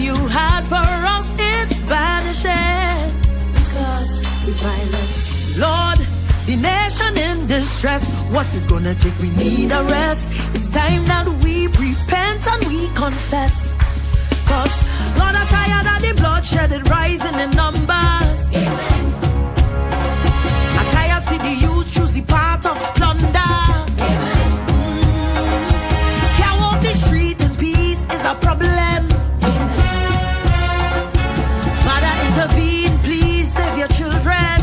you had for us, it's vanishing because we violence. Lord, the nation in distress, what's it gonna take? We need a rest. It's time that we repent and we confess. Cause Lord, I'm tired of the bloodshed, it rising in numbers. Amen. I'm tired see the youth choose the path of plunder. Amen. Can't walk the street in peace is a problem. Amen. Father, intervene, please save your children.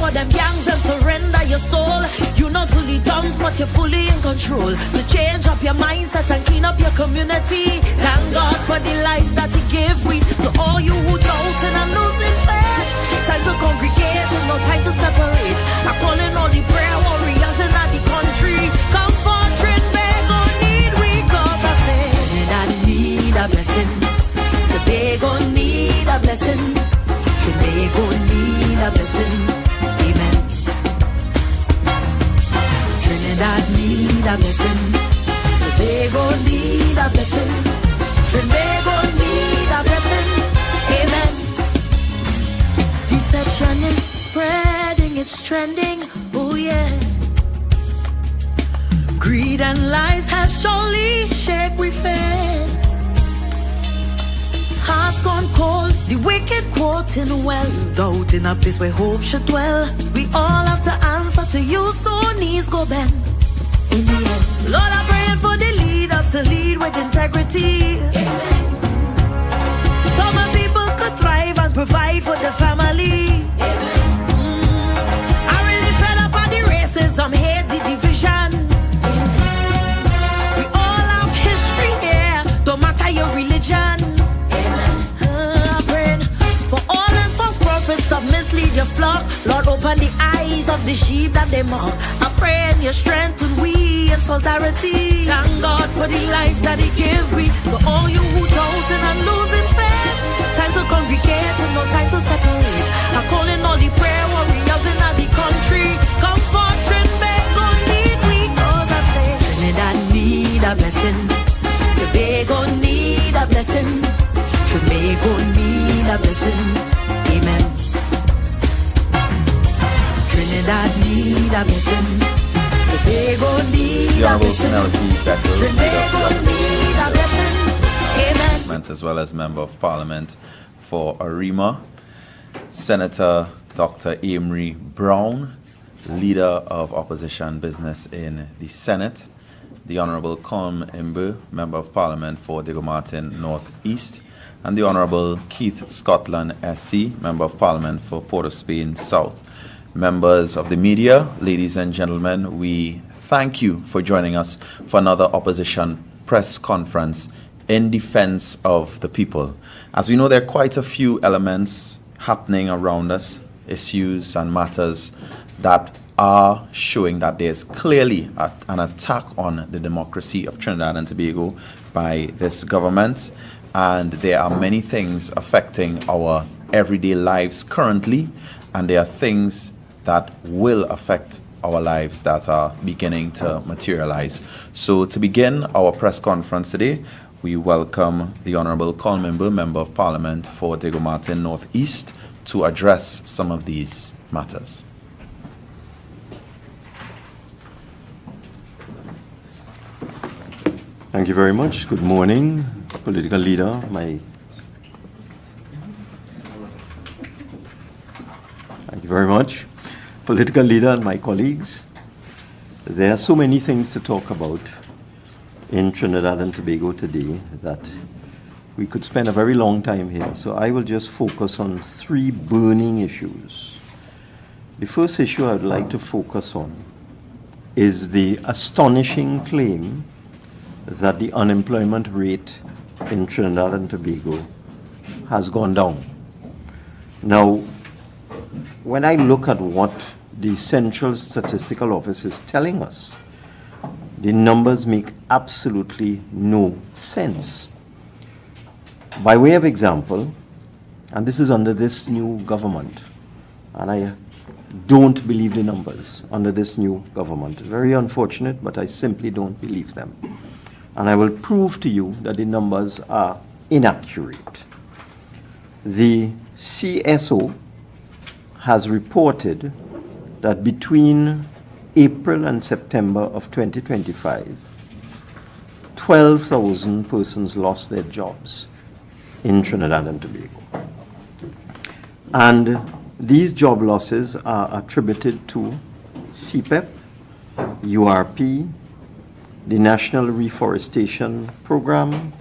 For them gangs, them surrender your soul. You're not fully done, but you're fully in control. To change up your mindset and clean up your community. Thank God for the life that He gave we. So all you who doubting and losing faith, time to congregate and no time to separate. I'm calling all the prayer warriors in the country. Come for Trinidad, need we cause I say Trinidad need a blessing. Tobago need a blessing. Tobago need a blessing. Trinidad need a blessing. Tobago need a blessing. Tobago need a blessing. Amen. Deception is spreading, it's trending. Oh yeah. Greed and lies has surely shake we faith. Hearts gone cold, the wicked quoting well. Doubt in a place where hope should dwell. We all have to answer to you, so knees go bend. In the end, Lord, I'm praying for the leaders to lead with integrity. Amen. So my people could thrive and provide for the family. Amen. I really fed up on the racism, hate the division. Amen. We all have history here, don't matter your religion. Stop mislead your flock. Lord, open the eyes of the sheep that they mock. I pray in your strength and we in solidarity. Thank God for the life that He gave we. So all you who doubting and losing faith, time to congregate and no time to separate. I'm calling all the prayer warriors in the country. Come for Trinidad, need we cause I say Trinidad need a blessing. Tobago need a blessing. Tobago need a blessing. Amen. Trinidad need a blessing. Tobago need a blessing. Tobago need a blessing. Amen. As well as Member of Parliament for Arima, Senator Dr. Amory Brown, Leader of Opposition Business in the Senate, the Honorable Colm Imbu, Member of Parliament for Diego Martin North East, and the Honorable Keith Scotland SC, Member of Parliament for Port of Spain South. Members of the media, ladies and gentlemen, we thank you for joining us for another opposition press conference in defense of the people. As we know, there are quite a few elements happening around us, issues and matters that are showing that there's clearly an attack on the democracy of Trinidad and Tobago by this government. And there are many things affecting our everyday lives currently, and there are things that will affect our lives that are beginning to materialize. So to begin our press conference today, we welcome the Honorable Colm Imbu, Member of Parliament for Diego Martin North East, to address some of these matters. Thank you very much. Good morning, political leader. Thank you very much, political leader and my colleagues. There are so many things to talk about in Trinidad and Tobago today that we could spend a very long time here. So I will just focus on three burning issues. The first issue I would like to focus on is the astonishing claim that the unemployment rate in Trinidad and Tobago has gone down. Now, when I look at what the Central Statistical Office is telling us, the numbers make absolutely no sense. By way of example, and this is under this new government, and I don't believe the numbers under this new government. Very unfortunate, but I simply don't believe them. and I will prove to you that the numbers are inaccurate. The CSO has reported that between April and September of 2025, 12,000 persons lost their jobs in Trinidad and Tobago. And these job losses are attributed to CPEP, URP, the National Reforestation Program,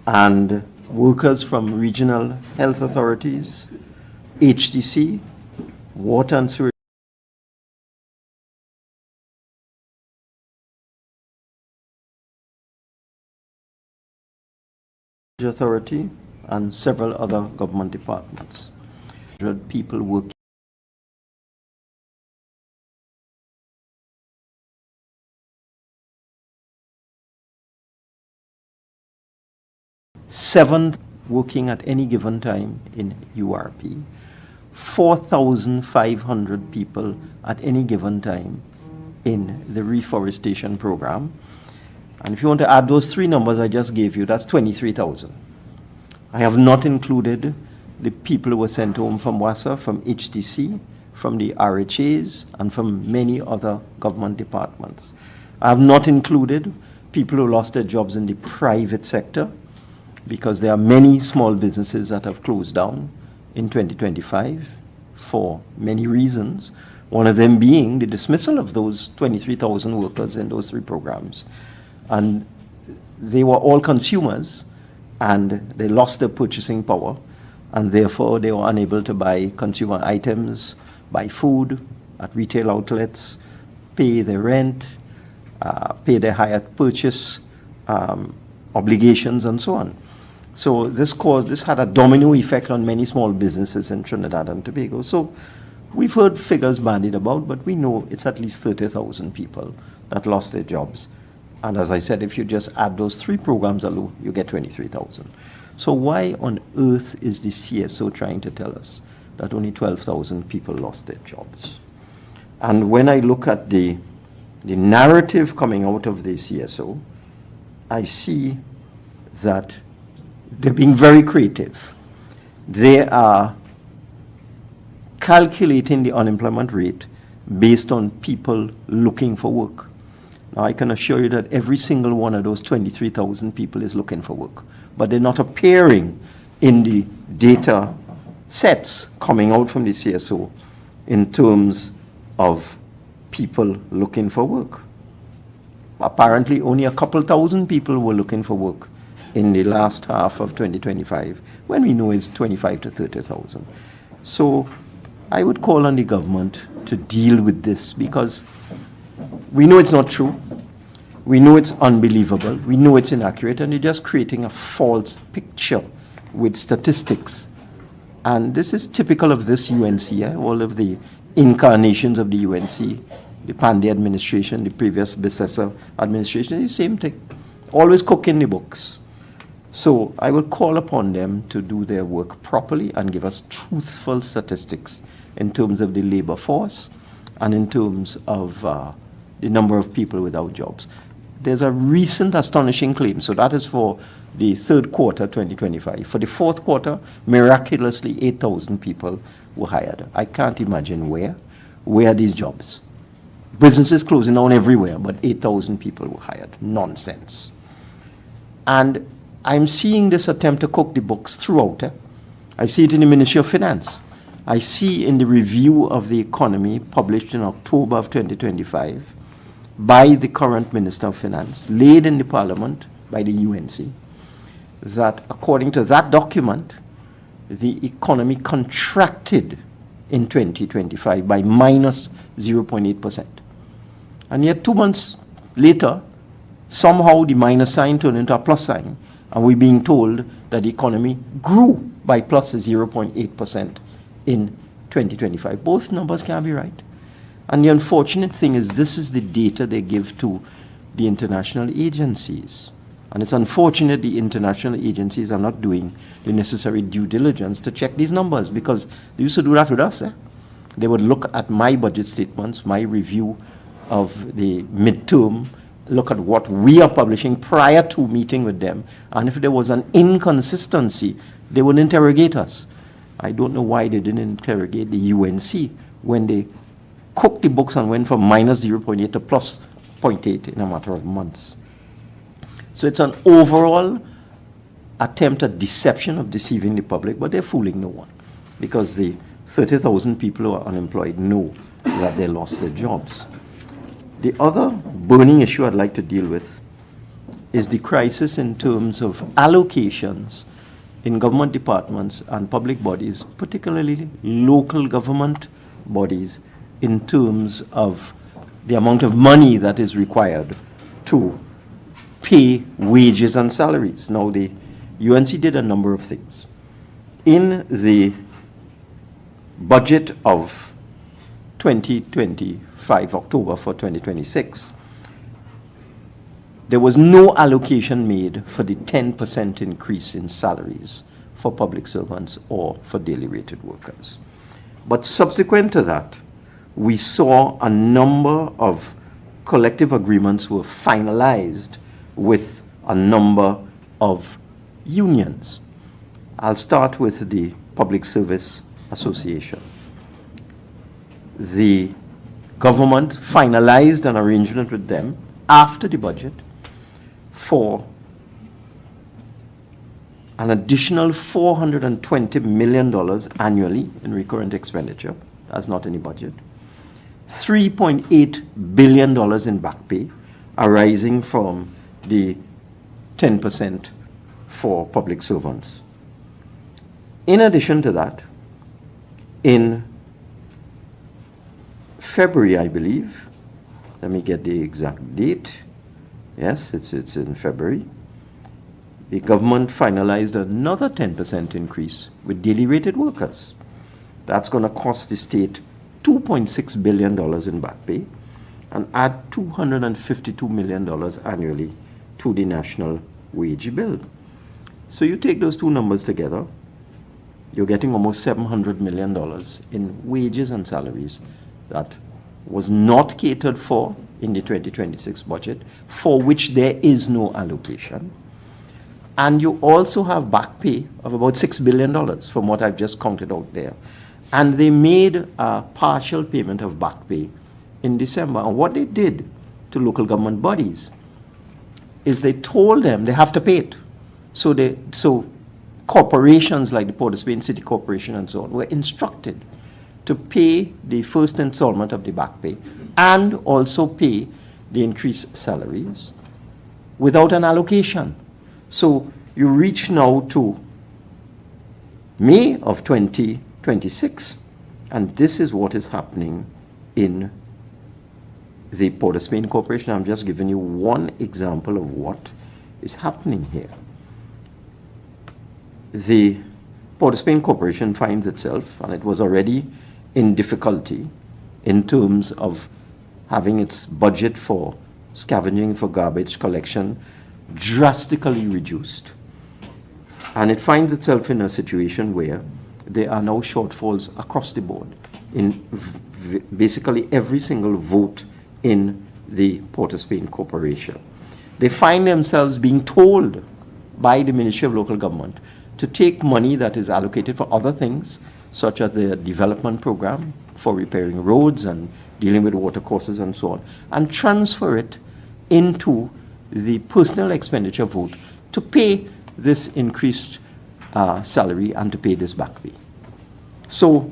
and workers from regional health authorities, HDC, water and sewage authority, and several other government departments. People working. Seven working at any given time in URP, 4,500 people at any given time in the reforestation program. And if you want to add those three numbers I just gave you, that's 23,000. I have not included the people who were sent home from WASA, from HDC, from the RHAs, and from many other government departments. I have not included people who lost their jobs in the private sector, because there are many small businesses that have closed down in 2025 for many reasons, one of them being the dismissal of those 23,000 workers in those three programs. And they were all consumers, and they lost their purchasing power, and therefore they were unable to buy consumer items, buy food at retail outlets, pay their rent, pay their hired purchase obligations, and so on. So this had a domino effect on many small businesses in Trinidad and Tobago. So we've heard figures bandied about, but we know it's at least 30,000 people that lost their jobs. And as I said, if you just add those three programs alone, you get 23,000. So why on earth is the CSO trying to tell us that only 12,000 people lost their jobs? And when I look at the narrative coming out of the CSO, I see that they're being very creative. They are calculating the unemployment rate based on people looking for work. Now, I can assure you that every single one of those 23,000 people is looking for work, but they're not appearing in the data sets coming out from the CSO in terms of people looking for work. Apparently, only a couple thousand people were looking for work in the last half of 2025, when we know it's 25 to 30,000. So I would call on the government to deal with this, because we know it's not true. We know it's unbelievable. We know it's inaccurate, and they're just creating a false picture with statistics. And this is typical of this UNC, all of the incarnations of the UNC, the Pandey administration, the previous Bissessa administration, the same thing. Always cooking the books. So I will call upon them to do their work properly and give us truthful statistics in terms of the labor force and in terms of the number of people without jobs. There's a recent astonishing claim, so that is for the third quarter 2025. For the fourth quarter, miraculously 8,000 people were hired. I can't imagine where are these jobs. Businesses closing down everywhere, but 8,000 people were hired. Nonsense. And I'm seeing this attempt to cook the books throughout. I see it in the Ministry of Finance. I see in the review of the economy published in October of 2025 by the current Minister of Finance, laid in the Parliament by the UNC, that according to that document, the economy contracted in 2025 by minus 0.8%. And yet 2 months later, somehow the minus sign turned into a plus sign, and we're being told that the economy grew by plus 0.8% in 2025. Both numbers can't be right. And the unfortunate thing is this is the data they give to the international agencies. And it's unfortunate the international agencies are not doing the necessary due diligence to check these numbers, because they used to do that with us. They would look at my budget statements, my review of the midterm look at what we are publishing prior to meeting with them. And if there was an inconsistency, they would interrogate us. I don't know why they didn't interrogate the UNC when they cooked the books and went from minus 0.8 to plus 0.8 in a matter of months. So it's an overall attempt at deception of deceiving the public, but they're fooling no one, because the 30,000 people who are unemployed know that they lost their jobs. The other burning issue I'd like to deal with is the crisis in terms of allocations in government departments and public bodies, particularly local government bodies, in terms of the amount of money that is required to pay wages and salaries. Now, the UNC did a number of things. In the budget of 2025, October for 2026, there was no allocation made for the 10% increase in salaries for public servants or for daily rated workers. But subsequent to that, we saw a number of collective agreements were finalized with a number of unions. I'll start with the Public Service Association. The government finalized an arrangement with them after the budget for an additional $420 million annually in recurrent expenditure. That's not in the budget. $3.8 billion in back pay arising from the 10% for public servants. In addition to that, in February, I believe, let me get the exact date. Yes, it's in February. The government finalized another 10% increase with daily rated workers. That's going to cost the state $2.6 billion in back pay and add $252 million annually to the national wage bill. So you take those two numbers together, you're getting almost $700 million in wages and salaries that was not catered for in the 2026 budget, for which there is no allocation. And you also have back pay of about $6 billion from what I've just counted out there. And they made a partial payment of back pay in December. And what they did to local government bodies is they told them they have to pay it. So corporations like the Port of Spain City Corporation and so on were instructed to pay the first installment of the back pay and also pay the increased salaries without an allocation. So you reach now to May of 2026, and this is what is happening in the Port of Spain Corporation. I'm just giving you one example of what is happening here. The Port of Spain Corporation finds itself, and it was already in difficulty in terms of having its budget for scavenging for garbage collection drastically reduced. And it finds itself in a situation where there are now shortfalls across the board in basically every single vote in the Port of Spain Corporation. They find themselves being told by the Ministry of Local Government to take money that is allocated for other things, such as the development program for repairing roads and dealing with water courses and so on, and transfer it into the personal expenditure vote to pay this increased salary and to pay this back pay. So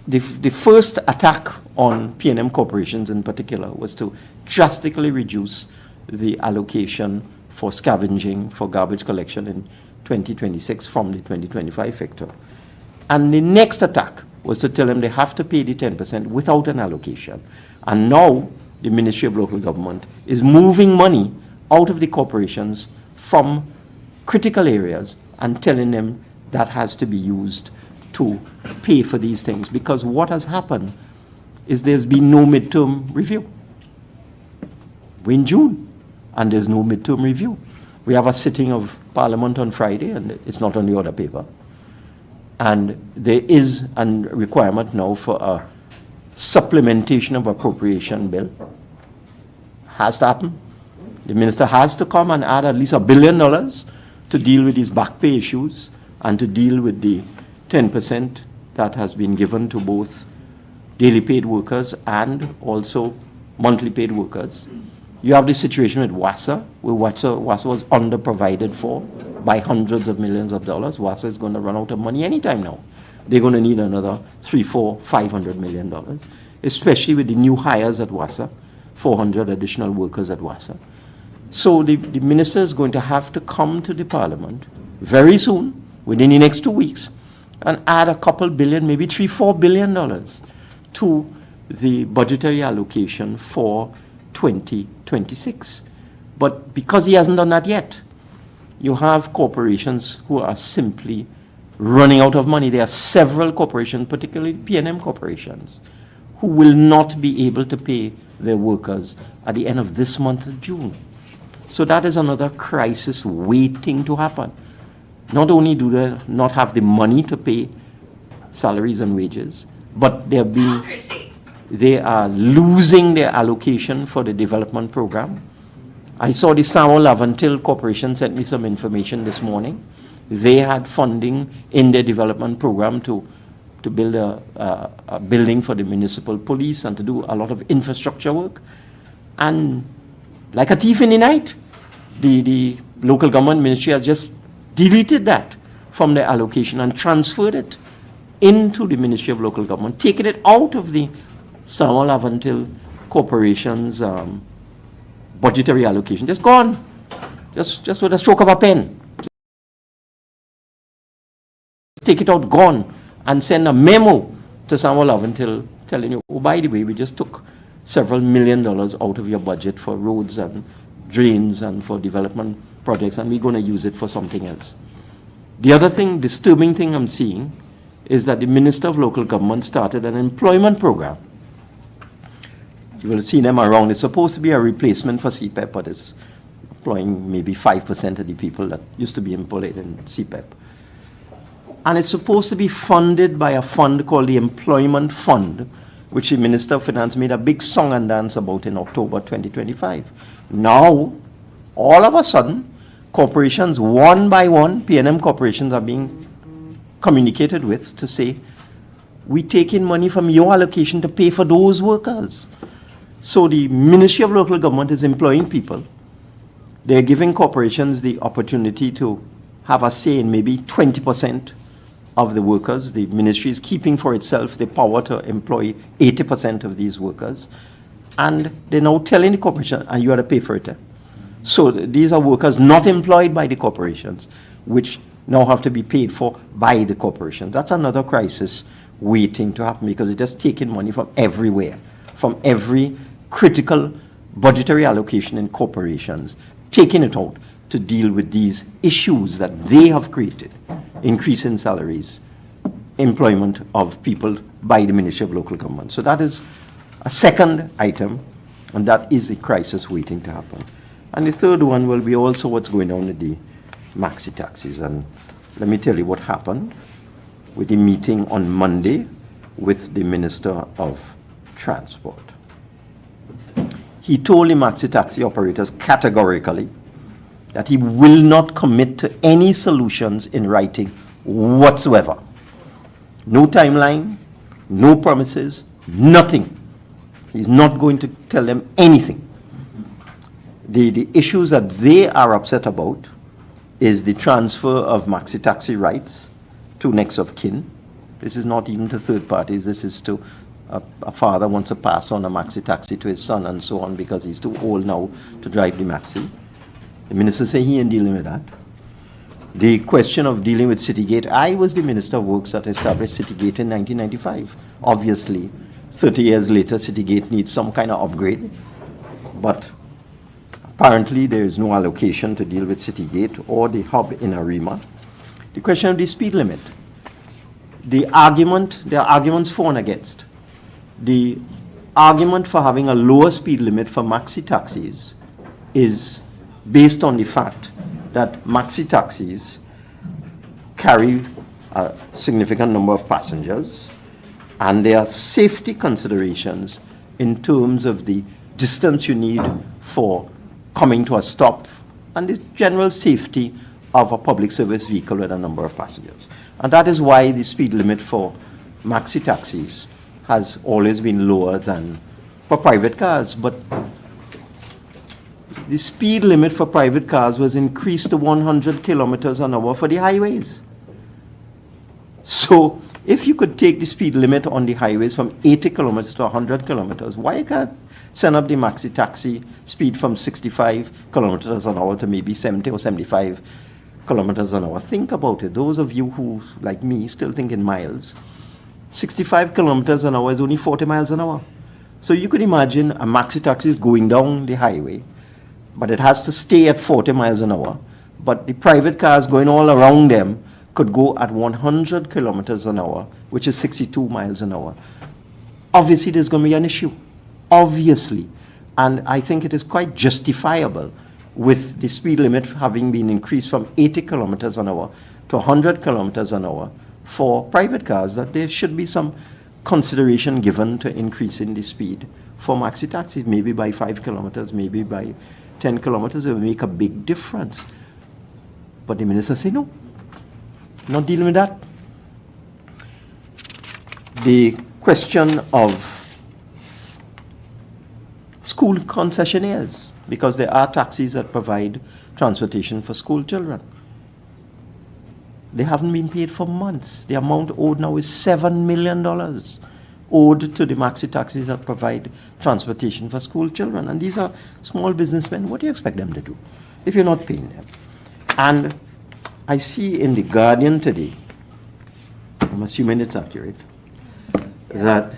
the first attack on P&M corporations in particular was to drastically reduce the allocation for scavenging for garbage collection in 2026 from the 2025 factor. And the next attack was to tell them they have to pay the 10% without an allocation. And now the Ministry of Local Government is moving money out of the corporations from critical areas and telling them that has to be used to pay for these things. Because what has happened is there's been no midterm review. We're in June, and there's no midterm review. We have a sitting of Parliament on Friday, and it's not on the order paper. And there is a requirement now for a supplementation of appropriation bill. has to happen. The minister has to come and add at least $1 billion to deal with these back pay issues and to deal with the 10% that has been given to both daily paid workers and also monthly paid workers. You have this situation with WASA, where WASA was under-provided for by hundreds of millions of dollars. WASA is going to run out of money anytime now. They're going to need another $300, $400, $500 million, especially with the new hires at WASA, 400 additional workers at WASA. So the minister is going to have to come to the parliament very soon, within the next 2 weeks, and add a couple billion, maybe $3-4 billion to the budgetary allocation for 2026. But because he hasn't done that yet, you have corporations who are simply running out of money. There are several corporations, particularly P&M corporations, who will not be able to pay their workers at the end of this month of June. So that is another crisis waiting to happen. Not only do they not have the money to pay salaries and wages, but they are losing their allocation for the development program. I saw the Samuel Lavantil Corporation sent me some information this morning. They had funding in their development program to build a building for the municipal police and to do a lot of infrastructure work. And like a thief in the night, the local government ministry has just deleted that from their allocation and transferred it into the Ministry of Local Government, taking it out of the Samuel Lavantil Corporation's budgetary allocation. Just gone. Just with a stroke of a pen. Take it out, gone, and send a memo to Samuel Lavantil telling you, oh, by the way, we just took several $1 million out of your budget for roads and drains and for development projects, and we're going to use it for something else. The other thing, disturbing thing I'm seeing, is that the Minister of Local Government started an employment program. You will see them around. It's supposed to be a replacement for CPEP, but it's employing maybe 5% of the people that used to be employed in CPEP. And it's supposed to be funded by a fund called the Employment Fund, which the Minister of Finance made a big song and dance about in October 2025. Now, all of a sudden, corporations, one by one, P&M corporations are being communicated with to say, we take in money from your allocation to pay for those workers. So the Ministry of Local Government is employing people. They're giving corporations the opportunity to have a say in maybe 20% of the workers. The ministry is keeping for itself the power to employ 80% of these workers. And they're now telling the corporation, and you have to pay for it. So these are workers not employed by the corporations, which now have to be paid for by the corporations. That's another crisis waiting to happen, because they're just taking money from everywhere, from every critical budgetary allocation in corporations, taking it out to deal with these issues that they have created: increase in salaries, employment of people by the Ministry of Local Government. So that is a second item, and that is a crisis waiting to happen. And the third one will be also what's going on with the maxi taxis. And let me tell you what happened with the meeting on Monday with the Minister of Transport. He told the maxi taxi operators categorically that he will not commit to any solutions in writing whatsoever. No timeline, no promises, nothing. He's not going to tell them anything. The issues that they are upset about is the transfer of maxi taxi rights to next of kin. This is not even to third parties. This is to a father wants to pass on a maxi taxi to his son and so on, because he's too old now to drive the maxi. The minister said he ain't dealing with that. The question of dealing with Citygate, I was the Minister of Works that established Citygate in 1995. Obviously, 30 years later, Citygate needs some kind of upgrade. But apparently, there is no allocation to deal with Citygate or the hub in Arima. The question of the speed limit. There are arguments for and against. The argument for having a lower speed limit for maxi taxis is based on the fact that maxi taxis carry a significant number of passengers, and there are safety considerations in terms of the distance you need for coming to a stop and the general safety of a public service vehicle with a number of passengers. And that is why the speed limit for maxi taxis has always been lower than for private cars. But the speed limit for private cars was increased to 100 kilometers an hour for the highways. So if you could take the speed limit on the highways from 80 kilometers to 100 kilometers, why can't send up the maxi taxi speed from 65 kilometers an hour to maybe 70 or 75 kilometers an hour? Think about it. Those of you who, like me, still think in miles, 65 kilometers an hour is only 40 miles an hour. So you could imagine a maxi taxi is going down the highway, but it has to stay at 40 miles an hour. But the private cars going all around them could go at 100 kilometers an hour, which is 62 miles an hour. Obviously, there's going to be an issue. Obviously. And I think it is quite justifiable with the speed limit having been increased from 80 kilometers an hour to 100 kilometers an hour for private cars, that there should be some consideration given to increasing the speed for maxi taxis, maybe by 5 kilometers, maybe by 10 kilometers. It will make a big difference. But the minister said no. Not dealing with that. The question of school concessionaires, because there are taxis that provide transportation for school children. They haven't been paid for months. The amount owed now is $7 million owed to the maxi taxis that provide transportation for school children. And these are small businessmen. What do you expect them to do if you're not paying them? And I see in The Guardian today, I'm assuming it's accurate, that,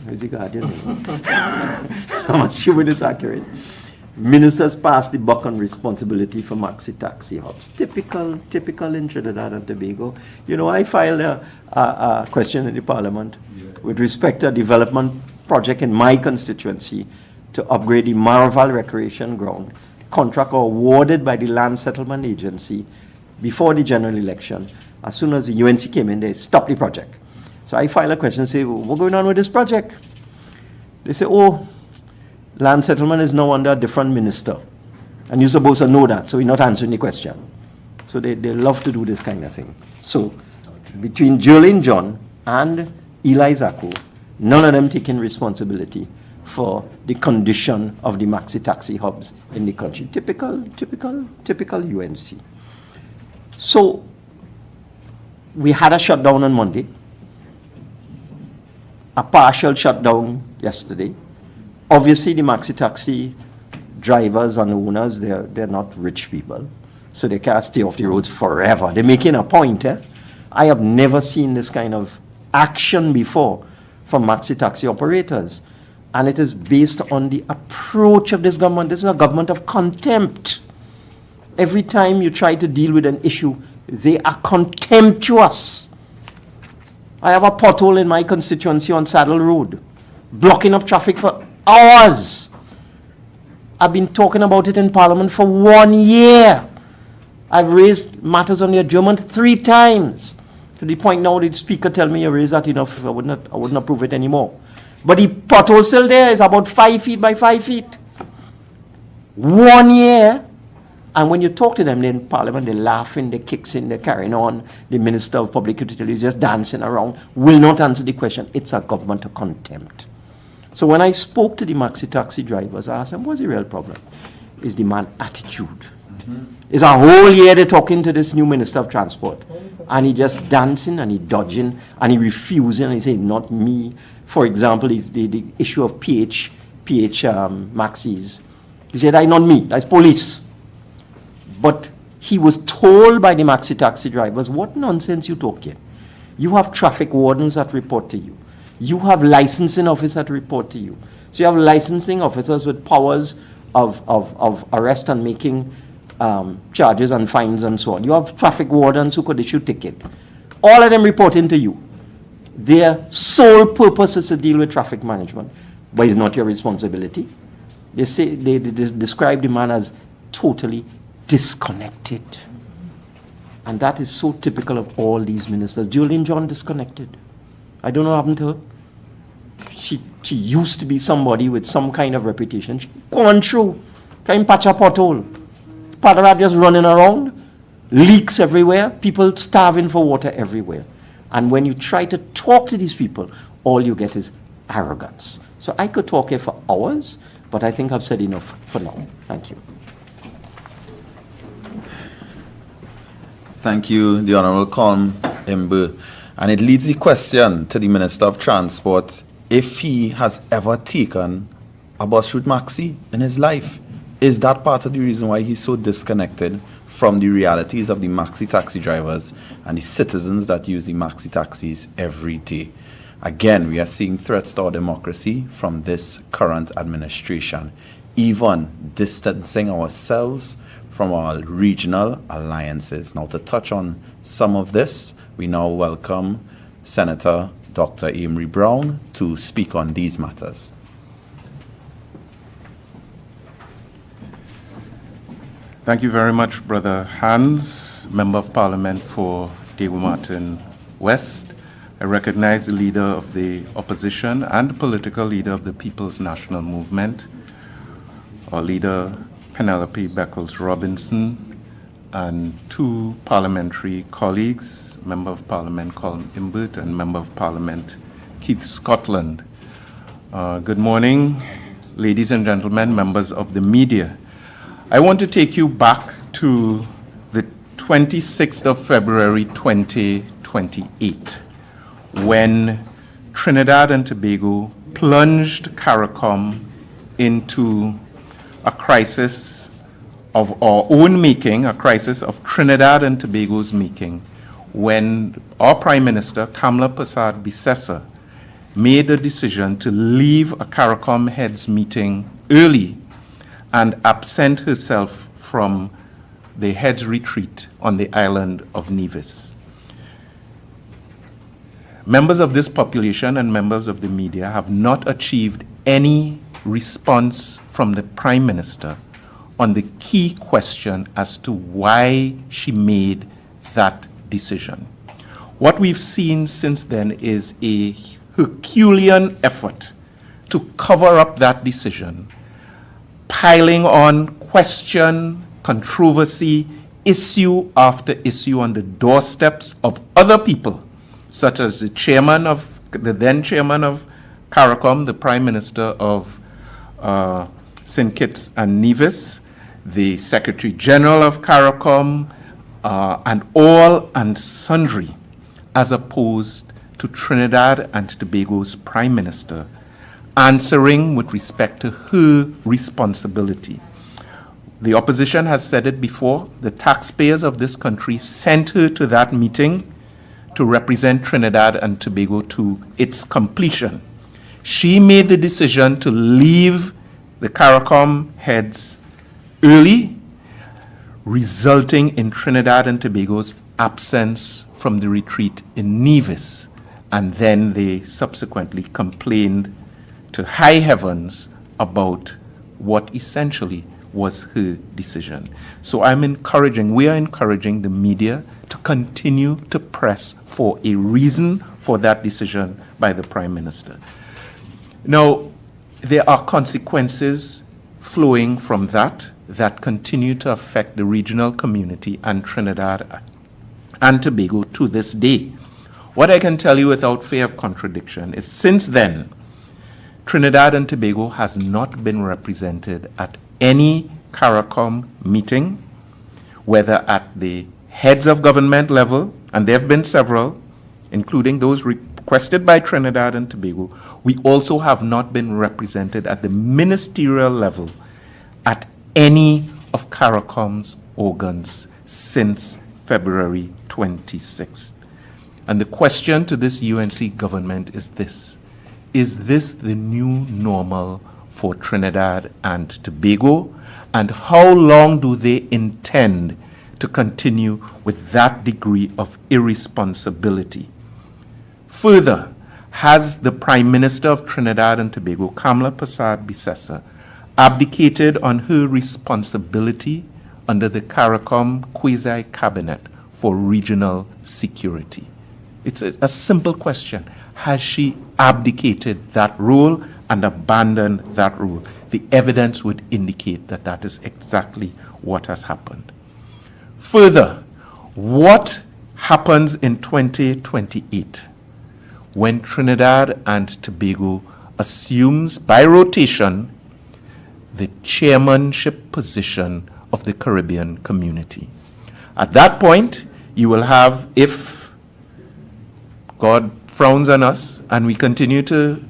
where's The Guardian? I'm assuming it's accurate. Ministers pass the buck on responsibility for maxi taxi hubs. Typical in Trinidad and Tobago. You know, I filed a question in the Parliament with respect to a development project in my constituency to upgrade the Maraval Recreation Ground. Contract awarded by the Land Settlement Agency before the general election. As soon as the UNC came in, they stopped the project. So I filed a question and say, what's going on with this project? They say, oh, land settlement is now under a different minister. And you're supposed to know that, so we're not answering the question. So they love to do this kind of thing. So between Jolene John and Eli Zako, none of them taking responsibility for the condition of the maxi taxi hubs in the country. Typical UNC. So we had a shutdown on Monday, a partial shutdown yesterday. Obviously, the maxi taxi drivers and owners, they're not rich people, so they can't stay off the roads forever. They're making a point. I have never seen this kind of action before from maxi taxi operators, and it is based on the approach of this government. This is a government of contempt. Every time you try to deal with an issue, they are contemptuous. I have a pothole in my constituency on Saddle Road, blocking up traffic for hours. I've been talking about it in Parliament for 1 year. I've raised matters on the adjournment 3 times, to the point now the speaker tell me you raised that enough, I wouldn't approve it anymore. But the pothole still there is about 5 feet by 5 feet. 1 year. And when you talk to them in Parliament, they're laughing, they're kicking, they're carrying on. The Minister of Public Utilities is just dancing around, will not answer the question. It's a government of contempt. So when I spoke to the maxi taxi drivers, I asked them, what's the real problem? Is the man attitude. It's a whole year they're talking to this new Minister of Transport. And he just dancing and he dodging and he refusing and he saying, not me. For example, the issue of PH maxis. He said, that's not me, that's police. But he was told by the maxi taxi drivers, what nonsense you talking? You have traffic wardens that report to you. You have licensing officers that report to you. So you have licensing officers with powers of arrest and making charges and fines and so on. You have traffic wardens who could issue ticket. All of them reporting to you. Their sole purpose is to deal with traffic management, but it's not your responsibility. They say they describe the man as totally disconnected. And that is so typical of all these ministers. Jolene John disconnected. I don't know what happened to her. She used to be somebody with some kind of reputation. She's gone through Can you patch a pothole? Part of that just running around, leaks everywhere, people starving for water everywhere. And when you try to talk to these people, all you get is arrogance. So I could talk here for hours, but I think I've said enough for now. Thank you. Thank you, the Honorable Colm Imbu. And it leads the question to the Minister of Transport if he has ever taken a bus route maxi in his life. Is that part of the reason why he's so disconnected from the realities of the maxi taxi drivers and the citizens that use the maxi taxis every day? Again, we are seeing threats to our democracy from this current administration, even distancing ourselves from our regional alliances. Now, to touch on some of this, we now welcome Senator Dr. Amory Brown to speak on these matters. Thank you very much, Brother Hans, Member of Parliament for Diego Martin West. I recognize the leader of the opposition and the political leader of the People's National Movement, our leader Penelope Beckles-Robinson, and two parliamentary colleagues, Member of Parliament Colm Imbu and Member of Parliament Keith Scotland. Good morning, ladies and gentlemen, members of the media. I want to take you back to the 26th of February 2028, when Trinidad and Tobago plunged CARICOM into a crisis of our own making, a crisis of Trinidad and Tobago's making, when our Prime Minister, Kamla Persad-Bissessar, made the decision to leave a CARICOM heads meeting early and absent herself from the heads retreat on the island of Nevis. Members of this population and members of the media have not achieved any response from the Prime Minister on the key question as to why she made that decision. What we've seen since then is a Herculean effort to cover up that decision, piling on question, controversy, issue after issue on the doorsteps of other people, such as the then chairman of CARICOM, the Prime Minister of St. Kitts and Nevis, the Secretary General of CARICOM, and all and sundry, as opposed to Trinidad and Tobago's Prime Minister, answering with respect to her responsibility. The opposition has said it before, the taxpayers of this country sent her to that meeting to represent Trinidad and Tobago to its completion. She made the decision to leave the CARICOM heads early, resulting in Trinidad and Tobago's absence from the retreat in Nevis, and then they subsequently complained to high heavens about what essentially was her decision. So we are encouraging the media to continue to press for a reason for that decision by the Prime Minister. Now, there are consequences flowing from that continue to affect the regional community and Trinidad and Tobago to this day. What I can tell you without fear of contradiction is since then, Trinidad and Tobago has not been represented at any CARICOM meeting, whether at the heads of government level, and there have been several, including those requested by Trinidad and Tobago. We also have not been represented at the ministerial level at any of CARICOM's organs since February 26th. And the question to this UNC government is this: is this the new normal for Trinidad and Tobago? And how long do they intend to continue with that degree of irresponsibility? Further, has the Prime Minister of Trinidad and Tobago, Kamla Persad-Bissessar, abdicated on her responsibility under the CARICOM quasi-cabinet for regional security? It's a simple question. Has she abdicated that role and abandoned that role? The evidence would indicate that that is exactly what has happened. Further, what happens in 2028 when Trinidad and Tobago assumes by rotation the chairmanship position of the Caribbean community? At that point, you will have, if God frowns on us and we continue to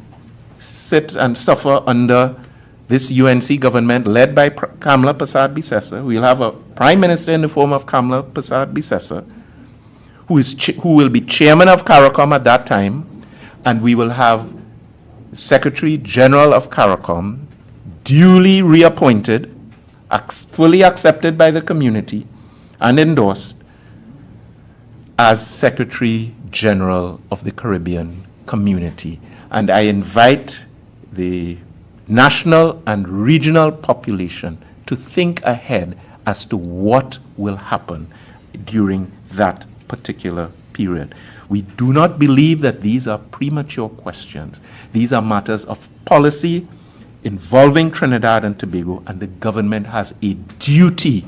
sit and suffer under this UNC government led by Kamla Persad-Bissessar, we'll have a prime minister in the form of Kamla Persad-Bissessar, who will be chairman of CARICOM at that time, and we will have Secretary General of CARICOM, duly reappointed, fully accepted by the community, and endorsed as Secretary General of the Caribbean community. And I invite the national and regional population to think ahead as to what will happen during that particular period. We do not believe that these are premature questions. These are matters of policy involving Trinidad and Tobago, and the government has a duty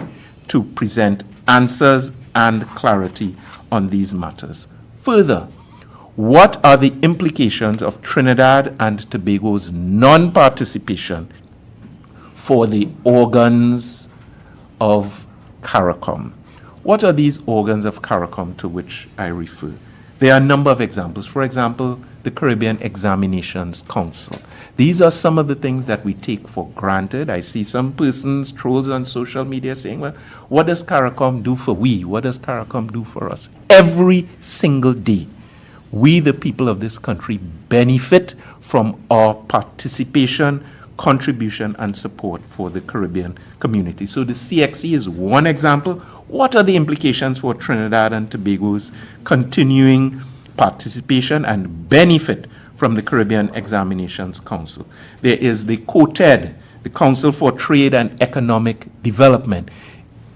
to present answers and clarity on these matters. Further, what are the implications of Trinidad and Tobago's non-participation for the organs of CARICOM? What are these organs of CARICOM to which I refer? There are a number of examples. For example, the Caribbean Examinations Council. These are some of the things that we take for granted. I see some persons, trolls on social media saying, well, what does CARICOM do for we? What does CARICOM do for us? Every single day, we, the people of this country, benefit from our participation, contribution, and support for the Caribbean community. So the CXC is one example. What are the implications for Trinidad and Tobago's continuing participation and benefit from the Caribbean Examinations Council? There is the COTED, the Council for Trade and Economic Development,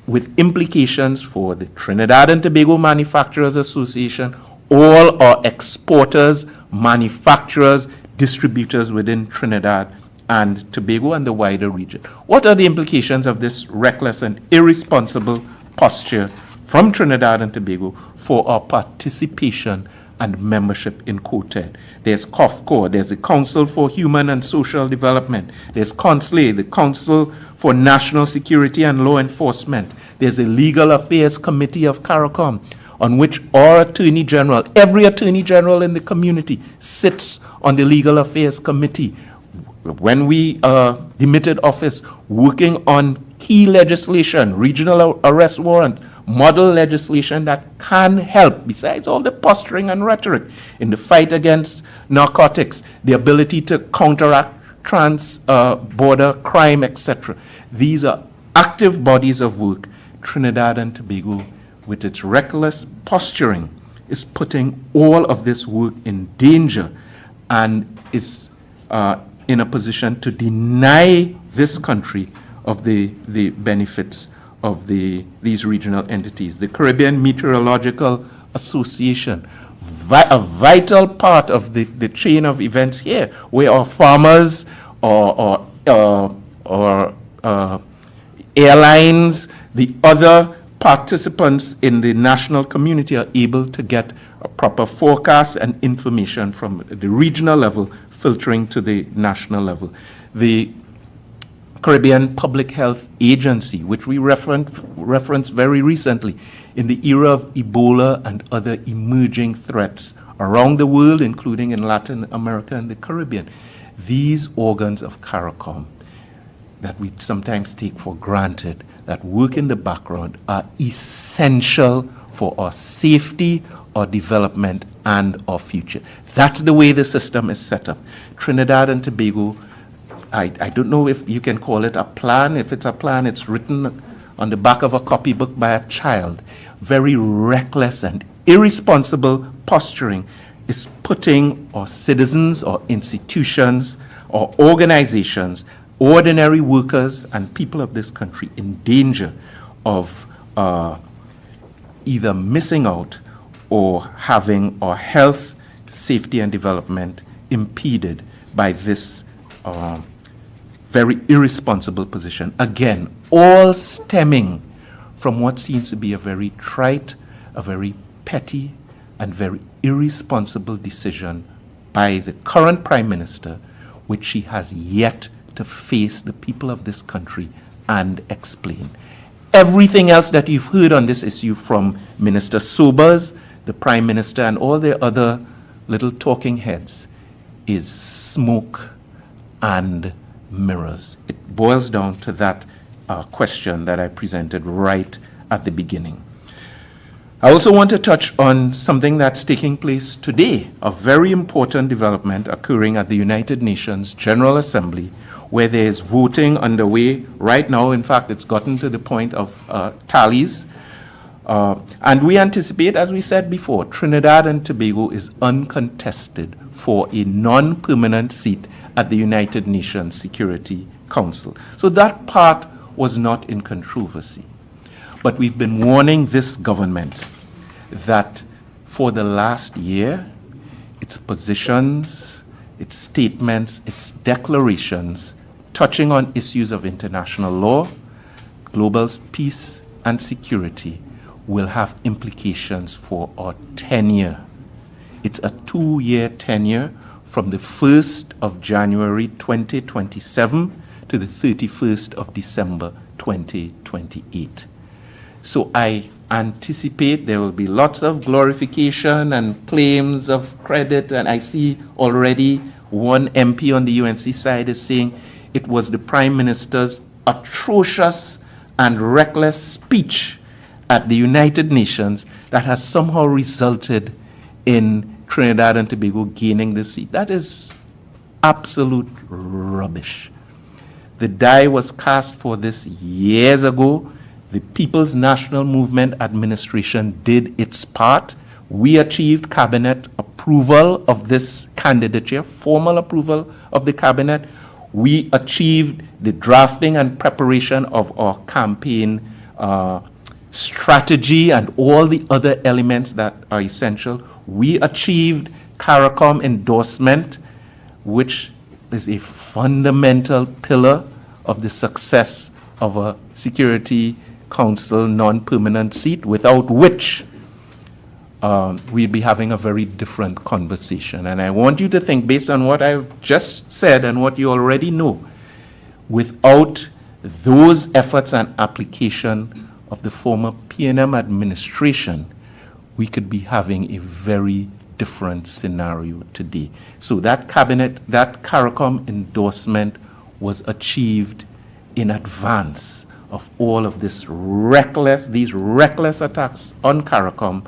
with implications for the Trinidad and Tobago Manufacturers Association, all our exporters, manufacturers, distributors within Trinidad and Tobago and the wider region. What are the implications of this reckless and irresponsible posture from Trinidad and Tobago for our participation and membership in COTED? There's COFCOR, there's the Council for Human and Social Development, there's CONSLAE, the Council for National Security and Law Enforcement, there's the Legal Affairs Committee of CARICOM, on which our Attorney General, every Attorney General in the community sits on the Legal Affairs Committee. When we demitted office, working on key legislation, regional arrest warrant, model legislation that can help, besides all the posturing and rhetoric, in the fight against narcotics, the ability to counteract trans-border crime, etc. These are active bodies of work. Trinidad and Tobago, with its reckless posturing, is putting all of this work in danger and is in a position to deny this country of the benefits of these regional entities. The Caribbean Meteorological Association, a vital part of the chain of events here, where our farmers or airlines, the other participants in the national community are able to get a proper forecast and information from the regional level filtering to the national level. The Caribbean Public Health Agency, which we referenced very recently, in the era of Ebola and other emerging threats around the world, including in Latin America and the Caribbean. These organs of CARICOM that we sometimes take for granted, that work in the background, are essential for our safety, our development, and our future. That's the way the system is set up. Trinidad and Tobago, I don't know if you can call it a plan. If it's a plan, it's written on the back of a copybook by a child. Very reckless and irresponsible posturing is putting our citizens, our institutions, our organizations, ordinary workers and people of this country in danger of either missing out or having our health, safety, and development impeded by this very irresponsible position. Again, all stemming from what seems to be a very trite, a very petty, and very irresponsible decision by the current Prime Minister, which she has yet to face the people of this country and explain. Everything else that you've heard on this issue from Minister Sobers, the Prime Minister, and all the other little talking heads is smoke and mirrors. It boils down to that question that I presented right at the beginning. I also want to touch on something that's taking place today, a very important development occurring at the United Nations General Assembly, where there is voting underway right now. In fact, it's gotten to the point of tallies. And we anticipate, as we said before, Trinidad and Tobago is uncontested for a non-permanent seat at the United Nations Security Council. So that part was not in controversy. But we've been warning this government that for the last year, its positions, its statements, its declarations touching on issues of international law, global peace and security will have implications for our tenure. It's a 2-year tenure from the 1st of January 2027 to the 31st of December 2028. So I anticipate there will be lots of glorification and claims of credit, and I see already one MP on the UNC side is saying it was the Prime Minister's atrocious and reckless speech at the United Nations that has somehow resulted in Trinidad and Tobago gaining the seat. That is absolute rubbish. The die was cast for this years ago. The People's National Movement administration did its part. We achieved cabinet approval of this candidature, formal approval of the cabinet. We achieved the drafting and preparation of our campaign strategy and all the other elements that are essential. We achieved CARICOM endorsement, which is a fundamental pillar of the success of a Security Council non-permanent seat, without which we'd be having a very different conversation. And I want you to think, based on what I've just said and what you already know, without those efforts and application of the former PNM administration, we could be having a very different scenario today. So that cabinet, that CARICOM endorsement was achieved in advance of all of these reckless attacks on CARICOM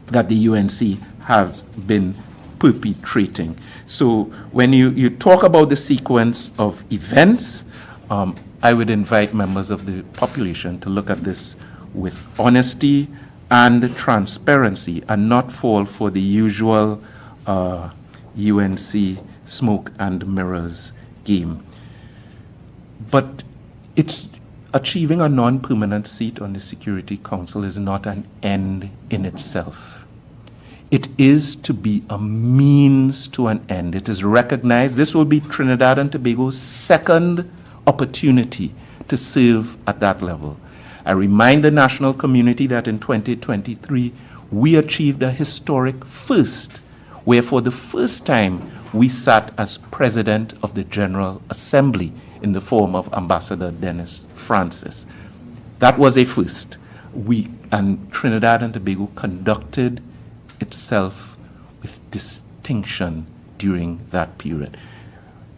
that the UNC has been perpetrating. So when you talk about the sequence of events, I would invite members of the population to look at this with honesty and transparency and not fall for the usual UNC smoke and mirrors game. But it's achieving a non-permanent seat on the Security Council is not an end in itself. It is to be a means to an end. It is recognized. This will be Trinidad and Tobago's second opportunity to serve at that level. I remind the national community that in 2023, we achieved a historic first, where for the first time, we sat as President of the General Assembly in the form of Ambassador Dennis Francis. That was a first. And Trinidad and Tobago conducted itself with distinction during that period.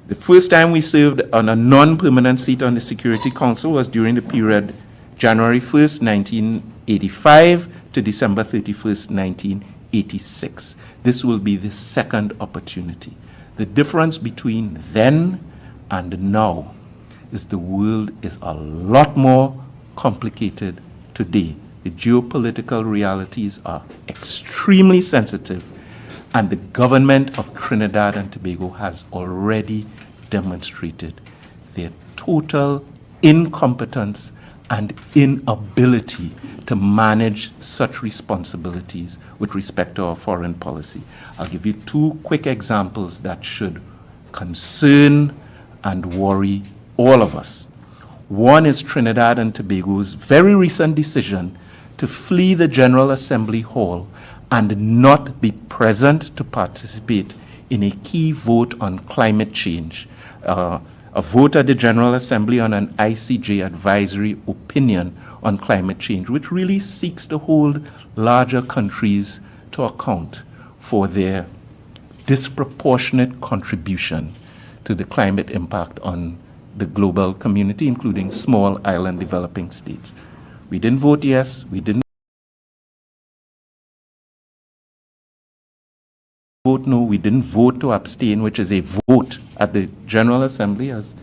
The first time we served on a non-permanent seat on the Security Council was during the period January 1st, 1985 to December 31st, 1986. This will be the second opportunity. The difference between then and now is the world is a lot more complicated today. The geopolitical realities are extremely sensitive, and the government of Trinidad and Tobago has already demonstrated their total incompetence and inability to manage such responsibilities with respect to our foreign policy. I'll give you two quick examples that should concern and worry all of us. One is Trinidad and Tobago's very recent decision to flee the General Assembly Hall and not be present to participate in a key vote on climate change, a vote at the General Assembly on an ICJ advisory opinion on climate change, which really seeks to hold larger countries to account for their disproportionate contribution to the climate impact on the global community, including small island developing states. We didn't vote yes, we didn't vote no, we didn't vote to abstain, which is a vote at the General Assembly as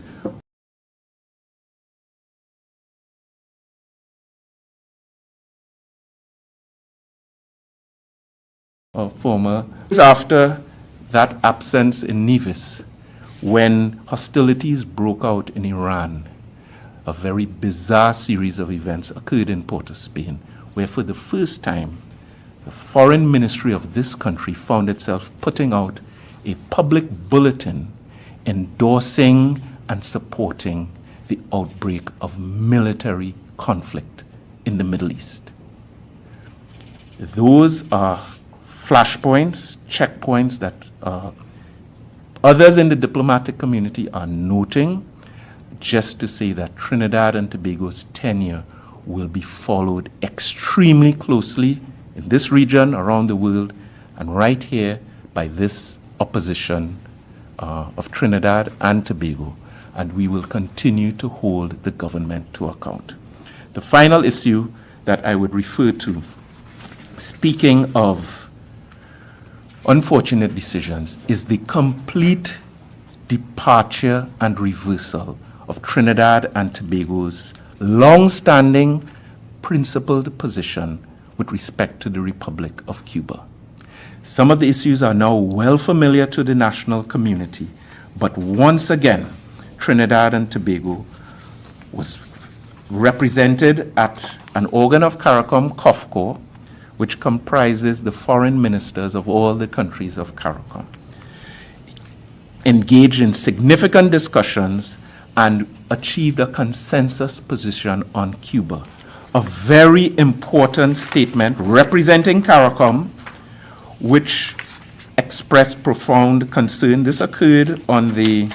former. After that absence in Nevis, when hostilities broke out in Iran, a very bizarre series of events occurred in Port-of-Spain, where for the first time, the foreign ministry of this country found itself putting out a public bulletin endorsing and supporting the outbreak of military conflict in the Middle East. Those are flashpoints, checkpoints that others in the diplomatic community are noting, just to say that Trinidad and Tobago's tenure will be followed extremely closely in this region, around the world, and right here by this opposition of Trinidad and Tobago, and we will continue to hold the government to account. The final issue that I would refer to, speaking of unfortunate decisions, is the complete departure and reversal of Trinidad and Tobago's long-standing principled position with respect to the Republic of Cuba. Some of the issues are now well familiar to the national community, but once again, Trinidad and Tobago was represented at an organ of CARICOM, COFCO, which comprises the foreign ministers of all the countries of CARICOM, engaged in significant discussions and achieved a consensus position on Cuba. A very important statement representing CARICOM, which expressed profound concern. This occurred on the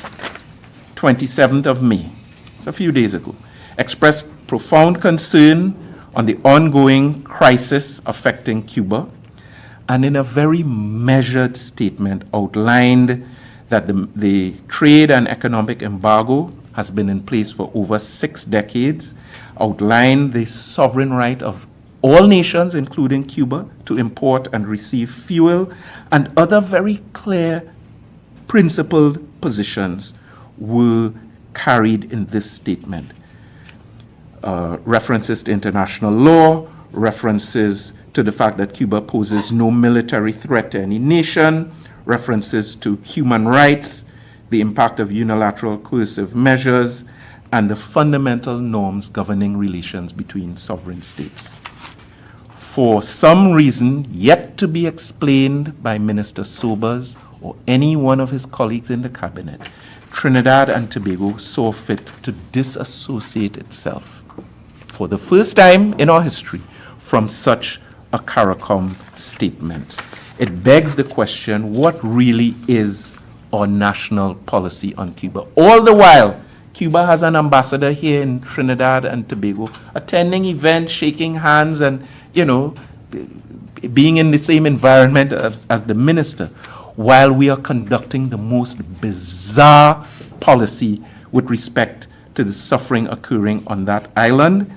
27th of May, it's a few days ago, expressed profound concern on the ongoing crisis affecting Cuba, and in a very measured statement outlined that the trade and economic embargo has been in place for over 6 decades, outlined the sovereign right of all nations, including Cuba, to import and receive fuel, and other very clear principled positions were carried in this statement. References to international law, references to the fact that Cuba poses no military threat to any nation, references to human rights, the impact of unilateral coercive measures, and the fundamental norms governing relations between sovereign states. For some reason yet to be explained by Minister Sobers or any one of his colleagues in the cabinet, Trinidad and Tobago saw fit to disassociate itself for the first time in our history from such a CARICOM statement. It begs the question, what really is our national policy on Cuba? All the while, Cuba has an ambassador here in Trinidad and Tobago, attending events, shaking hands, and, being in the same environment as the minister, while we are conducting the most bizarre policy with respect to the suffering occurring on that island.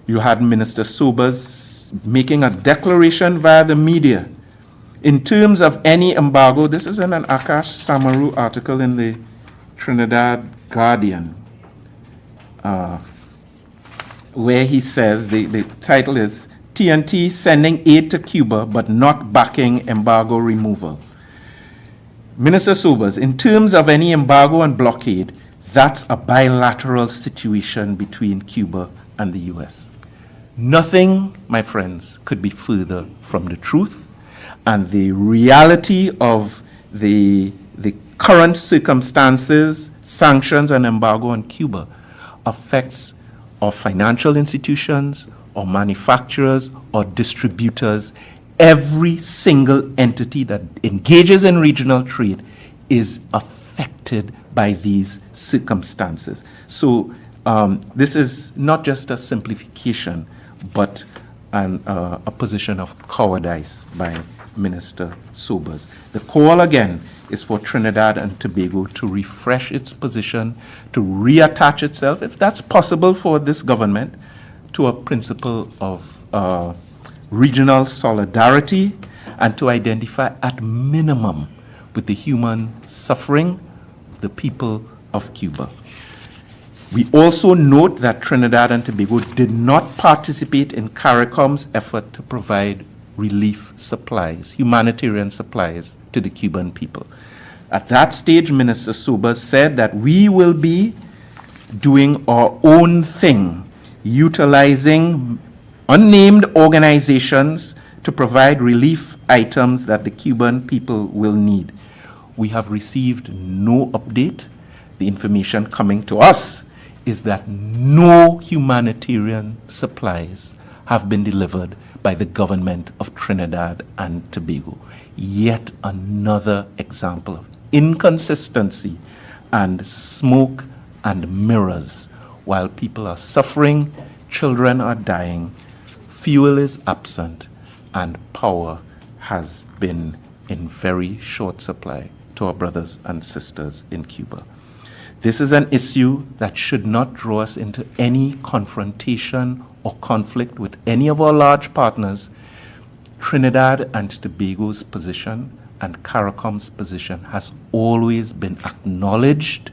You had Minister Sobers making a declaration via the media. In terms of any embargo, this is in an Akash Samaru article in the Trinidad Guardian, where he says, the title is, TNT sending aid to Cuba but not backing embargo removal. Minister Sobers, in terms of any embargo and blockade, that's a bilateral situation between Cuba and the US. Nothing, my friends, could be further from the truth, and the reality of the current circumstances sanctions and embargo on Cuba affects our financial institutions, or manufacturers, or distributors. Every single entity that engages in regional trade is affected by these circumstances. So this is not just a simplification, but a position of cowardice by Minister Sobers. The call again is for Trinidad and Tobago to refresh its position, to reattach itself, if that's possible for this government, to a principle of regional solidarity, and to identify at minimum with the human suffering of the people of Cuba. We also note that Trinidad and Tobago did not participate in CARICOM's effort to provide relief supplies, humanitarian supplies, to the Cuban people. At that stage, Minister Sobers said that we will be doing our own thing, utilizing unnamed organizations to provide relief items that the Cuban people will need. We have received no update. The information coming to us is that no humanitarian supplies have been delivered by the government of Trinidad and Tobago. Yet another example of inconsistency and smoke and mirrors. While people are suffering, children are dying, fuel is absent, and power has been in very short supply to our brothers and sisters in Cuba. This is an issue that should not draw us into any confrontation or conflict with any of our large partners. Trinidad and Tobago's position and CARICOM's position has always been acknowledged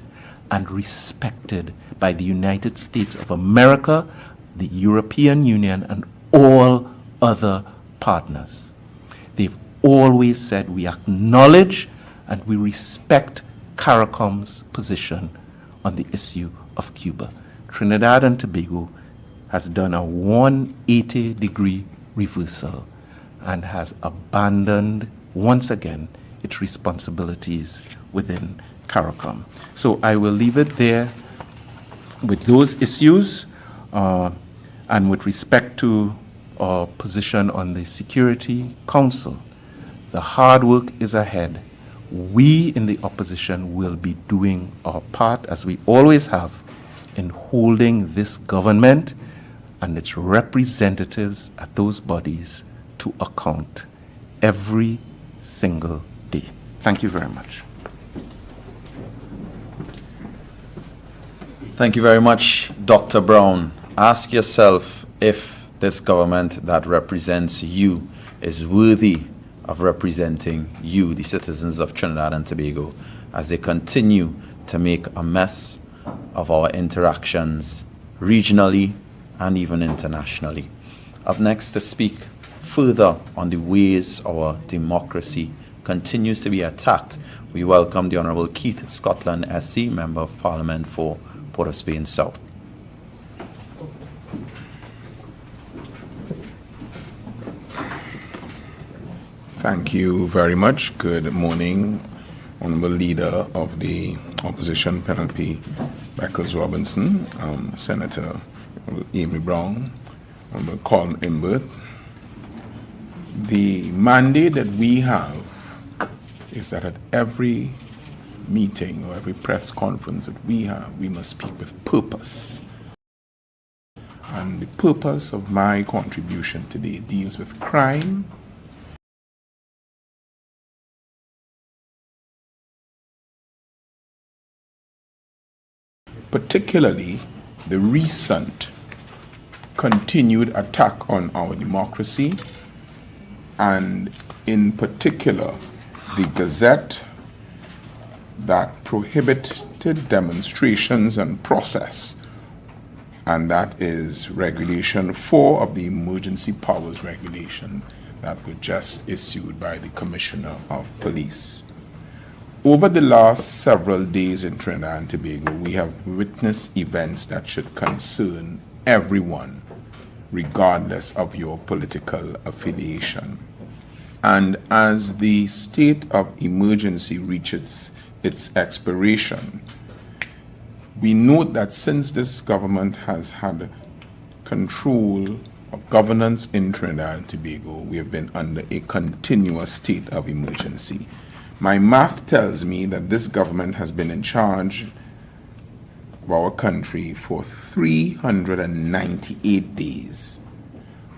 and respected by the United States of America, the European Union, and all other partners. They've always said we acknowledge and we respect CARICOM's position on the issue of Cuba. Trinidad and Tobago has done a 180-degree reversal and has abandoned once again its responsibilities within CARICOM. So I will leave it there with those issues, and with respect to our position on the Security Council. The hard work is ahead. We in the opposition will be doing our part, as we always have, in holding this government and its representatives at those bodies to account every single day. Thank you very much. Thank you very much, Dr. Brown. Ask yourself if this government that represents you is worthy of representing you, the citizens of Trinidad and Tobago, as they continue to make a mess of our interactions regionally and even internationally. Up next to speak further on the ways our democracy continues to be attacked, we welcome the Honourable Keith Scotland, SC, Member of Parliament for Port of Spain South. Thank you very much. Good morning, Honourable Leader of the Opposition, Penelope Beckles-Robinson, Senator Amy Brown, Honourable Colin Imbert. The mandate that we have is that at every meeting or every press conference that we have, we must speak with purpose. And the purpose of my contribution today deals with crime, particularly the recent continued attack on our democracy, and in particular the Gazette that prohibited demonstrations and process, and that is Regulation 4 of the Emergency Powers Regulation that were just issued by the Commissioner of Police. Over the last several days in Trinidad and Tobago, we have witnessed events that should concern everyone, regardless of your political affiliation. And as the state of emergency reaches its expiration, We note that since this government has had control of governance in Trinidad and Tobago, we have been under a continuous state of emergency. My math tells me that this government has been in charge of our country for 398 days.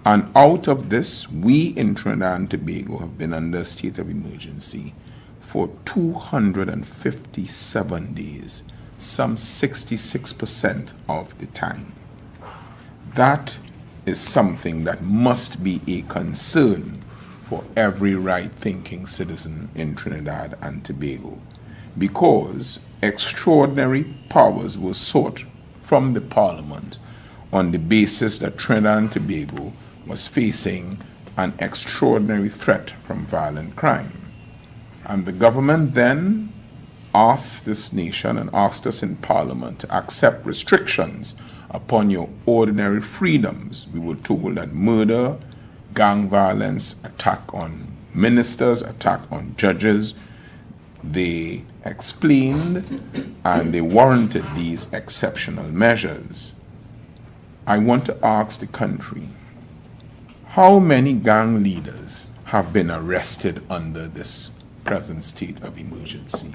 And out of this, we in Trinidad and Tobago have been under a state of emergency for 257 days, some 66% of the time. That is something that must be a concern for every right-thinking citizen in Trinidad and Tobago, because extraordinary powers were sought from the Parliament on the basis that Trinidad and Tobago was facing an extraordinary threat from violent crime. And the government then asked this nation and asked us in Parliament to accept restrictions upon your ordinary freedoms. We were told that murder, gang violence, attack on ministers, attack on judges, they explained and they warranted these exceptional measures. I want to ask the country, how many gang leaders have been arrested under this present state of emergency?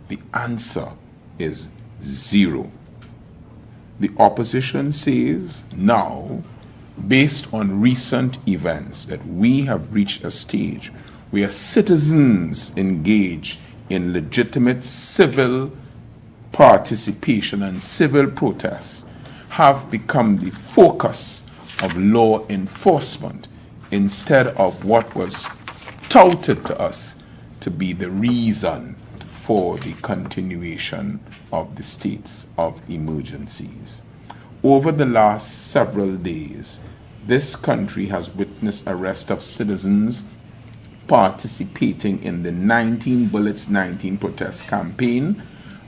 The answer is 0. The opposition says now, based on recent events, that we have reached a stage where citizens engage in legitimate civil participation and civil protests have become the focus of law enforcement instead of what was touted to us to be the reason for the continuation of the states of emergencies. Over the last several days, this country has witnessed arrest of citizens participating in the 19 Bullets 19 protest campaign,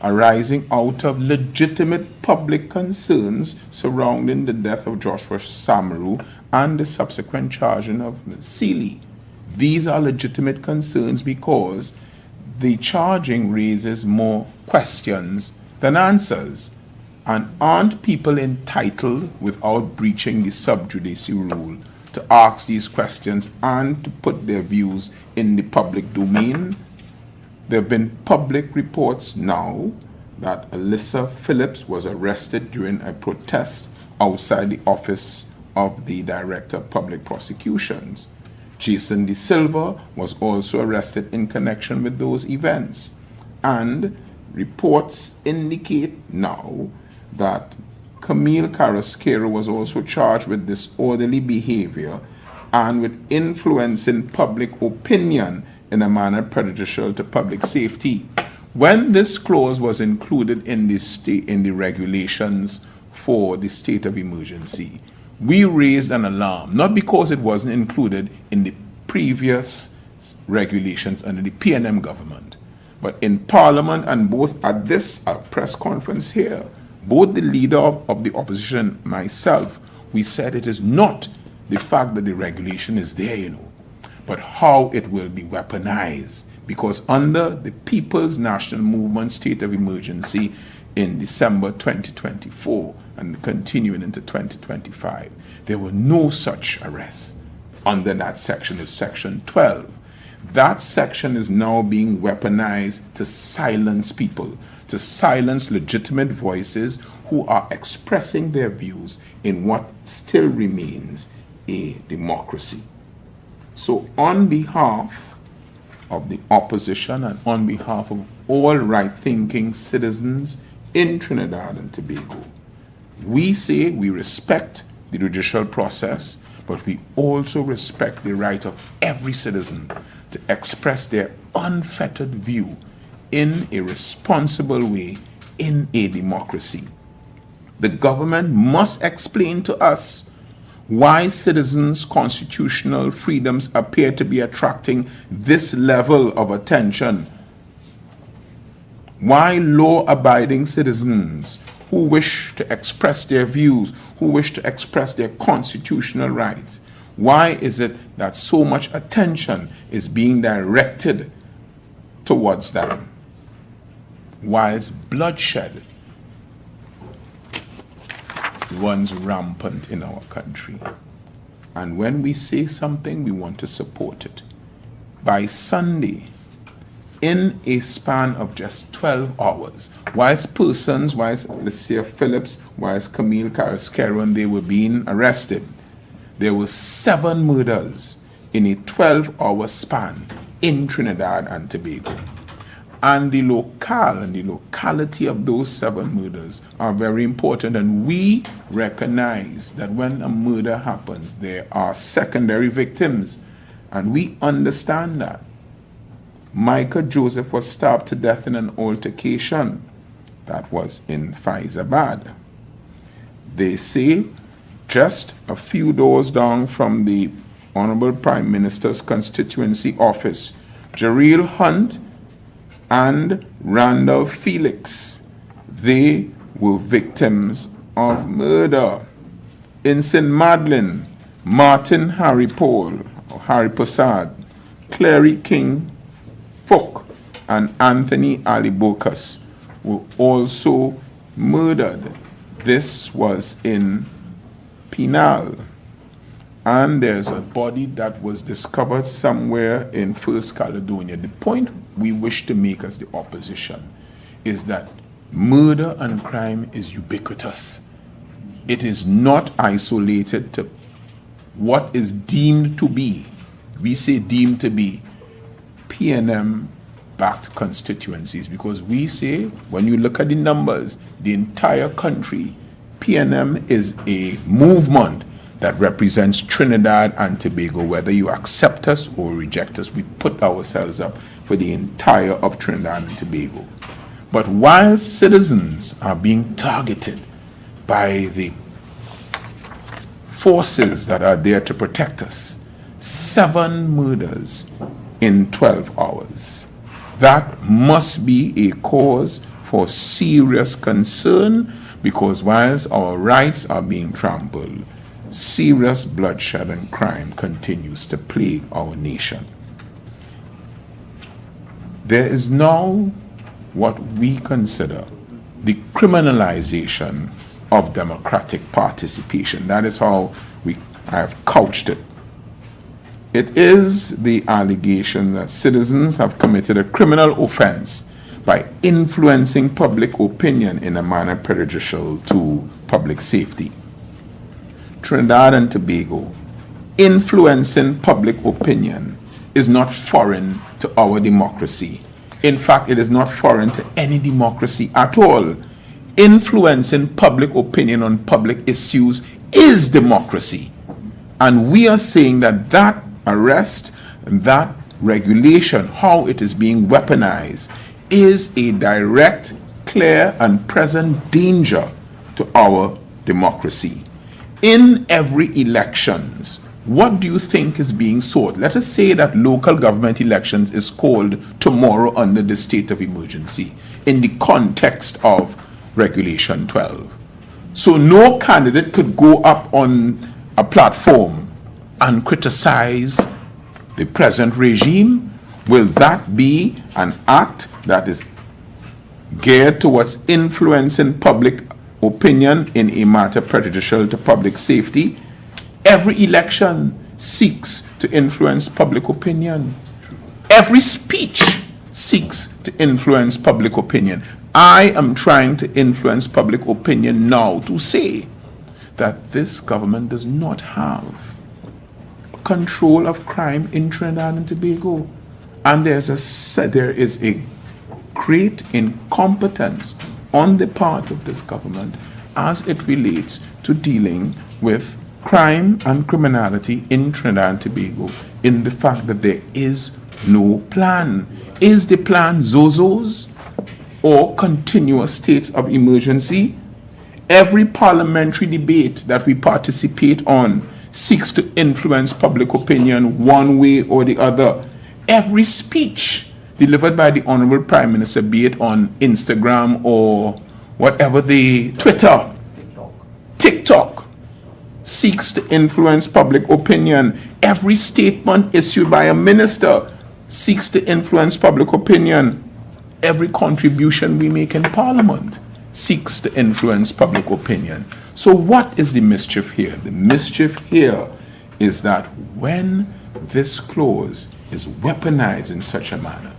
arising out of legitimate public concerns surrounding the death of Joshua Samaru and the subsequent charging of Seeley. These are legitimate concerns because the charging raises more questions than answers. And aren't people entitled, without breaching the sub judice rule, to ask these questions and to put their views in the public domain? There have been public reports now that Alyssa Phillips was arrested during a protest outside the office of the Director of Public Prosecutions. Jason De Silva was also arrested in connection with those events. And reports indicate now that Camille Carrasquero was also charged with disorderly behavior and with influencing public opinion in a manner prejudicial to public safety. When this clause was included in the regulations for the state of emergency, we raised an alarm, not because it wasn't included in the previous regulations under the PNM government, but in Parliament and both at this press conference here, both the leader of the opposition and myself, we said it is not the fact that the regulation is there, but how it will be weaponized. Because under the People's National Movement state of emergency in December 2024 and continuing into 2025, there were no such arrests under that section, is Section 12. That section is now being weaponized to silence people, to silence legitimate voices who are expressing their views in what still remains a democracy. So on behalf of the opposition and on behalf of all right-thinking citizens in Trinidad and Tobago, we say we respect the judicial process, but we also respect the right of every citizen to express their unfettered view in a responsible way in a democracy. The government must explain to us why citizens' constitutional freedoms appear to be attracting this level of attention. Why law-abiding citizens who wish to express their views, who wish to express their constitutional rights, why is it that so much attention is being directed towards them, whilst bloodshed runs rampant in our country. And when we say something, we want to support it. By Sunday, in a span of just 12 hours, whilst Lucia Phillips, whilst Camille Carrasquero, they were being arrested, there were 7 murders in a 12-hour span in Trinidad and Tobago. And the locality of those 7 murders are very important. And we recognize that when a murder happens, there are secondary victims. And we understand that. Michael Joseph was stabbed to death in an altercation that was in Faizabad. They say just a few doors down from the Honorable Prime Minister's constituency office, Jareel Hunt and Randall Felix, they were victims of murder. In St. Madeleine, Martin Harry Prasad, Clary King Fook, and Anthony Ali Bokas were also murdered. This was in Penal. And there's a body that was discovered somewhere in First Caledonia. The point we wish to make as the opposition is that murder and crime is ubiquitous. It is not isolated to what is deemed to be, we say deemed to be, PNM-backed constituencies, because we say, when you look at the numbers, the entire country, PNM is a movement that represents Trinidad and Tobago. Whether you accept us or reject us, we put ourselves up for the entire of Trinidad and Tobago. But while citizens are being targeted by the forces that are there to protect us, 7 murders in 12 hours. That must be a cause for serious concern, because whilst our rights are being trampled, serious bloodshed and crime continues to plague our nation. There is now what we consider the criminalization of democratic participation. That is how I have couched it. It is the allegation that citizens have committed a criminal offense by influencing public opinion in a manner prejudicial to public safety. Trinidad and Tobago, influencing public opinion is not foreign to our democracy. In fact, it is not foreign to any democracy at all. Influencing public opinion on public issues is democracy. And we are saying that that arrest, that regulation, how it is being weaponized, is a direct, clear, and present danger to our democracy. In every elections, what do you think is being sought? Let us say that local government elections is called tomorrow under the state of emergency in the context of Regulation 12. So no candidate could go up on a platform and criticize the present regime. Will that be an act that is geared towards influencing public opinion in a matter prejudicial to public safety? Every election seeks to influence public opinion. Every speech seeks to influence public opinion. I am trying to influence public opinion now to say that this government does not have control of crime in Trinidad and Tobago. And there is a great incompetence on the part of this government as it relates to dealing with crime and criminality in Trinidad and Tobago, in the fact that there is no plan. Is the plan Zozos or continuous states of emergency? Every parliamentary debate that we participate on seeks to influence public opinion one way or the other. Every speech delivered by the Honorable Prime Minister, be it on Instagram or whatever the Twitter, TikTok, seeks to influence public opinion. Every statement issued by a minister seeks to influence public opinion. Every contribution we make in Parliament seeks to influence public opinion. So what is the mischief here? The mischief here is that when this clause is weaponized in such a manner,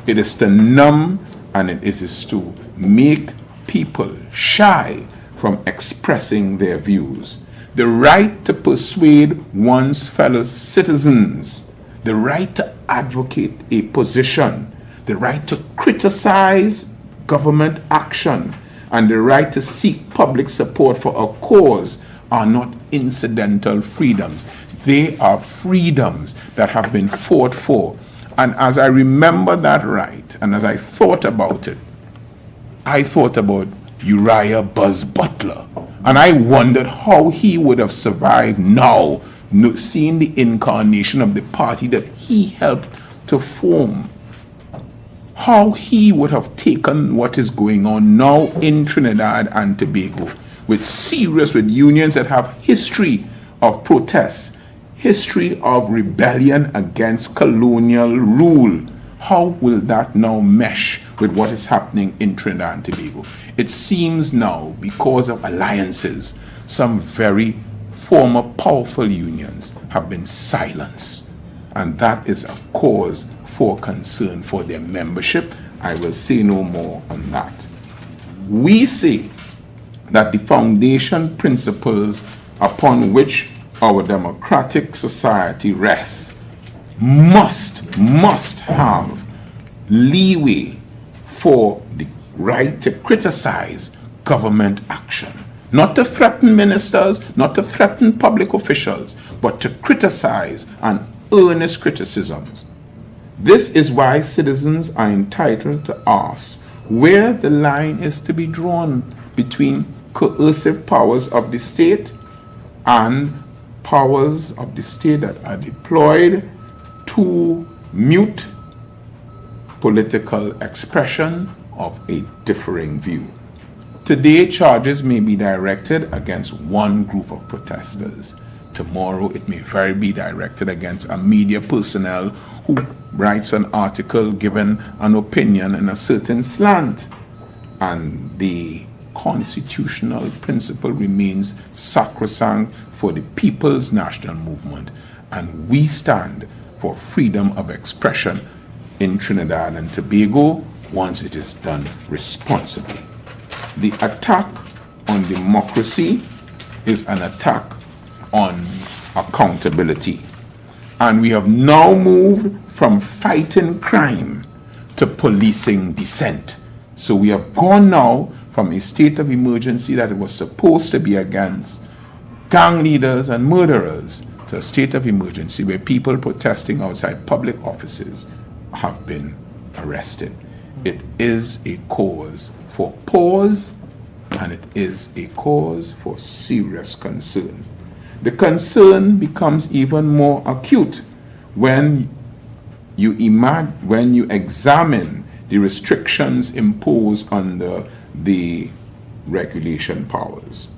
it is to numb and it is to make people shy from expressing their views. The right to persuade one's fellow citizens, the right to advocate a position, the right to criticize government action, and the right to seek public support for a cause are not incidental freedoms. They are freedoms that have been fought for. And as I remember that right, and as I thought about it, I thought about Uriah Buzz Butler. And I wondered how he would have survived now, seeing the incarnation of the party that he helped to form. How he would have taken what is going on now in Trinidad and Tobago with unions that have history of protests, history of rebellion against colonial rule. How will that now mesh with what is happening in Trinidad and Tobago? It seems now, because of alliances, some very former powerful unions have been silenced. And that is a cause for concern for their membership. I will say no more on that. We say that the foundation principles upon which our democratic society rests must have leeway for the right to criticize government action. Not to threaten ministers, not to threaten public officials, but to criticize and earnest criticisms. This is why citizens are entitled to ask where the line is to be drawn between coercive powers of the state and powers of the state that are deployed to mute political expression of a differing view. Today, charges may be directed against one group of protesters. Tomorrow, it may very be directed against a media personnel who writes an article giving an opinion in a certain slant. And the constitutional principle remains sacrosanct for the People's National Movement. And we stand for freedom of expression in Trinidad and Tobago once it is done responsibly. The attack on democracy is an attack on accountability. And we have now moved from fighting crime to policing dissent. So we have gone now from a state of emergency that it was supposed to be against gang leaders and murderers to a state of emergency where people protesting outside public offices have been arrested. It is a cause for pause, and it is a cause for serious concern. The concern becomes even more acute when you examine the restrictions imposed under the regulation powers.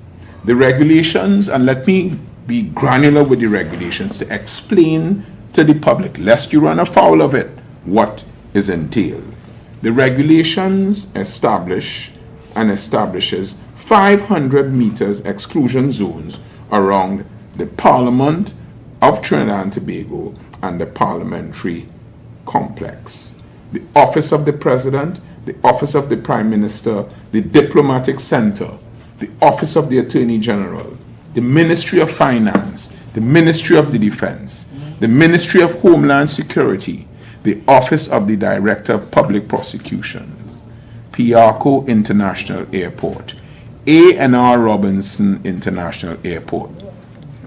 The regulations, and let me be granular with the regulations to explain to the public, lest you run afoul of it, what is entailed. The regulations establishes 500 meters exclusion zones around the Parliament of Trinidad and Tobago and the parliamentary complex. The Office of the President, the Office of the Prime Minister, the Diplomatic Center, the Office of the Attorney General, the Ministry of Finance, the Ministry of the Defense, the Ministry of Homeland Security, the Office of the Director of Public Prosecutions, Piarco International Airport, A&R Robinson International Airport,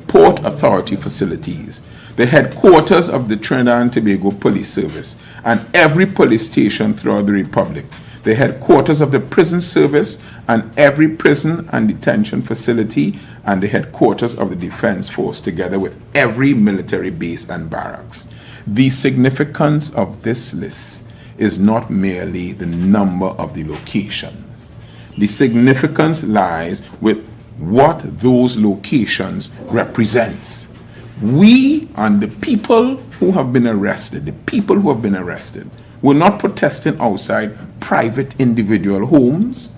Port Authority facilities, the headquarters of the Trinidad and Tobago Police Service, and every police station throughout the Republic, the headquarters of the prison service and every prison and detention facility, and the headquarters of the Defense Force, together with every military base and barracks. The significance of this list is not merely the number of the locations. The significance lies with what those locations represents. We and the people who have been arrested, were not protesting outside private individual homes.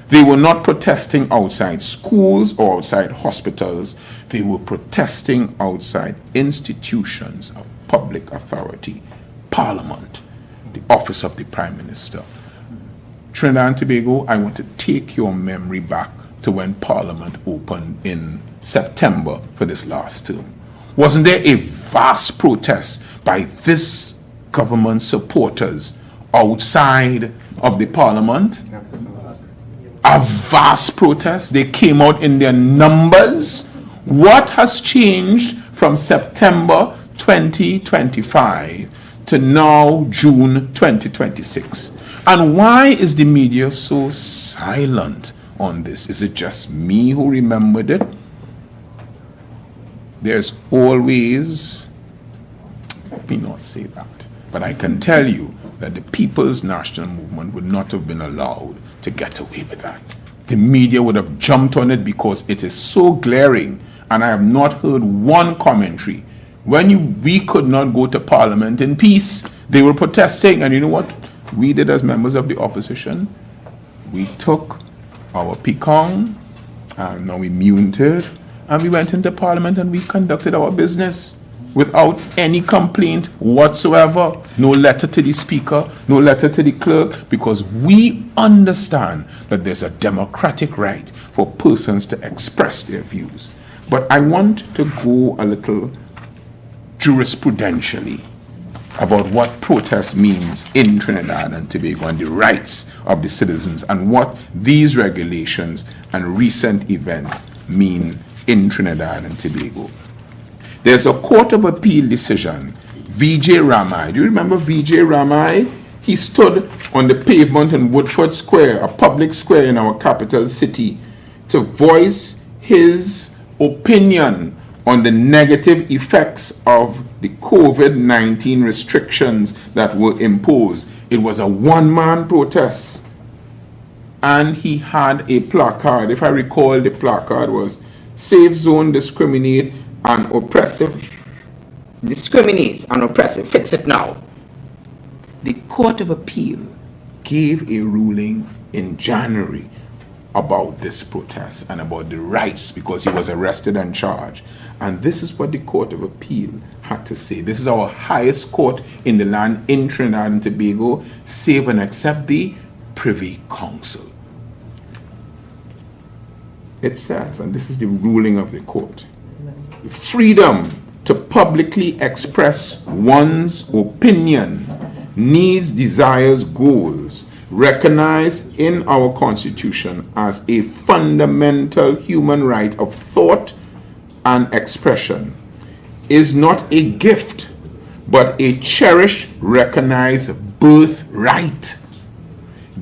They were not protesting outside schools or outside hospitals. They were protesting outside institutions of public authority, Parliament, the office of the Prime Minister. Trinidad and Tobago, I want to take your memory back to when Parliament opened in September for this last term. Wasn't there a vast protest by this government supporters outside of the Parliament? A vast protest. They came out in their numbers. What has changed from September 2025 to now June 2026? And why is the media so silent on this? Is it just me who remembered it? There's always, let me not say that, but I can tell you that the People's National Movement would not have been allowed to get away with that. The media would have jumped on it because it is so glaring, and I have not heard one commentary. When we could not go to Parliament in peace, they were protesting, and you know what we did as members of the opposition? We took our pecan, and now we muted, and we went into Parliament and we conducted our business without any complaint whatsoever. No letter to the Speaker, no letter to the Clerk, because we understand that there's a democratic right for persons to express their views. But I want to go a little jurisprudentially about what protest means in Trinidad and Tobago and the rights of the citizens, and what these regulations and recent events mean in Trinidad and Tobago. There's a Court of Appeal decision, V.J. Ramai. Do you remember V.J. Ramai? He stood on the pavement in Woodford Square, a public square in our capital city, to voice his opinion on the negative effects of the COVID-19 restrictions that were imposed. It was a one-man protest. And he had a placard. If I recall, the placard was "Safe Zone Discriminate and Oppressive." Discriminates and oppressive. Fix it now. The Court of Appeal gave a ruling in January about this protest and about the rights, because he was arrested and charged. And this is what the Court of Appeal had to say. This is our highest court in the land in Trinidad and Tobago, save and except the Privy Council. It says, and this is the ruling of the court: freedom to publicly express one's opinion, needs, desires, goals, recognized in our Constitution as a fundamental human right of thought and expression, is not a gift, but a cherished, recognized birthright.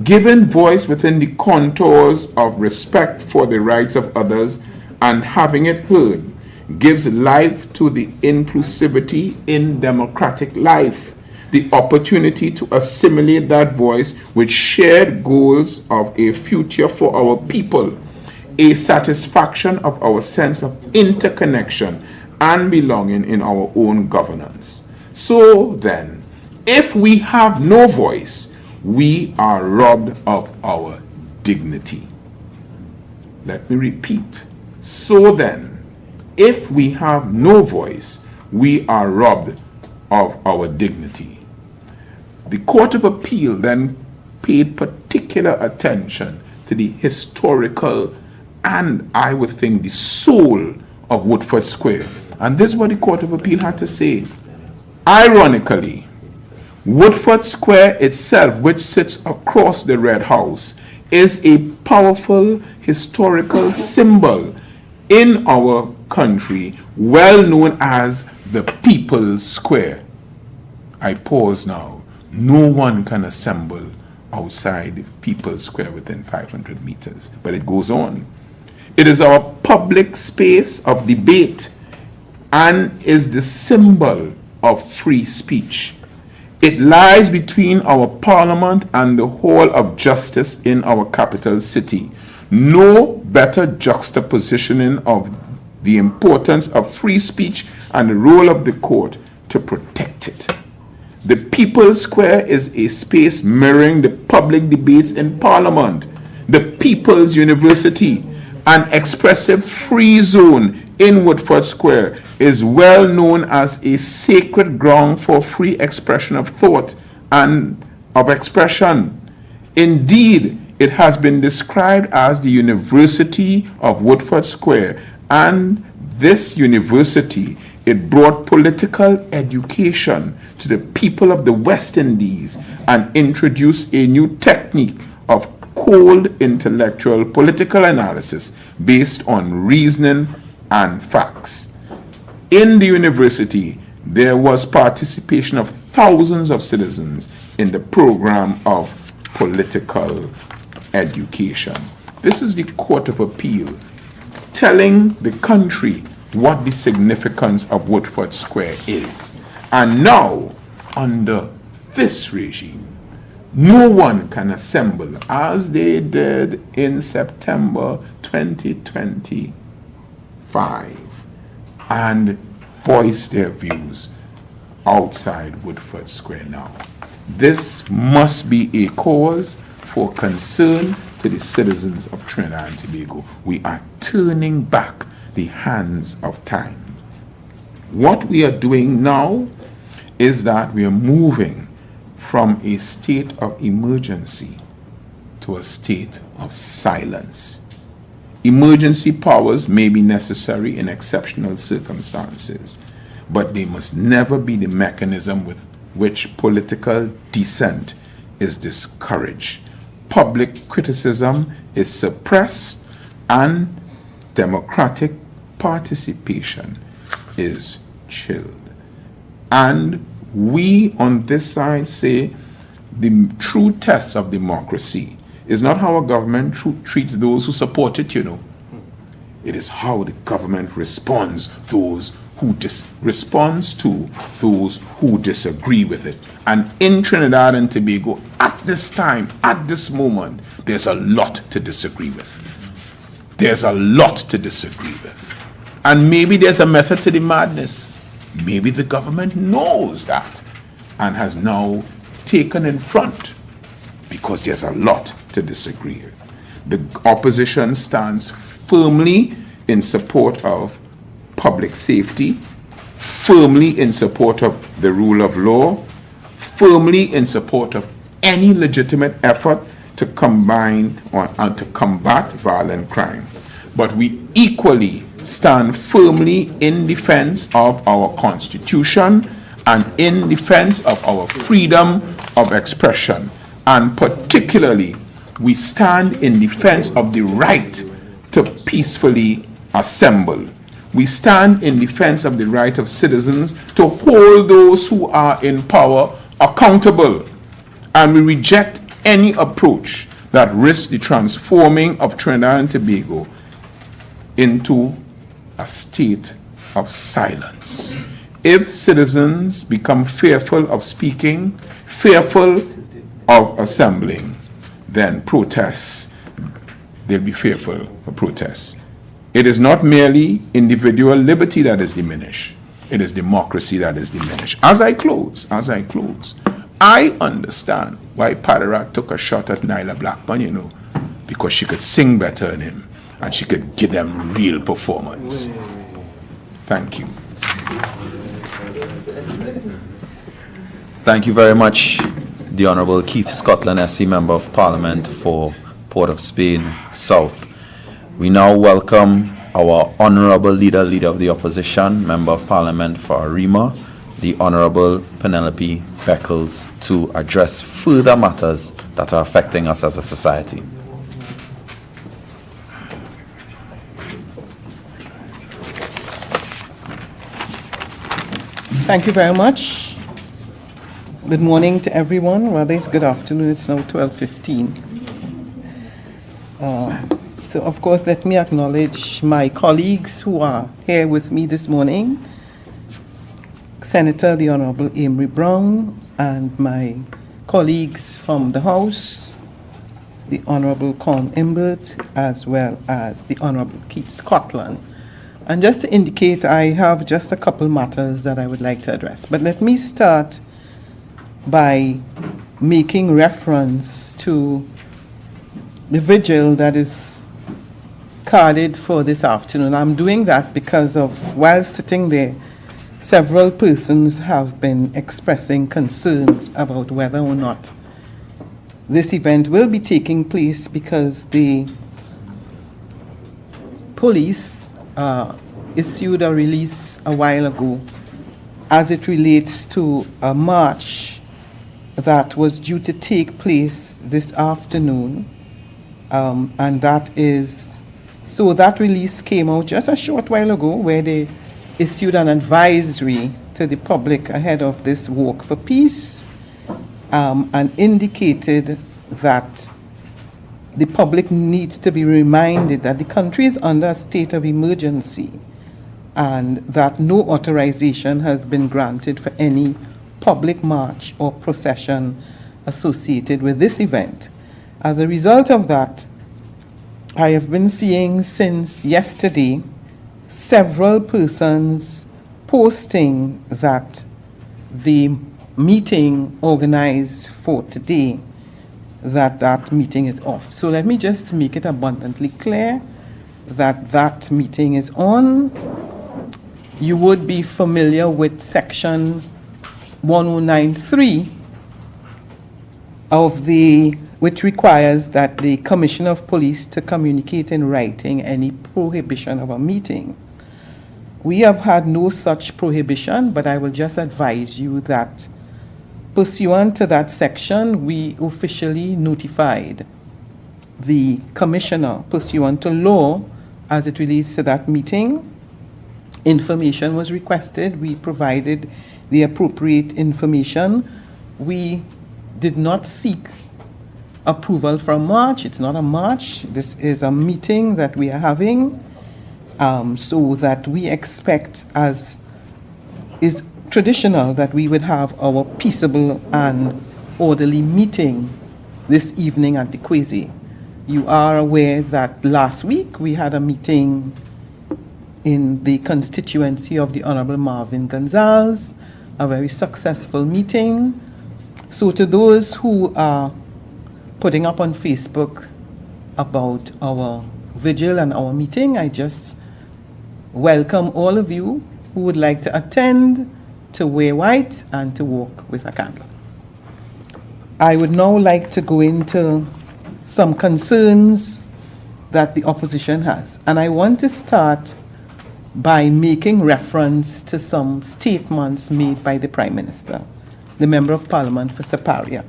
Given voice within the contours of respect for the rights of others and having it heard, gives life to the inclusivity in democratic life, the opportunity to assimilate that voice with shared goals of a future for our people, a satisfaction of our sense of interconnection and belonging in our own governance. So then, if we have no voice, we are robbed of our dignity. Let me repeat. So then, if we have no voice, we are robbed of our dignity. The Court of Appeal then paid particular attention to the historical and, I would think, the soul of Woodford Square. And this is what the Court of Appeal had to say. Ironically, Woodford Square itself, which sits across the Red House, is a powerful historical symbol in our country, well known as the People's Square. I pause now. No one can assemble outside People's Square within 500 meters, but it goes on. It is our public space of debate and is the symbol of free speech. It lies between our Parliament and the Hall of Justice in our capital city. No better juxtapositioning of the importance of free speech and the role of the court to protect it. The People's Square is a space mirroring the public debates in Parliament. the People's University, an expressive free zone in Woodford Square, is well known as a sacred ground for free expression of thought and of expression. Indeed, it has been described as the University of Woodford Square, and this university, it brought political education to the people of the West Indies and introduced a new technique of cold intellectual political analysis based on reasoning and facts. In the university, there was participation of thousands of citizens in the program of political education. This is the Court of Appeal telling the country what the significance of Woodford Square is. And now, under this regime, no one can assemble as they did in September 2025 and voice their views outside Woodford Square now. This must be a cause for concern to the citizens of Trinidad and Tobago. We are turning back the hands of time. What we are doing now is that we are moving from a state of emergency to a state of silence. Emergency powers may be necessary in exceptional circumstances, but they must never be the mechanism with which political dissent is discouraged, public criticism is suppressed, and democratic participation is chilled. And we on this side say the true test of democracy is not how a government treats those who support it, It is how the government responds to those who disagree with it. And in Trinidad and Tobago, at this time, at this moment, there's a lot to disagree with. There's a lot to disagree with. And maybe there's a method to the madness. Maybe the government knows that and has now taken in front because there's a lot to disagree with. The opposition stands firmly in support of public safety, firmly in support of the rule of law, firmly in support of any legitimate effort to combine and to combat violent crime. But we equally stand firmly in defense of our Constitution and in defense of our freedom of expression. And particularly, we stand in defense of the right to peacefully assemble. We stand in defense of the right of citizens to hold those who are in power accountable. And we reject any approach that risks the transforming of Trinidad and Tobago into a state of silence. If citizens become fearful of speaking, fearful of assembling, then protests, they'll be fearful of protests. It is not merely individual liberty that is diminished. It is democracy that is diminished. As I close, I understand why Padarak took a shot at Nyla Blackman, because she could sing better than him and she could give them real performance. Thank you. Thank you very much, the Honorable Keith Scotland, SC Member of Parliament for Port of Spain South. We now welcome our Honorable Leader of the Opposition, Member of Parliament for Arima, the Honorable Penelope Beckles, to address further matters that are affecting us as a society. Thank you very much. Good morning to everyone. Rather, it's good afternoon. It's now 12:15. So, of course, let me acknowledge my colleagues who are here with me this morning. Senator, the Honorable Amory Brown, and my colleagues from the House, the Honorable Con Imbert, as well as the Honorable Keith Scotland. And just to indicate, I have just a couple matters that I would like to address. But let me start by making reference to the vigil that is carded for this afternoon. I'm doing that because of, while sitting there, several persons have been expressing concerns about whether or not this event will be taking place, because the police issued a release a while ago as it relates to a march that was due to take place this afternoon. And that is, so that release came out just a short while ago, where they issued an advisory to the public ahead of this walk for peace, and indicated that the public needs to be reminded that the country is under a state of emergency, and that no authorization has been granted for any public march or procession associated with this event. As a result of that, I have been seeing since yesterday several persons posting that the meeting organized for today, that meeting is off. So let me just make it abundantly clear that that meeting is on. You would be familiar with section 1093 of which requires that the Commissioner of Police to communicate in writing any prohibition of a meeting. We have had no such prohibition, but I will just advise you that pursuant to that section, we officially notified the Commissioner pursuant to law as it relates to that meeting. Information was requested. We provided the appropriate information. We did not seek approval for a march. It's not a march. This is a meeting that we are having, so that we expect, as is traditional, that we would have our peaceable and orderly meeting this evening at the Quasi. You are aware that last week we had a meeting in the constituency of the Honorable Marvin Gonzalez, a very successful meeting. So to those who are putting up on Facebook about our vigil and our meeting, I just welcome all of you who would like to attend, to wear white, and to walk with a candle. I would now like to go into some concerns that the opposition has. And I want to start by making reference to some statements made by the Prime Minister, the Member of Parliament for Saparia.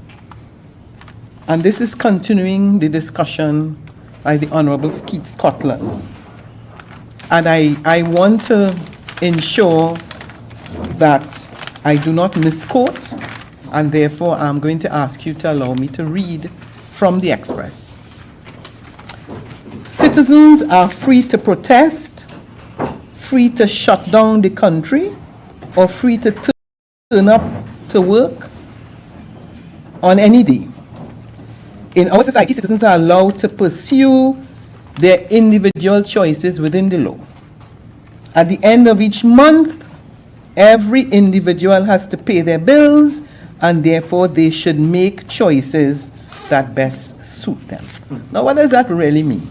And this is continuing the discussion by the Honourable Keith Scotland. And I want to ensure that I do not misquote, and therefore I'm going to ask you to allow me to read from the Express. Citizens are free to protest, free to shut down the country, or free to turn up to work on any day. In our society, citizens are allowed to pursue their individual choices within the law. At the end of each month, every individual has to pay their bills, and therefore they should make choices that best suit them. Now, what does that really mean?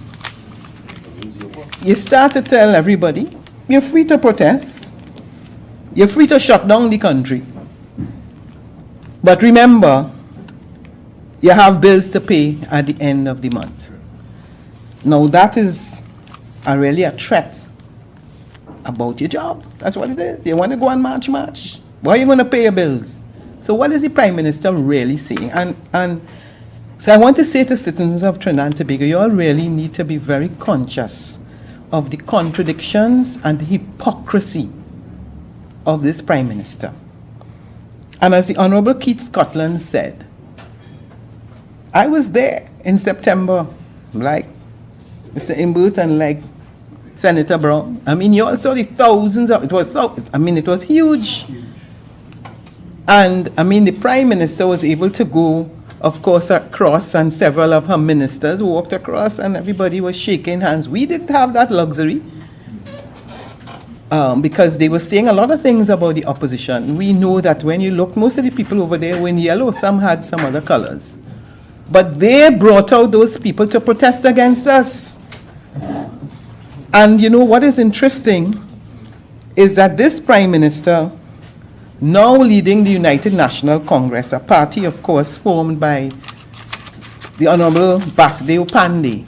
You start to tell everybody, you're free to protest, you're free to shut down the country, but remember, you have bills to pay at the end of the month. Now, that is really a threat about your job. That's what it is. You want to go and march. Why are you going to pay your bills? So what is the Prime Minister really saying? And so I want to say to citizens of Trinidad and Tobago, you all really need to be very conscious of the contradictions and the hypocrisy of this Prime Minister. And as the Honourable Keith Scotland said, I was there in September, like Mr. Imbert and like Senator Brown. I mean, you all saw the thousands of, it was huge. And I mean, the Prime Minister was able to go, of course, across, and several of her ministers walked across, and everybody was shaking hands. We didn't have that luxury because they were saying a lot of things about the opposition. We know that when you look, most of the people over there were in yellow, some had some other colors. But they brought out those people to protest against us. And you know what is interesting is that this Prime Minister, now leading the United National Congress, a party, of course, formed by the Honorable Basdeo Pandey.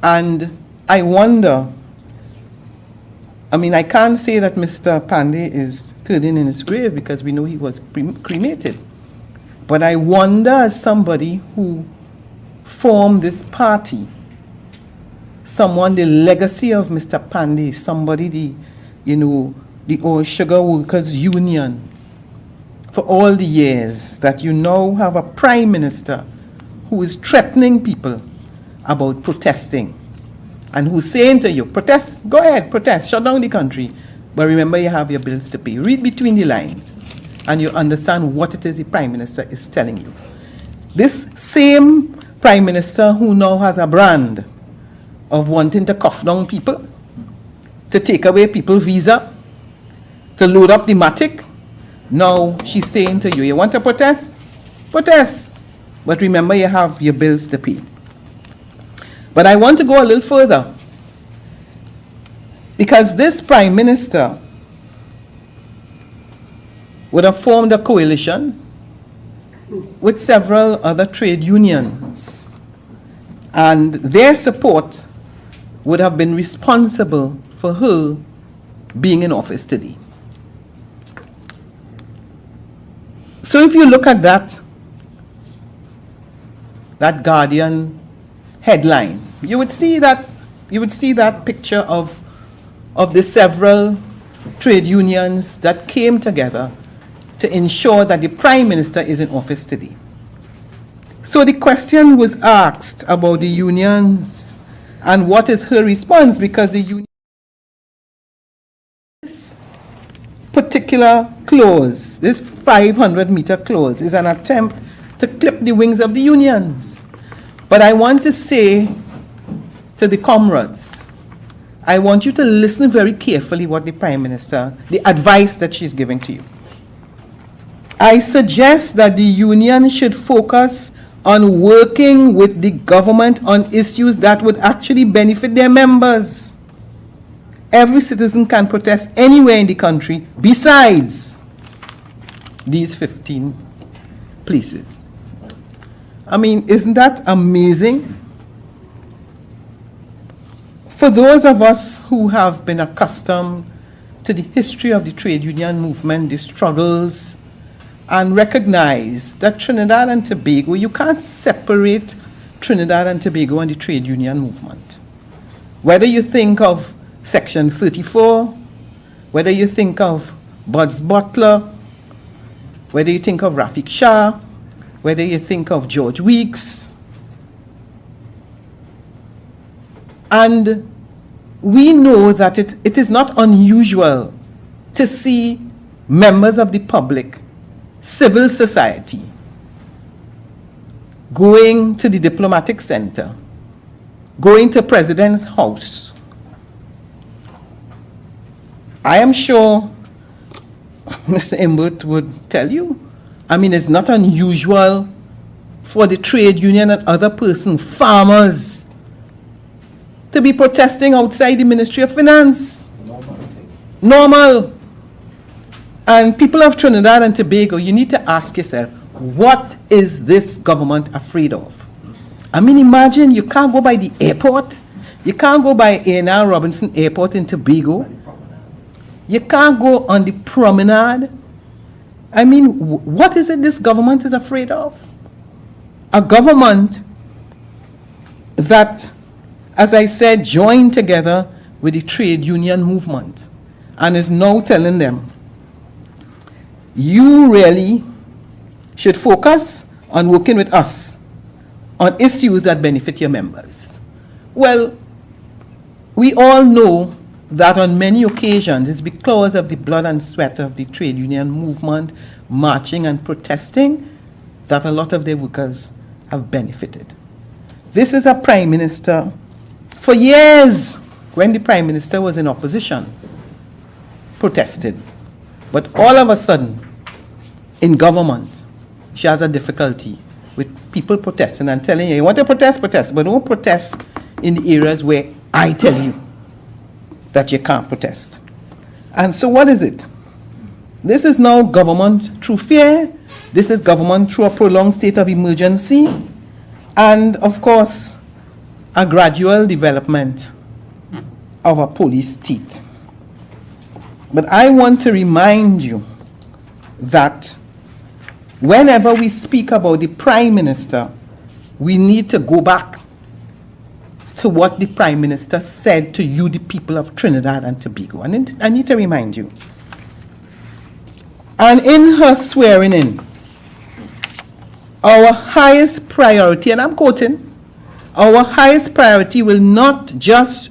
And I wonder, I mean, I can't say that Mr. Pandey is turning in his grave because we know he was cremated. But I wonder, as somebody who formed this party, someone, the legacy of Mr. Pandey, somebody, the old Sugar Workers Union, for all the years, that you now have a prime minister who is threatening people about protesting and who's saying to you, protest, go ahead, protest, shut down the country, but remember you have your bills to pay. Read between the lines and you understand what it is the prime minister is telling you. This same prime minister who now has a brand of wanting to cuff down people, to take away people's visa, to load up the matic. Now she's saying to you, you want to protest? Protest. But remember you have your bills to pay. But I want to go a little further. Because this prime minister would have formed a coalition with several other trade unions. And their support would have been responsible for her being in office today. So if you look at that Guardian headline, you would see that picture of the several trade unions that came together to ensure that the Prime Minister is in office today. So the question was asked about the unions and what is her response, because the union, this particular clause, this 500-meter clause, is an attempt to clip the wings of the unions. But I want to say to the comrades, I want you to listen very carefully what the Prime Minister, the advice that she's giving to you. I suggest that the union should focus on working with the government on issues that would actually benefit their members. Every citizen can protest anywhere in the country besides these 15 places. I mean, isn't that amazing? For those of us who have been accustomed to the history of the trade union movement, the struggles, and recognize that Trinidad and Tobago, you can't separate Trinidad and Tobago and the trade union movement. Whether you think of Section 34, whether you think of Buds Butler, whether you think of Rafik Shah, whether you think of George Weeks. And we know that it is not unusual to see members of the public, civil society, going to the diplomatic center, going to President's house. I am sure Mr. Imbert would tell you, I mean, it's not unusual for the trade union and other persons, farmers, to be protesting outside the Ministry of Finance. Normal. And people of Trinidad and Tobago, you need to ask yourself, what is this government afraid of? I mean, imagine you can't go by the airport. You can't go by A&R Robinson Airport in Tobago. You can't go on the promenade. I mean, what is it this government is afraid of? A government that, as I said, joined together with the trade union movement and is now telling them, you really should focus on working with us on issues that benefit your members. Well, we all know that on many occasions it's because of the blood and sweat of the trade union movement, marching and protesting, that a lot of their workers have benefited. This is a prime minister, for years, when the prime minister was in opposition, protested. But all of a sudden, in government, she has a difficulty with with people protesting and telling you want to protest, protest, but don't protest in the areas where I tell you that you can't protest. And so what is it? This is now government through fear. This is government through a prolonged state of emergency. And of course, a gradual development of a police state. But I want to remind you that whenever we speak about the Prime Minister, we need to go back to what the Prime Minister said to you, the people of Trinidad and Tobago. And I need to remind you. And in her swearing in, our highest priority, and I'm quoting, our highest priority will be not just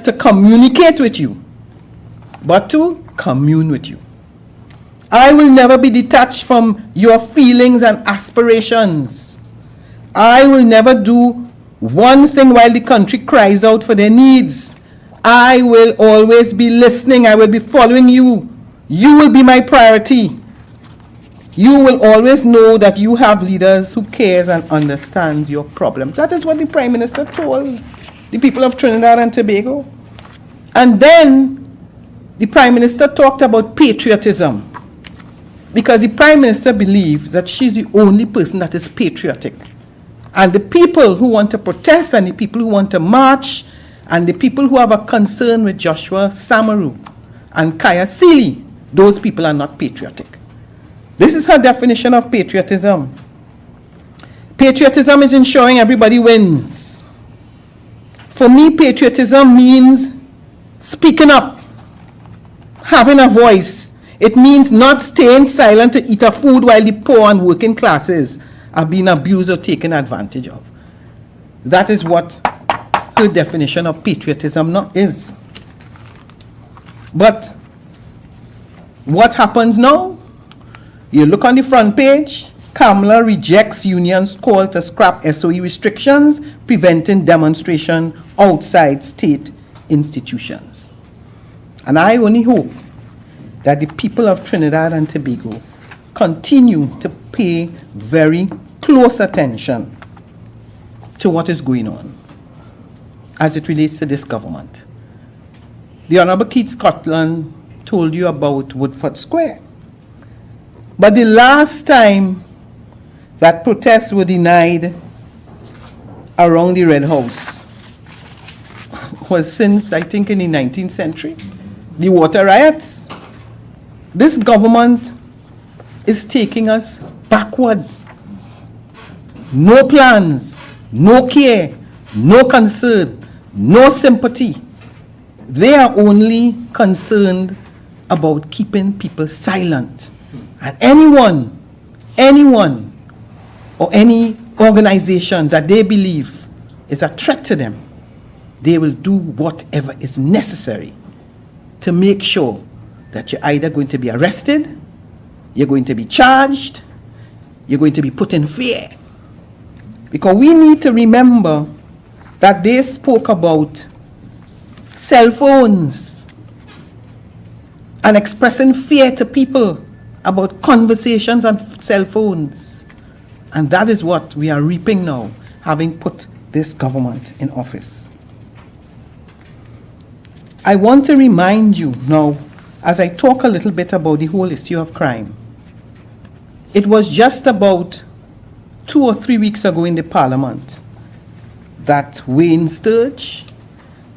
to communicate with you, but to commune with you. I will never be detached from your feelings and aspirations. I will never do one thing while the country cries out for their needs. I will always be listening. I will be following you. You will be my priority. You will always know that you have leaders who cares and understands your problems. That is what the Prime Minister told the people of Trinidad and Tobago. And then the Prime Minister talked about patriotism, because the Prime Minister believes that she's the only person that is patriotic. And the people who want to protest, and the people who want to march, and the people who have a concern with Joshua Samaru and Kaya Seeley, those people are not patriotic. This is her definition of patriotism. Patriotism is ensuring everybody wins. For me, patriotism means speaking up, having a voice. It means not staying silent to eat a food while the poor and working classes are being abused or taken advantage of. That is what her definition of patriotism is. But what happens now? You look on the front page, Kamala rejects union's call to scrap SOE restrictions, preventing demonstration outside state institutions. And I only hope that the people of Trinidad and Tobago continue to pay very close attention to what is going on as it relates to this government. The Honorable Keith Scotland told you about Woodford Square. But the last time that protests were denied around the Red House was since, I think, in the 19th century, the water riots. This government is taking us backward. No plans, no care, no concern, no sympathy. They are only concerned about keeping people silent. And anyone or any organization that they believe is a threat to them, they will do whatever is necessary to make sure that you're either going to be arrested, you're going to be charged, you're going to be put in fear. Because we need to remember that they spoke about cell phones and expressing fear to people about conversations on cell phones. And that is what we are reaping now, having put this government in office. I want to remind you now, as I talk a little bit about the whole issue of crime. It was just about 2 or 3 weeks ago in the Parliament that Wayne Sturge,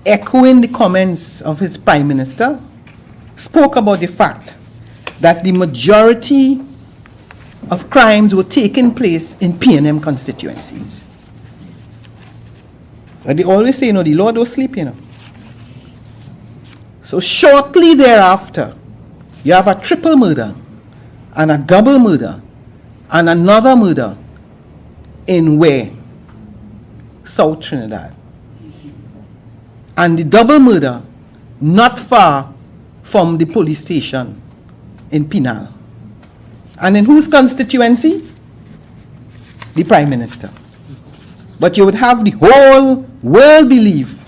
echoing the comments of his Prime Minister, spoke about the fact that the majority of crimes were taking place in PNM constituencies. But they always say, the law don't sleep, So shortly thereafter, you have a triple murder and a double murder and another murder in where? South Trinidad. And the double murder not far from the police station in Pinal. And in whose constituency? The Prime Minister. But you would have the whole world believe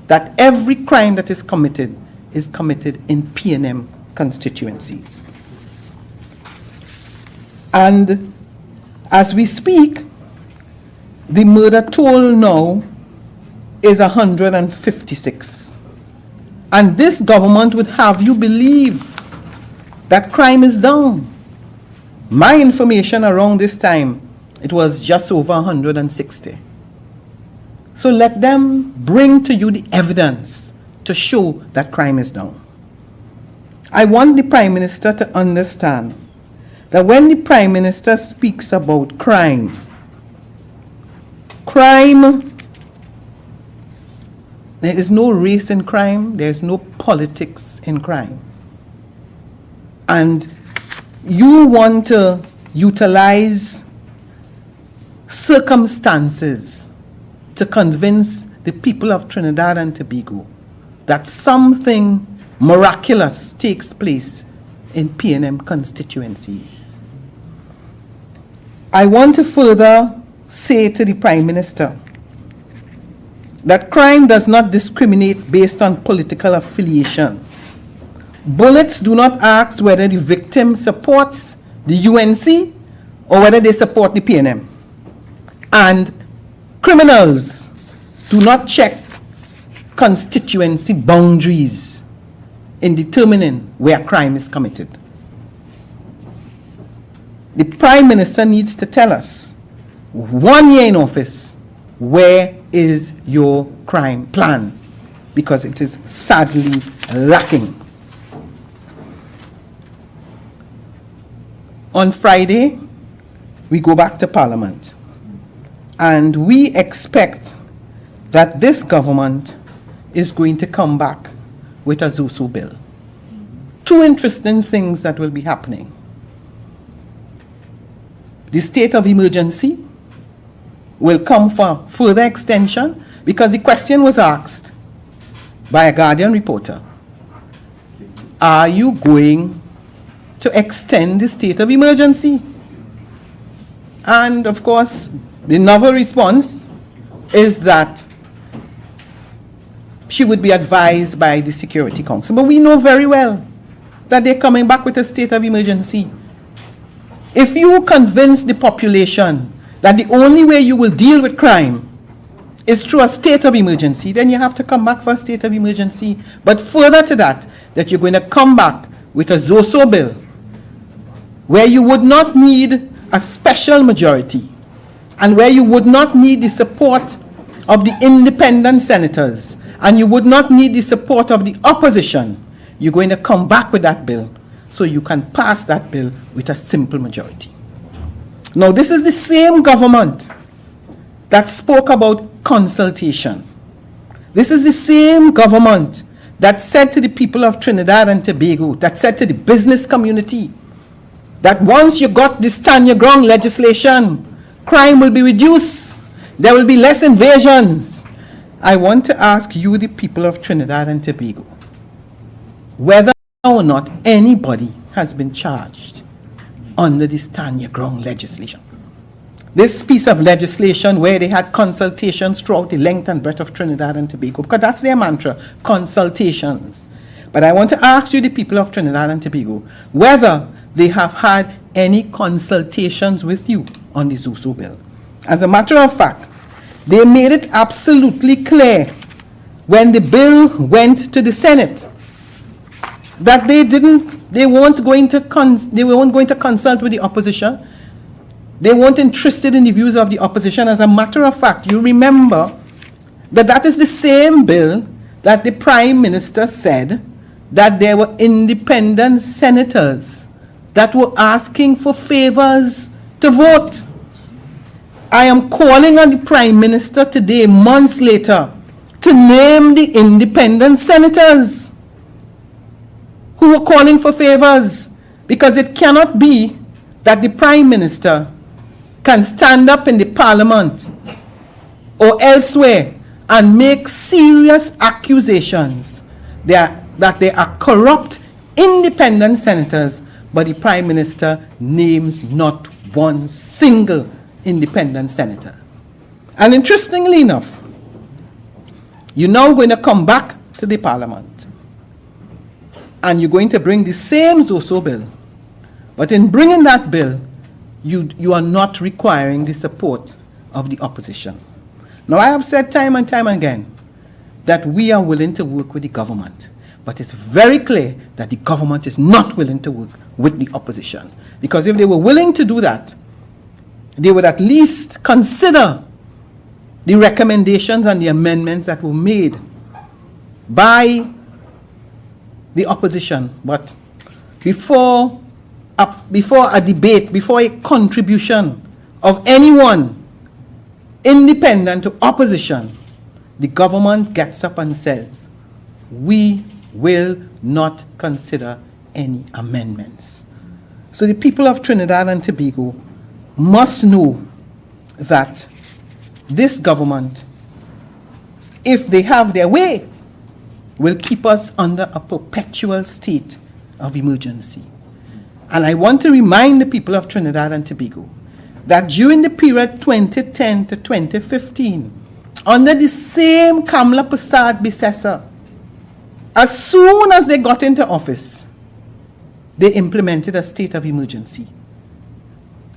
that every crime that is committed in PNM constituencies. And As we speak, the murder toll now is 156. And this government would have you believe that crime is down. My information around this time, it was just over 160. So let them bring to you the evidence to show that crime is down. I want the Prime Minister to understand that when the Prime Minister speaks about crime, there is no race in crime, there is no politics in crime. And you want to utilize circumstances to convince the people of Trinidad and Tobago that something miraculous takes place in P&M constituencies. I want to further say to the Prime Minister that crime does not discriminate based on political affiliation. Bullets do not ask whether the victim supports the UNC or whether they support the P&M. And criminals do not check constituency boundaries in determining where crime is committed. The Prime Minister needs to tell us, 1 year in office, where is your crime plan? Because it is sadly lacking. On Friday, we go back to Parliament, and we expect that this government is going to come back with a ZOSO bill. Two interesting things that will be happening. The state of emergency will come for further extension, because the question was asked by a Guardian reporter, are you going to extend the state of emergency? And of course, the novel response is that she would be advised by the Security Council. But we know very well that they're coming back with a state of emergency. If you convince the population that the only way you will deal with crime is through a state of emergency, then you have to come back for a state of emergency. But further to that, that you're going to come back with a ZOSO bill where you would not need a special majority and where you would not need the support of the independent senators and you would not need the support of the opposition. You're going to come back with that bill so you can pass that bill with a simple majority. Now, this is the same government that spoke about consultation. This is the same government that said to the people of Trinidad and Tobago, that said to the business community, that once you got this stand your ground legislation, crime will be reduced, there will be less invasions. I want to ask you, the people of Trinidad and Tobago, whether or not anybody has been charged under the stand your ground legislation. This piece of legislation where they had consultations throughout the length and breadth of Trinidad and Tobago, because that's their mantra, consultations. But I want to ask you, the people of Trinidad and Tobago, whether they have had any consultations with you on the ZOSO bill. As a matter of fact, they made it absolutely clear when the bill went to the Senate that they weren't going to consult with the opposition. They weren't interested in the views of the opposition. As a matter of fact, you remember that that is the same bill that the Prime Minister said that there were independent senators that were asking for favors to vote. I am calling on the Prime Minister today, months later, to name the independent senators who were calling for favors, because it cannot be that the Prime Minister can stand up in the Parliament or elsewhere and make serious accusations that they are corrupt independent senators, but the Prime Minister names not one single independent senator. And interestingly enough, you're now going to come back to the Parliament and you're going to bring the same ZOSO bill. But in bringing that bill, you are not requiring the support of the opposition. Now, I have said time and time again that we are willing to work with the government, but it's very clear that the government is not willing to work with the opposition. Because if they were willing to do that, they would at least consider the recommendations and the amendments that were made by the opposition. But before a debate, before a contribution of anyone, independent to opposition, the government gets up and says, we will not consider any amendments. So the people of Trinidad and Tobago must know that this government, if they have their way, will keep us under a perpetual state of emergency. And I want to remind the people of Trinidad and Tobago that during the period 2010 to 2015, under the same Kamla Prasad Bisesa, as soon as they got into office, they implemented a state of emergency.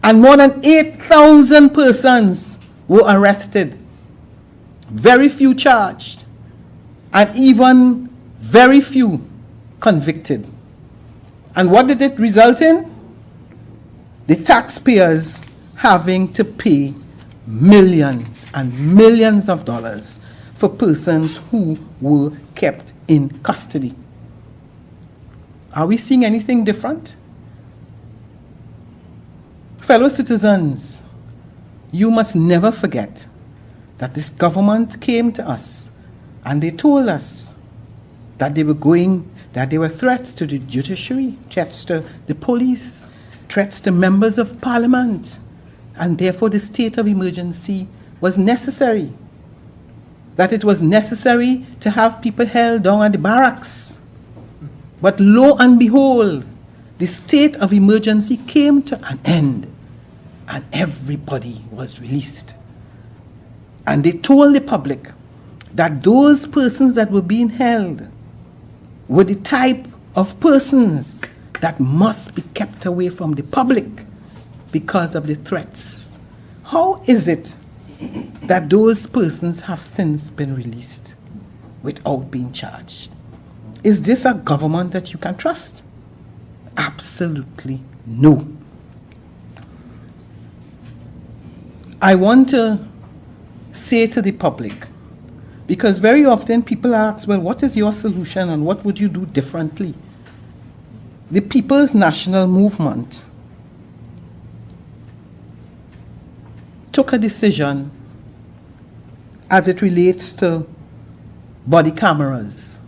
And more than 8,000 persons were arrested, very few charged, and even very few convicted. And what did it result in? The taxpayers having to pay millions and millions of dollars for persons who were kept in custody. Are we seeing anything different? Fellow citizens, you must never forget that this government came to us and they told us that there were threats to the judiciary, threats to the police, threats to members of parliament, and therefore the state of emergency was necessary. That it was necessary to have people held down at the barracks. But lo and behold, the state of emergency came to an end and everybody was released. And they told the public that those persons that were being held were the type of persons that must be kept away from the public because of the threats. How is it that those persons have since been released without being charged? Is this a government that you can trust? Absolutely no. I want to say to the public, because very often people ask, well, what is your solution and what would you do differently? The People's National Movement took a decision as it relates to body cameras.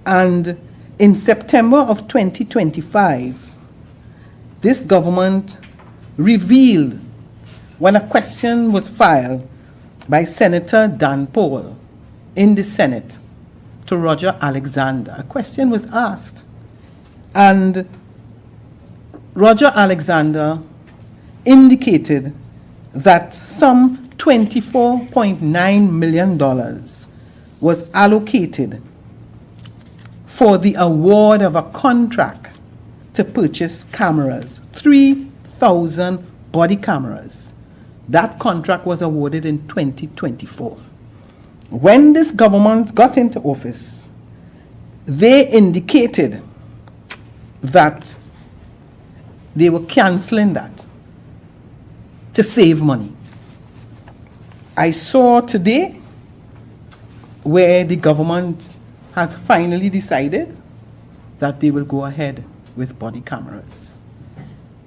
And in September of 2025, this government revealed, when a question was filed by Senator Dan Paul in the Senate to Roger Alexander, a question was asked. And Roger Alexander indicated that some $24.9 million was allocated for the award of a contract to purchase cameras, 3,000 body cameras. That contract was awarded in 2024. When this government got into office, they indicated that they were canceling that to save money. I saw today where the government has finally decided that they will go ahead with body cameras.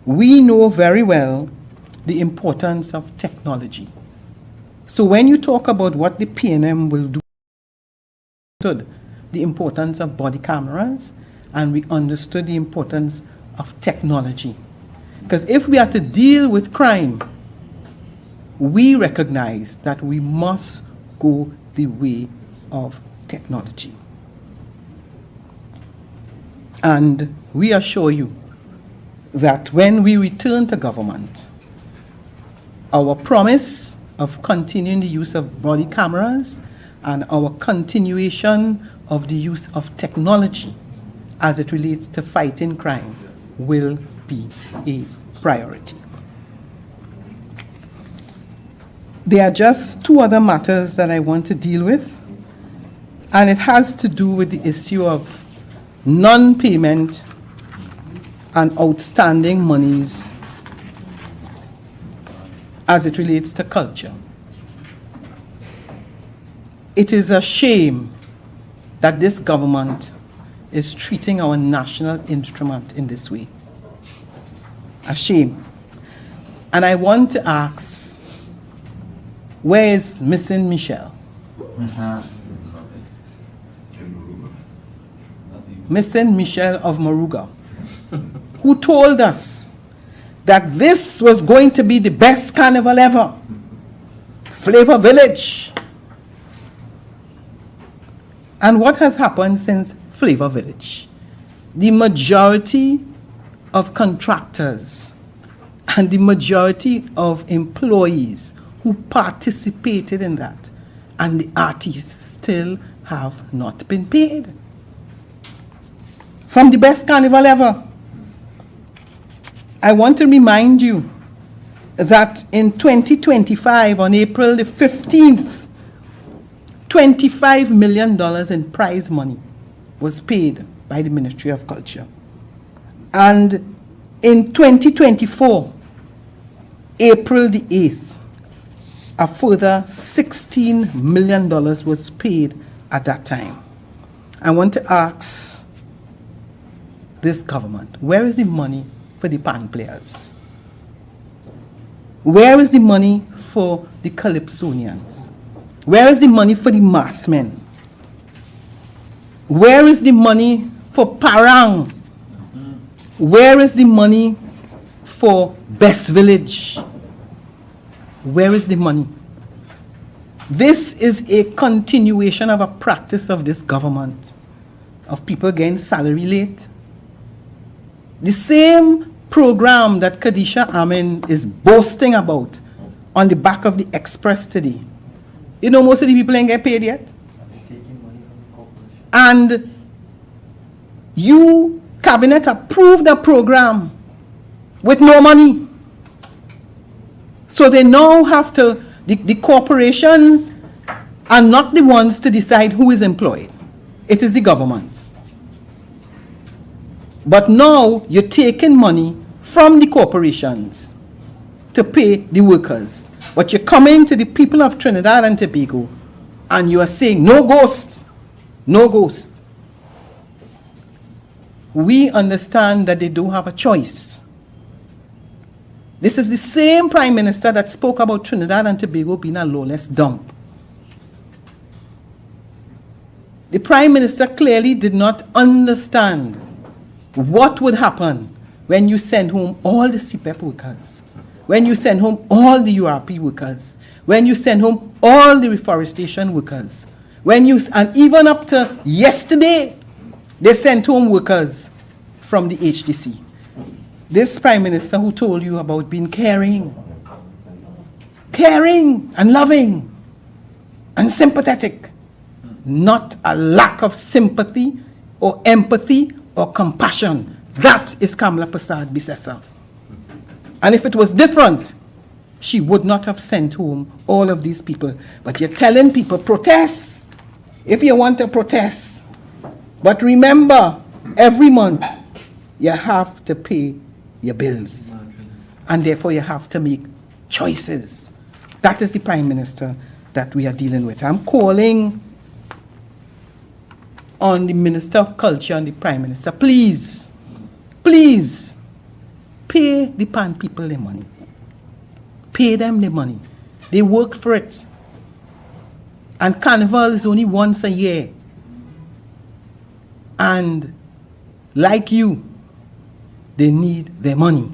We know very well the importance of technology. So when you talk about what the PNM will do, the importance of body cameras, and we understood the importance of technology. Because if we are to deal with crime, we recognize that we must go the way of technology. And we assure you that when we return to government, our promise of continuing the use of body cameras and our continuation of the use of technology as it relates to fighting crime will be a priority. There are just two other matters that I want to deal with, and it has to do with the issue of non-payment and outstanding monies as it relates to culture. It is a shame that this government is treating our national instrument in this way. A shame. And I want to ask, where is Missing Michelle? Missing Michelle of Moruga, who told us that this was going to be the best carnival ever. Flavor Village. And what has happened since Flavor Village? The majority of contractors and the majority of employees who participated in that and the artists still have not been paid. From the best carnival ever. I want to remind you that in 2025, on April the 15th, $25 million in prize money was paid by the Ministry of Culture. And in 2024, April the 8th, a further $16 million was paid at that time. I want to ask this government, where is the money for the pan players? Where is the money for the calypsonians? Where is the money for the mass men? Where is the money for Parang? Where is the money for Best Village? Where is the money? This is a continuation of a practice of this government, of people getting salary late. The same program that Khadija Amin is boasting about on the back of the Express today. You know, most of the people ain't get paid yet. And you, Cabinet, approved a program with no money. So they now have to, the corporations are not the ones to decide who is employed. It is the government. But now you're taking money from the corporations to pay the workers. But you're coming to the people of Trinidad and Tobago and you are saying, no ghost, no ghost. We understand that they do have a choice. This is the same Prime Minister that spoke about Trinidad and Tobago being a lawless dump. The Prime Minister clearly did not understand what would happen when you send home all the CPEP workers, when you send home all the URP workers, when you send home all the reforestation workers, and even up to yesterday, they sent home workers from the HDC. This Prime Minister who told you about being caring and loving and sympathetic, not a lack of sympathy or empathy or compassion. That is Kamala Persad-Bissessar. And if it was different, she would not have sent home all of these people. But you're telling people, protest if you want to protest. But remember, every month, you have to pay your bills. And therefore, you have to make choices. That is the Prime Minister that we are dealing with. I'm calling on the Minister of Culture and the Prime Minister, please, please, pay the pan people their money. Pay them their money. They work for it. And Carnival is only once a year. And like you, they need their money.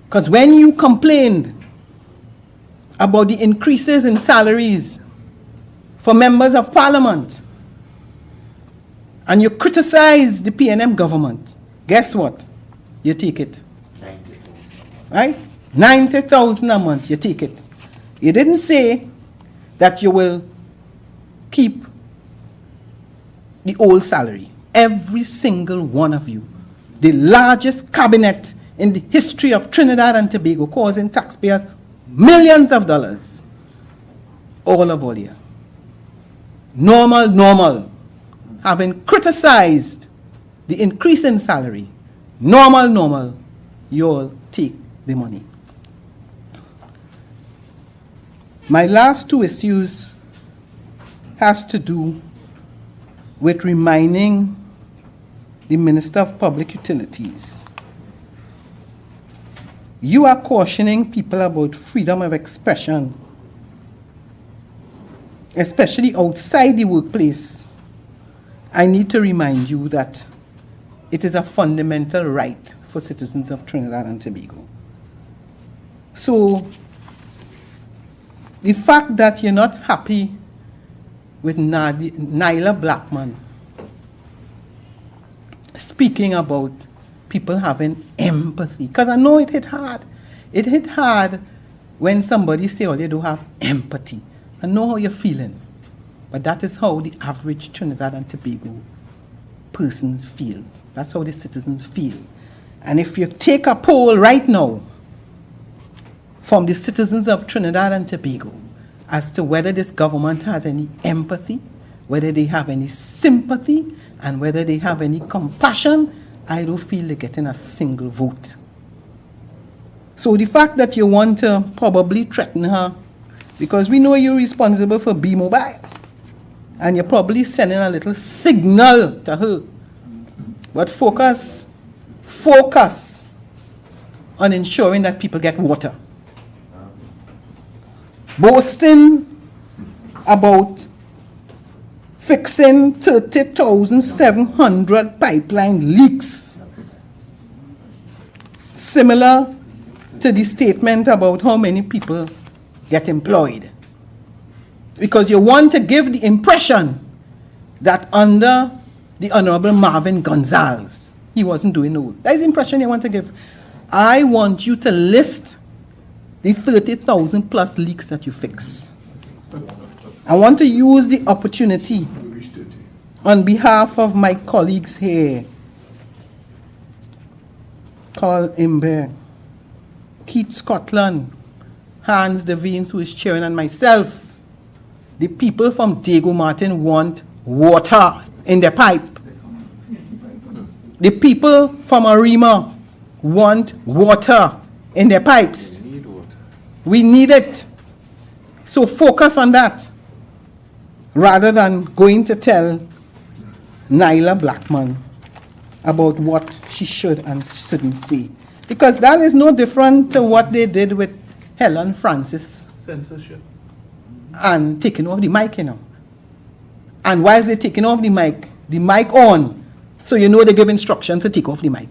Because when you complained about the increases in salaries for members of parliament, and you criticize the PNM government, guess what? You take it. 90,000. Right? 90,000 a month, you take it. You didn't say that you will keep the old salary. Every single one of you, the largest cabinet in the history of Trinidad and Tobago, causing taxpayers millions of dollars. all of all here. Normal. Having criticized the increase in salary, normal, you'll take the money. My last two issues has to do with reminding the Minister of Public Utilities. You are cautioning people about freedom of expression, especially outside the workplace. I need to remind you that it is a fundamental right for citizens of Trinidad and Tobago. So, the fact that you're not happy with Nyla Blackman speaking about people having empathy, because I know it hit hard. It hit hard when somebody say, oh, they don't have empathy. I know how you're feeling, but that is how the average Trinidad and Tobago persons feel. That's how the citizens feel. And if you take a poll right now from the citizens of Trinidad and Tobago as to whether this government has any empathy, whether they have any sympathy, and whether they have any compassion, I don't feel they're getting a single vote. So the fact that you want to probably threaten her, because we know you're responsible for B-Mobile, and you're probably sending a little signal to her. But focus on ensuring that people get water. Boasting about fixing 30,700 pipeline leaks. Similar to the statement about how many people get employed. Because you want to give the impression that under the Honorable Marvin Gonzalez, he wasn't doing no. That is the impression you want to give. I want you to list the 30,000 plus leaks that you fix. I want to use the opportunity on behalf of my colleagues here, Carl Imber, Keith Scotland, Hans Devines, who is chairing, and myself. The people from Diego Martin want water in their pipe. The people from Arima want water in their pipes. We need it. So focus on that, rather than going to tell Nyla Blackman about what she should and shouldn't say. Because that is no different to what they did with Helen Francis. Censorship. And taking off the mic, you know. And while they're taking off the mic on, so you know they give instructions to take off the mic.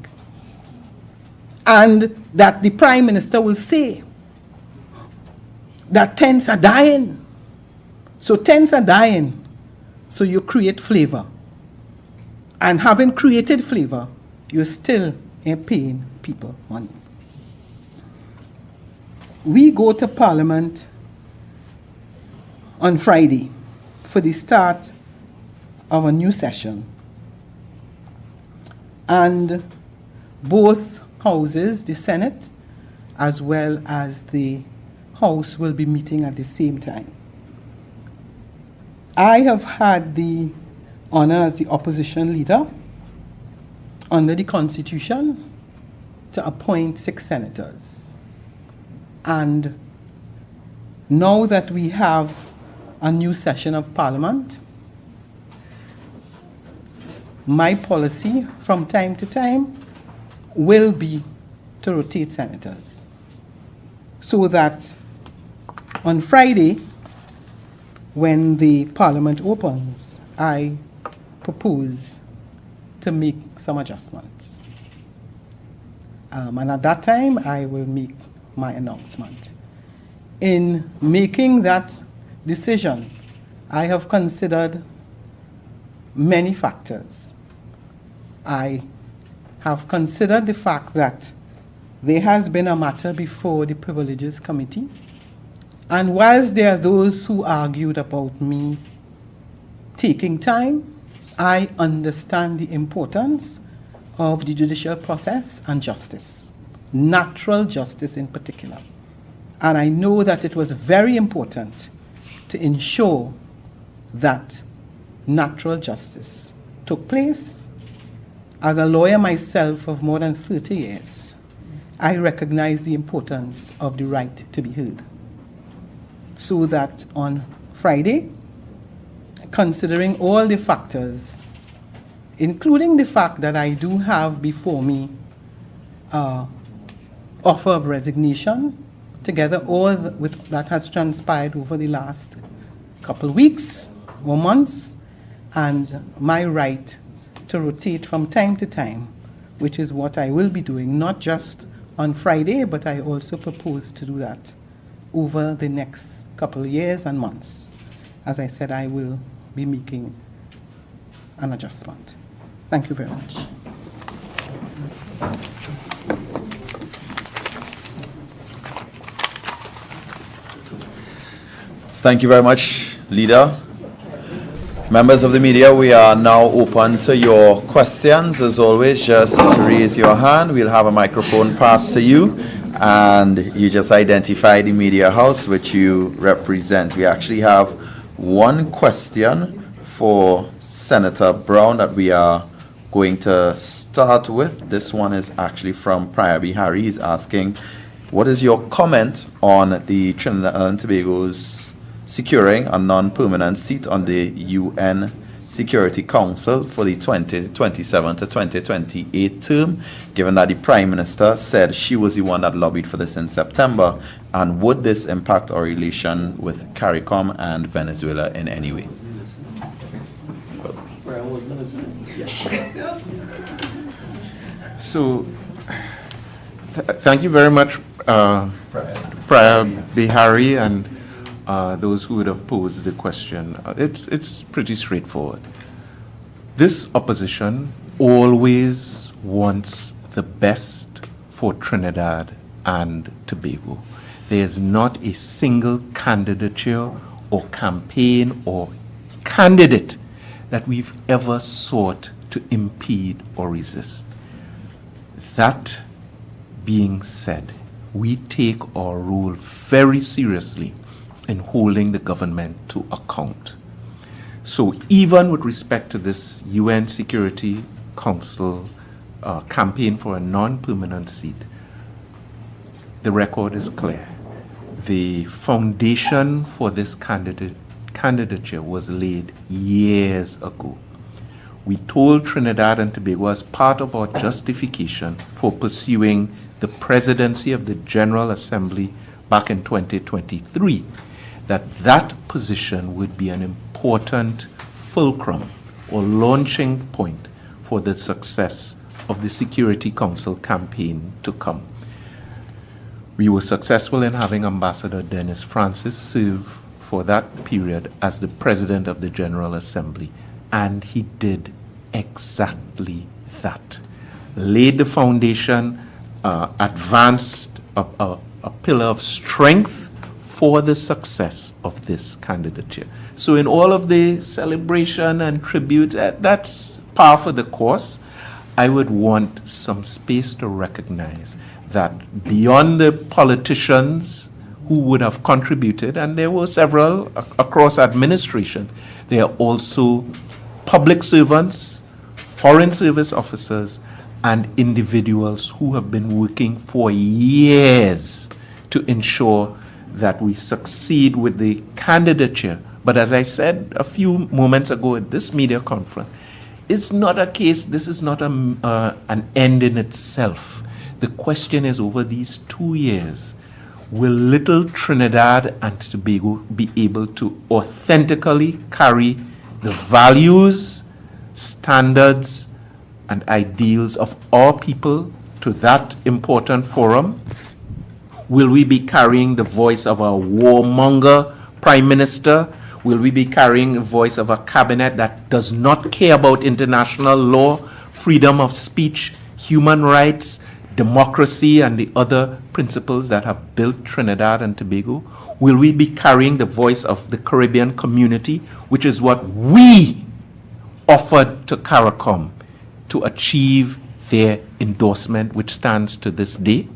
And that the Prime Minister will say that tents are dying. So tents are dying, so you create flavor. And having created flavor, you're still paying people money. We go to Parliament on Friday for the start of a new session. And both houses, the Senate as well as the House, will be meeting at the same time. I have had the honor as the opposition leader under the Constitution to appoint 6 senators. And now that we have a new session of Parliament, my policy from time to time will be to rotate senators, so that on Friday, when the Parliament opens, I propose to make some adjustments. And at that time, I will make my announcement. In making that decision, I have considered many factors. I have considered the fact that there has been a matter before the Privileges Committee, and whilst there are those who argued about me taking time, I understand the importance of the judicial process and justice, natural justice in particular. And I know that it was very important to ensure that natural justice took place. As a lawyer myself of more than 30 years, I recognize the importance of the right to be heard. So that on Friday, considering all the factors, including the fact that I do have before me offer of resignation, together all that has transpired over the last couple of weeks or months, and my right to rotate from time to time, which is what I will be doing, not just on Friday, but I also propose to do that over the next couple of years and months. As I said, I will be making an adjustment. Thank you very much. Thank you very much, Leader. Members of the media, we are now open to your questions. As always, just raise your hand. We'll have a microphone passed to you, and you just identify the media house which you represent. We actually have one question for Senator Brown that we are going to start with. This one is actually from Prior Bihari. He's asking, what is your comment on the Trinidad and Tobago's securing a non-permanent seat on the UN Security Council for the 2027 to 2028 term, given that the Prime Minister said she was the one that lobbied for this in September? And would this impact our relation with CARICOM and Venezuela in any way? So, thank you very much, Prior Bihari, and those who would have posed the question. It's pretty straightforward. This opposition always wants the best for Trinidad and Tobago. There's not a single candidature or campaign or candidate that we've ever sought to impede or resist. That being said, we take our role very seriously in holding the government to account. So even with respect to this UN Security Council campaign for a non-permanent seat, the record is clear. The foundation for this candidature was laid years ago. We told Trinidad and Tobago, as part of our justification for pursuing the presidency of the General Assembly back in 2023, that position would be an important fulcrum or launching point for the success of the Security Council campaign to come. We were successful in having Ambassador Dennis Francis serve for that period as the President of the General Assembly, and he did exactly that. Laid the foundation, advanced a pillar of strength for the success of this candidature. So in all of the celebration and tribute, that's par for the course. I would want some space to recognize that beyond the politicians who would have contributed, and there were several across administration, there are also public servants, foreign service officers, and individuals who have been working for years to ensure that we succeed with the candidature. But as I said a few moments ago at this media conference, it's not a case, this is not an end in itself. The question is, over these 2 years, will little Trinidad and Tobago be able to authentically carry the values, standards, and ideals of our people to that important forum? Will we be carrying the voice of a warmonger Prime Minister? Will we be carrying the voice of a cabinet that does not care about international law, freedom of speech, human rights, democracy, and the other principles that have built Trinidad and Tobago? Will we be carrying the voice of the Caribbean community, which is what we offered to CARICOM to achieve their endorsement, which stands to this day?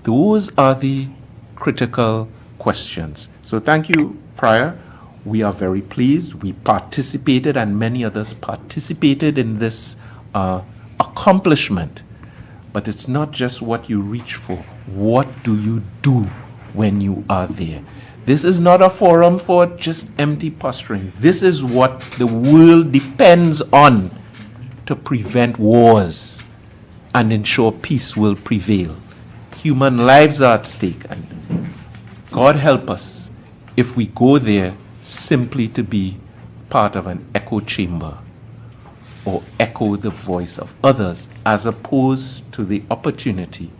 Those are the critical questions. So thank you, Prior. We are very pleased. We participated, and many others participated in this accomplishment. But it's not just what you reach for. What do you do when you are there? This is not a forum for just empty posturing. This is what the world depends on to prevent wars and ensure peace will prevail. Human lives are at stake, and God help us if we go there simply to be part of an echo chamber or echo the voice of others, as opposed to the opportunity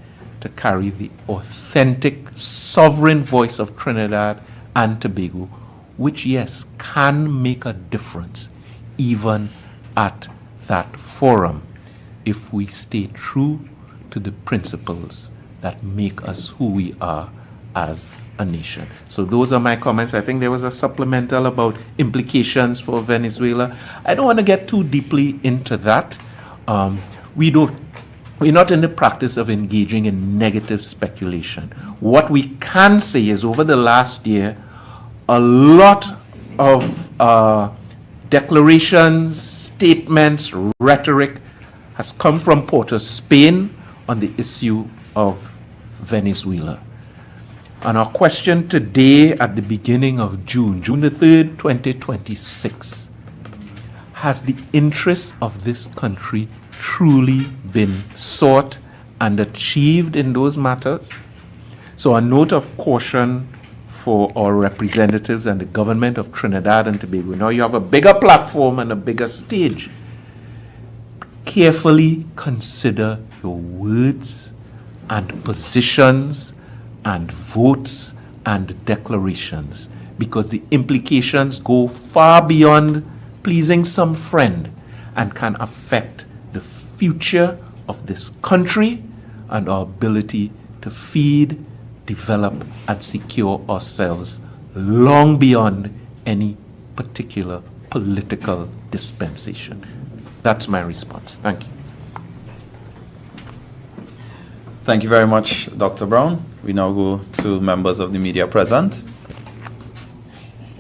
to carry the authentic, sovereign voice of Trinidad and Tobago, which, yes, can make a difference even at that forum if we stay true to the principles that make us who we are as a nation. So those are my comments. I think there was a supplemental about implications for Venezuela. I don't want to get too deeply into that. We're not in the practice of engaging in negative speculation. What we can say is over the last year, a lot of declarations, statements, rhetoric has come from Port of Spain on the issue of Venezuela. And our question today at the beginning of June the 3rd, 2026, has the interests of this country truly been sought and achieved in those matters? So a note of caution for our representatives and the government of Trinidad and Tobago. Now you have a bigger platform and a bigger stage. Carefully consider your words and positions and votes and declarations, because the implications go far beyond pleasing some friend and can affect the future of this country and our ability to feed, develop, and secure ourselves long beyond any particular political dispensation. That's my response. Thank you. Thank you very much, Dr. Brown. We now go to members of the media present.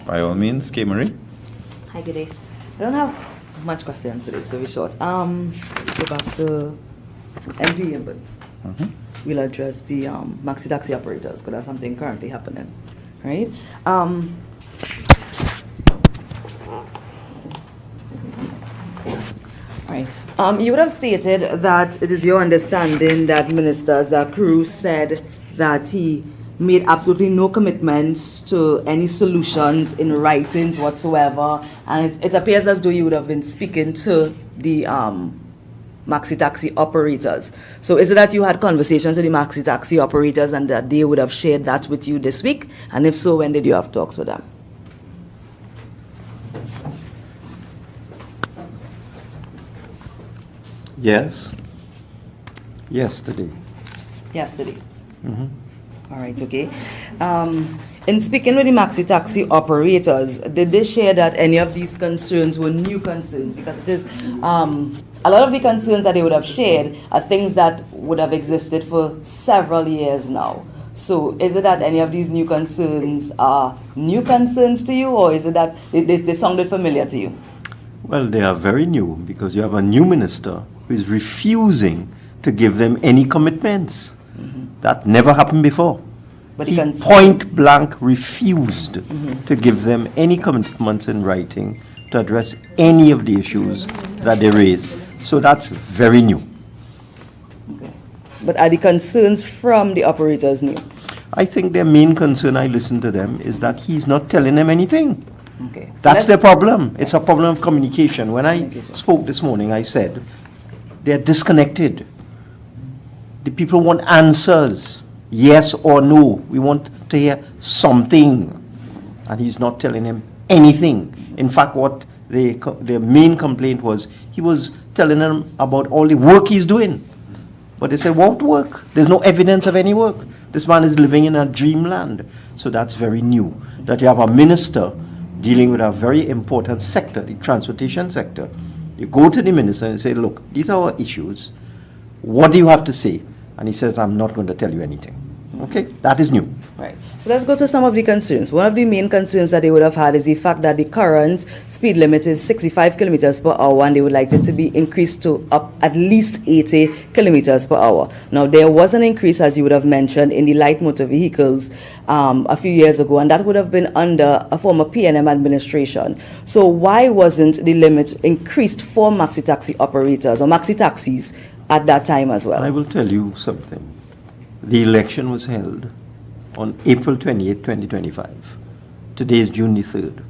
By all means, K. Marie. Hi, good day. I don't have much questions today, so we're short. Go back to MP but we'll address the maxi taxi operators, because that's something currently happening, right? Right. You would have stated that it is your understanding that Minister Zakru said that he made absolutely no commitments to any solutions in writings whatsoever, and it appears as though you would have been speaking to the maxi taxi operators. So is it that you had conversations with the maxi taxi operators and that they would have shared that with you this week? And if so, when did you have talks with them? Yes. Yesterday. Yesterday. All right, okay. In speaking with the maxi taxi operators, did they share that any of these concerns were new concerns? Because it is a lot of the concerns that they would have shared are things that would have existed for several years now. So is it that any of these new concerns are new concerns to you, or is it that they sounded familiar to you? Well, they are very new, because you have a new minister who is refusing to give them any commitments. That never happened before. But He point blank refused to give them any commitments in writing to address any of the issues that they raised. So that's very new. Okay. But are the concerns from the operators new? I think their main concern, I listened to them, is that he's not telling them anything. Okay. So That's the problem. It's a problem of communication. When I spoke this morning, I said, they're disconnected. The people want answers, yes or no. We want to hear something. And he's not telling them anything. In fact, what their main complaint was, he was telling them about all the work he's doing. But they said, what work? There's no evidence of any work. This man is living in a dreamland. So that's very new, that you have a minister dealing with a very important sector, the transportation sector. You go to the minister and say, look, these are our issues. What do you have to say? And he says, I'm not going to tell you anything. Okay, that is new. Right. So let's go to some of the concerns. One of the main concerns that they would have had is the fact that the current speed limit is 65 kilometers per hour, and they would like it to be increased to up at least 80 kilometers per hour. Now, there was an increase, as you would have mentioned, in the light motor vehicles a few years ago, and that would have been under a former PNM administration. So why wasn't the limit increased for maxi taxi operators or maxi taxis at that time as well? I will tell you something. The election was held on April 28, 2025. Today is June the 3rd.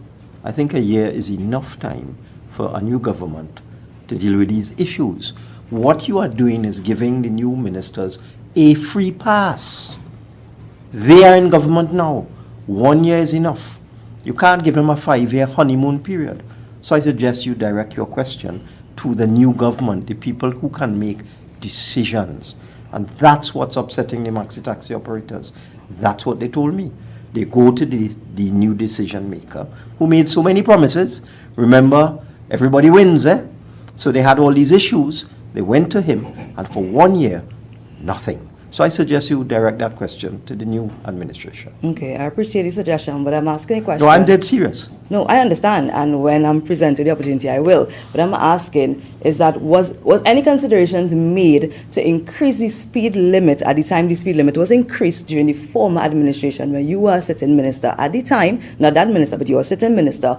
I think a year is enough time for a new government to deal with these issues. What you are doing is giving the new ministers a free pass. They are in government now. 1 year is enough. You can't give them a 5-year honeymoon period. So I suggest you direct your question to the new government, the people who can make decisions. And that's what's upsetting the maxi taxi operators. That's what they told me. They go to the new decision maker who made so many promises. Remember, everybody wins, eh? So they had all these issues. They went to him, and for 1 year, nothing. So I suggest you direct that question to the new administration. Okay, I appreciate the suggestion, but I'm asking a question. No, I'm dead serious. No, I understand, and when I'm presented the opportunity, I will. But I'm asking, is that was any considerations made to increase the speed limit at the time the speed limit was increased during the former administration when you were a sitting minister at the time, not that minister, but you were a sitting minister,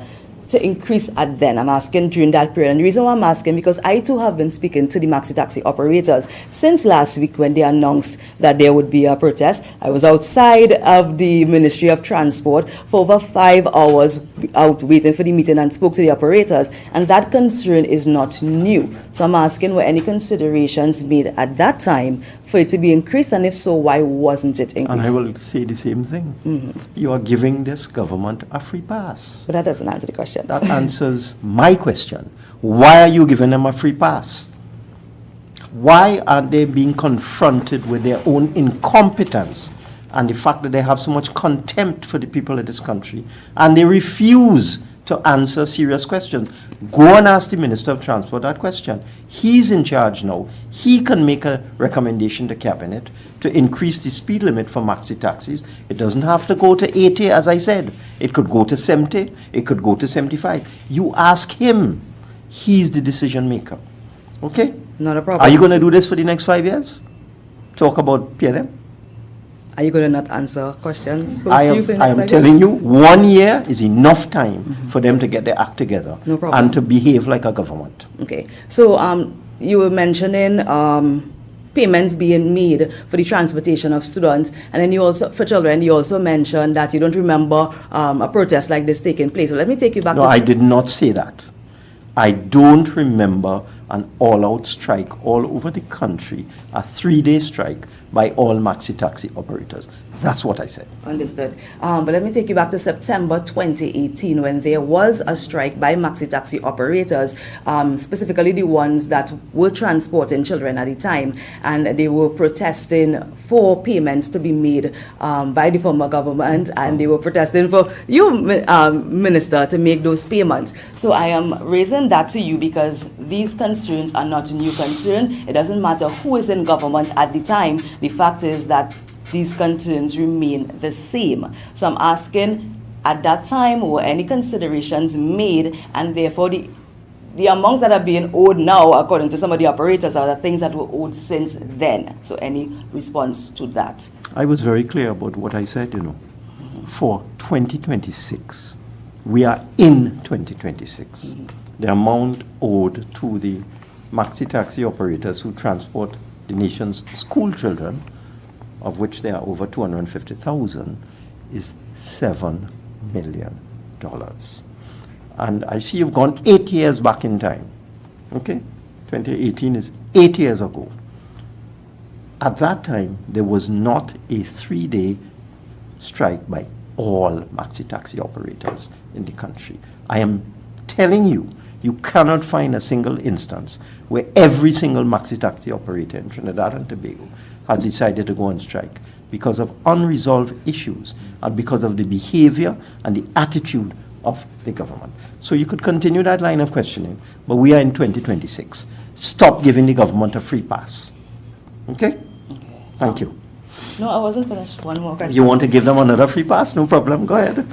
to increase at then? I'm asking during that period. And the reason why I'm asking, because I too have been speaking to the maxi taxi operators since last week when they announced that there would be a protest. I was outside of the Ministry of Transport for over 5 hours out waiting for the meeting and spoke to the operators. And that concern is not new. So I'm asking, were any considerations made at that time for it to be increased? And if so, why wasn't it increased? And I will say the same thing. Mm-hmm. You are giving this government a free pass. But that doesn't answer the question. That answers my question. Why are you giving them a free pass? Why are they being confronted with their own incompetence and the fact that they have so much contempt for the people of this country and they refuse to answer serious questions? Go and ask the Minister of Transport that question. He's in charge now. He can make a recommendation to Cabinet to increase the speed limit for maxi taxis. It doesn't have to go to 80, as I said. It could go to 70. It could go to 75. You ask him. He's the decision maker. Okay? Not a problem. Are you going to do this for the next 5 years? Talk about PNM? Are you going to not answer questions? I am telling you, 1 year is enough time for them to get their act together. No problem. And to behave like a government. Okay. So you were mentioning payments being made for the transportation of students, and then you also, for children, you also mentioned that you don't remember a protest like this taking place. So let me take you back to... No, I did not say that. I don't remember an all-out strike all over the country, a 3-day strike by all maxi taxi operators. That's what I said. Understood. But let me take you back to September 2018 when there was a strike by maxi taxi operators, specifically the ones that were transporting children at the time, and they were protesting for payments to be made by the former government, and they were protesting for you, Minister, to make those payments. So I am raising that to you because these concerns are not a new concern. It doesn't matter who is in government at the time. The fact is that these concerns remain the same. So I'm asking, at that time, were any considerations made, and therefore the amounts that are being owed now, according to some of the operators, are the things that were owed since then? So any response to that? I was very clear about what I said, For 2026, we are in 2026. The amount owed to the maxi taxi operators who transport the nation's school children, of which there are over 250,000, is $7 million. And I see you've gone 8 years back in time. Okay? 2018 is 8 years ago. At that time, there was not a 3-day strike by all maxi taxi operators in the country. I am telling you, you cannot find a single instance where every single maxi taxi operator in Trinidad and Tobago has decided to go on strike because of unresolved issues and because of the behavior and the attitude of the government. So you could continue that line of questioning, but we are in 2026. Stop giving the government a free pass. Okay? Thank you. No, I wasn't finished. One more question. You want to give them another free pass? No problem. Go ahead.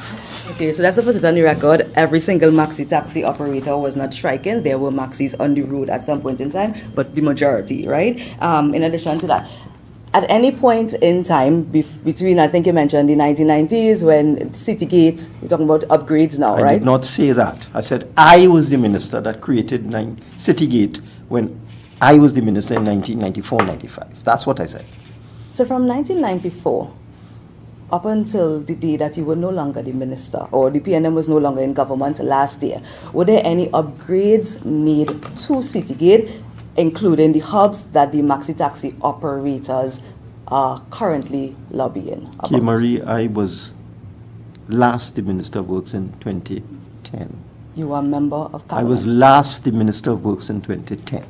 Okay, so that's to put it on the record. Every single maxi taxi operator was not striking. There were maxis on the road at some point in time, but the majority, right? In addition to that, at any point in time between, I think you mentioned the 1990s when Citygate, we're talking about upgrades now, I right? did not say that. I said I was the minister that created Citygate when I was the minister in 1994-95. That's what I said. So from 1994 up until the day that you were no longer the minister or the PNM was no longer in government last year, were there any upgrades made to Citygate, including the hubs that the maxi taxi operators are currently lobbying about? K. Marie, I was last the Minister of Works in 2010. You were a member of I Parliament. was last the Minister of Works in 2010.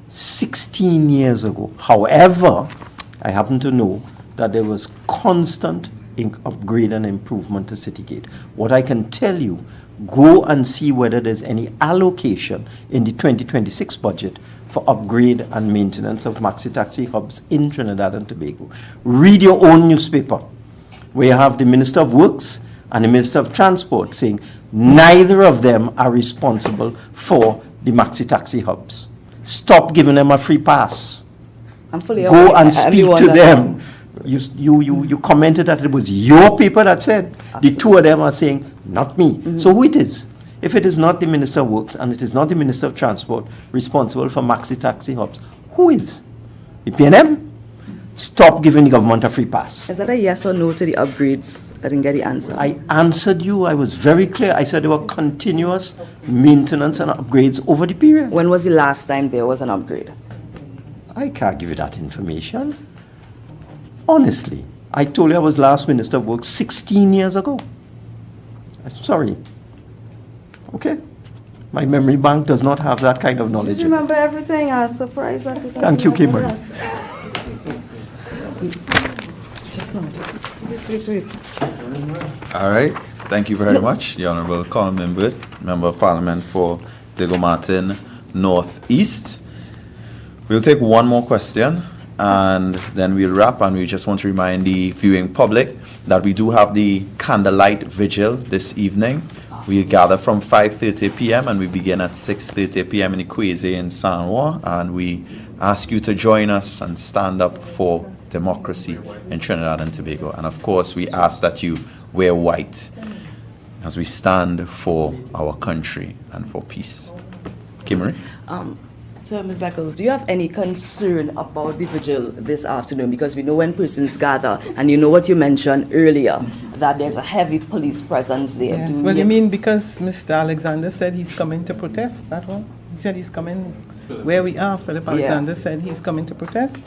16 years ago. However, I happen to know that there was constant upgrade and improvement to Citygate. What I can tell you, go and see whether there's any allocation in the 2026 budget for upgrade and maintenance of maxi taxi hubs in Trinidad and Tobago. Read your own newspaper, where you have the Minister of Works and the Minister of Transport saying neither of them are responsible for the maxi taxi hubs. Stop giving them a free pass. I'm fully Go aware. and I'm speak the one to that- them. You commented that it was your paper that said. The two of them are saying, not me. So who it is? If it is not the Minister of Works and it is not the Minister of Transport responsible for maxi taxi hubs, who is? The PNM? Stop giving the government a free pass. Is that a yes or no to the upgrades? I didn't get the answer. I answered you. I was very clear. I said there were continuous maintenance and upgrades over the period. When was the last time there was an upgrade? I can't give you that information. Honestly, I told you I was last Minister of Works 16 years ago. I'm sorry. Okay? My memory bank does not have that kind of knowledge. Just remember everything. I was surprised that you Thank you, remember Kimberly. that. Just now. Wait. All right. Thank you very much, the Honorable Colin Mimbert, Member of Parliament for Diego Martin North East. We'll take one more question and then we'll wrap, and we just want to remind the viewing public that we do have the candlelight vigil this evening. We gather from 5:30 p.m. and we begin at 6:30 p.m. in Ikwese in San Juan, and we ask you to join us and stand up for democracy in Trinidad and Tobago. And of course, we ask that you wear white as we stand for our country and for peace. Kimmery? So, Ms. Beckles, do you have any concern about the vigil this afternoon? Because we know when persons gather, and you know what you mentioned earlier, that there's a heavy police presence there. Yes. Do Well, you ex- mean because Mr. Alexander said he's coming to protest, that one? He said he's coming where we are. Philip Alexander said he's coming to protest.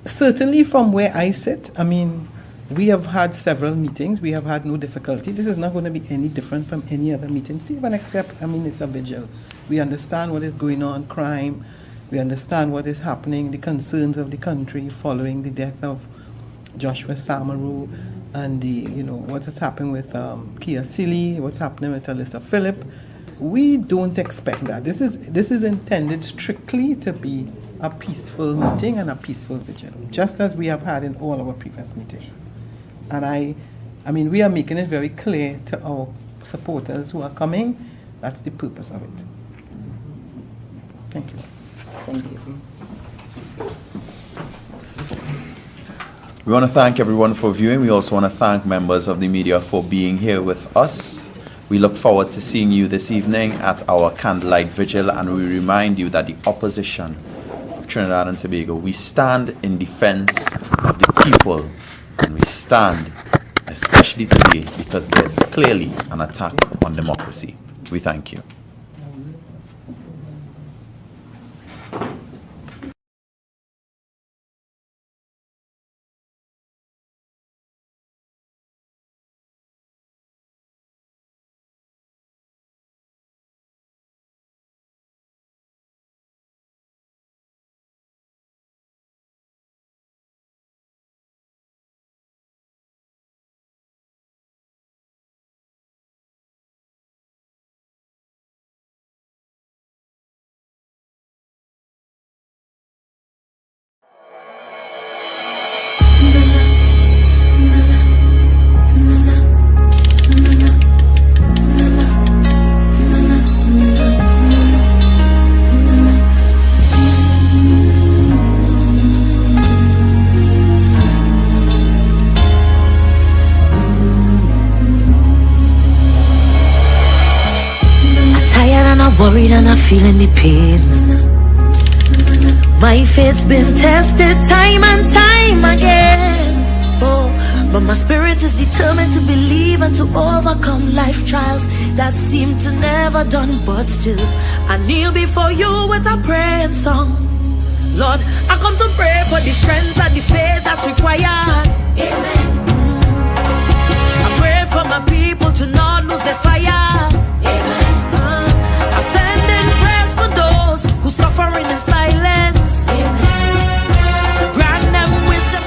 Certainly from where I sit, I mean, we have had several meetings. We have had no difficulty. This is not going to be any different from any other meeting. See, even except, I mean, it's a vigil. We understand what is going on, crime. We understand what is happening, the concerns of the country following the death of Joshua Samaru and the, you know, what is happening with Kia Silly, what's happening with Alyssa Phillip. We don't expect that. This is intended strictly to be a peaceful meeting and a peaceful vigil, just as we have had in all our previous meetings. And I mean, we are making it very clear to our supporters who are coming, that's the purpose of it. Thank you. Thank you. We want to thank everyone for viewing. We also want to thank members of the media for being here with us. We look forward to seeing you this evening at our candlelight vigil, and we remind you that the opposition of Trinidad and Tobago, we stand in defense of the people, and we stand especially today because there's clearly an attack on democracy. We thank you. and I'm feeling the pain. My faith's been tested time and time again. Oh, but my spirit is determined to believe and to overcome life trials that seem to never done. But still, I kneel before you with a praying song. Lord, I come to pray for the strength and the faith that's required. Amen. I pray for my people to not lose their fire. Amen. I send in prayers for those who suffering in silence. Amen. Grant them wisdom.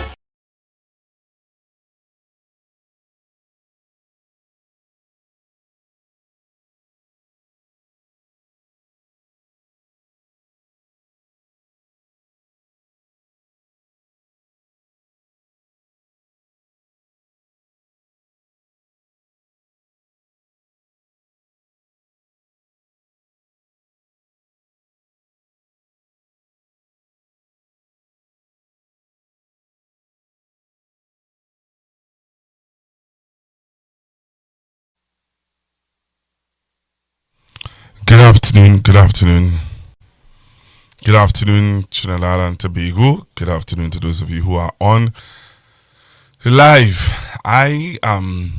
Good afternoon, Trinidad and Tobago. Good afternoon to those of you who are on live. I am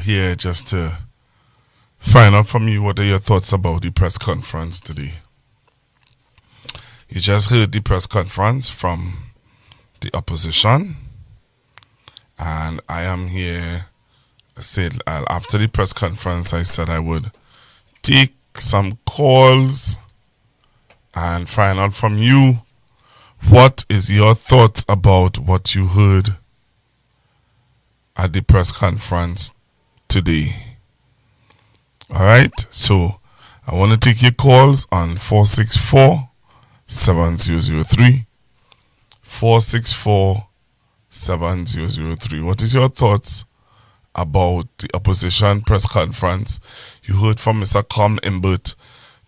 here just to find out from you what are your thoughts about the press conference today. You just heard the press conference from the opposition, and I am here. I said after the press conference, I said I would take some calls and find out from you what is your thoughts about what you heard at the press conference today. All right, so I want to take your calls on 464-7003 464-7003. What is your thoughts about the opposition press conference? You heard from Mr. Com Imbert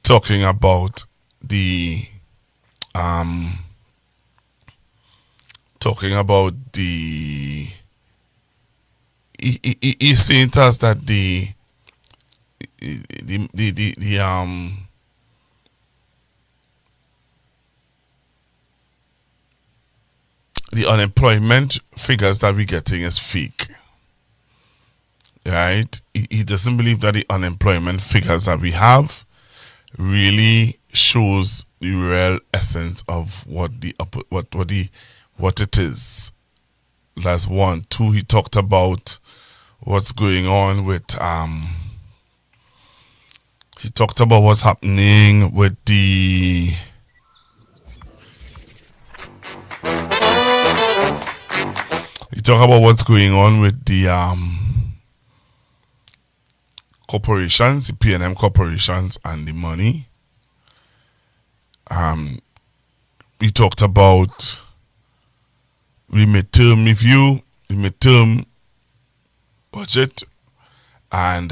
talking about the he's saying to us that the unemployment figures that we're getting is fake. Right? He doesn't believe that the unemployment figures that we have really shows the real essence of what it is. That's one. Two, he talked about what's going on with he talked about what's happening with the corporations, the P&M corporations, and the money. We talked about the midterm review, the midterm budget, and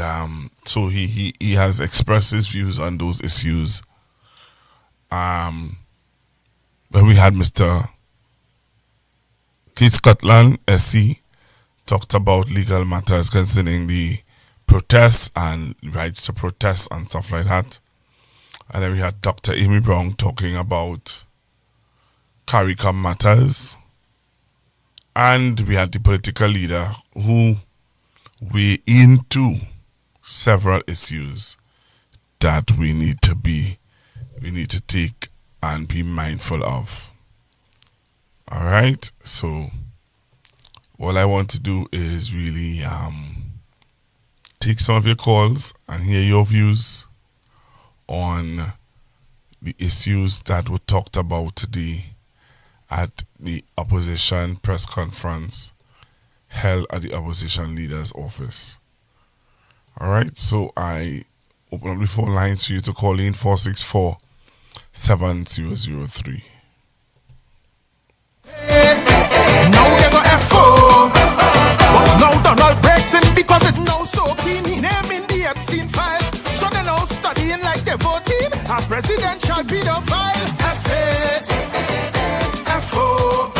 so he has expressed his views on those issues. When we had Mr. Keith Scotland, SC, talked about legal matters concerning the protests and rights to protest and stuff like that. And then we had Dr. Amy Brown talking about CARICOM matters. And we had the political leader who weighed into several issues that we need to take and be mindful of. All right, so all I want to do is really take some of your calls and hear your views on the issues that were talked about today at the opposition press conference held at the opposition leader's office. All right, so I open up the phone lines for you to call in 464-7003. Now they go F4, but now Donald breaks in because it now so keen. He naming the Epstein files, so they now studying like they're voting a presidential pedophile. F4, F4, I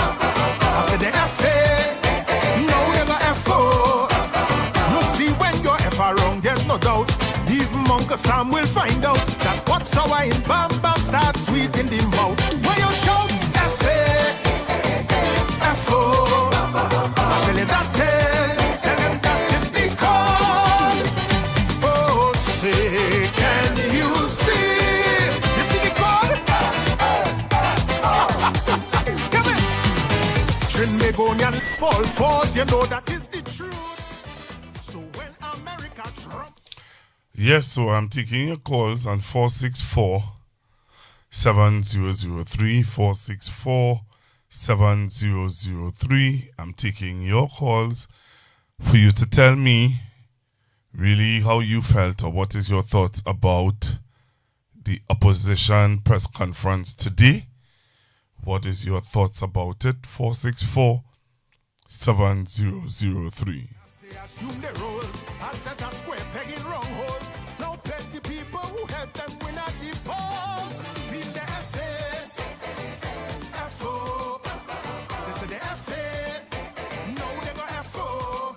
said the F4, now they go F4. You see when you're F wrong, there's no doubt. Even Monk Sam will find out that what sour in bam bam, start sweet in the mouth. When you shout F-A-F-O, I tell you that is, tell them that is the call. Oh, say, can you see? You see the call? Come in. Trinidad fall falls, you know that is the truth. So when America Trump. Yes, so I'm taking your calls on 464-7003, 464-7003. I'm taking your calls for you to tell me really how you felt or what is your thoughts about the opposition press conference today. What is your thoughts about it? 464-7003. They assume their roles. I set a square peg in wrong holes. Now plenty people who help them win at the polls. Feel the F-A-F-O. They say the F-A. No, they go F-O.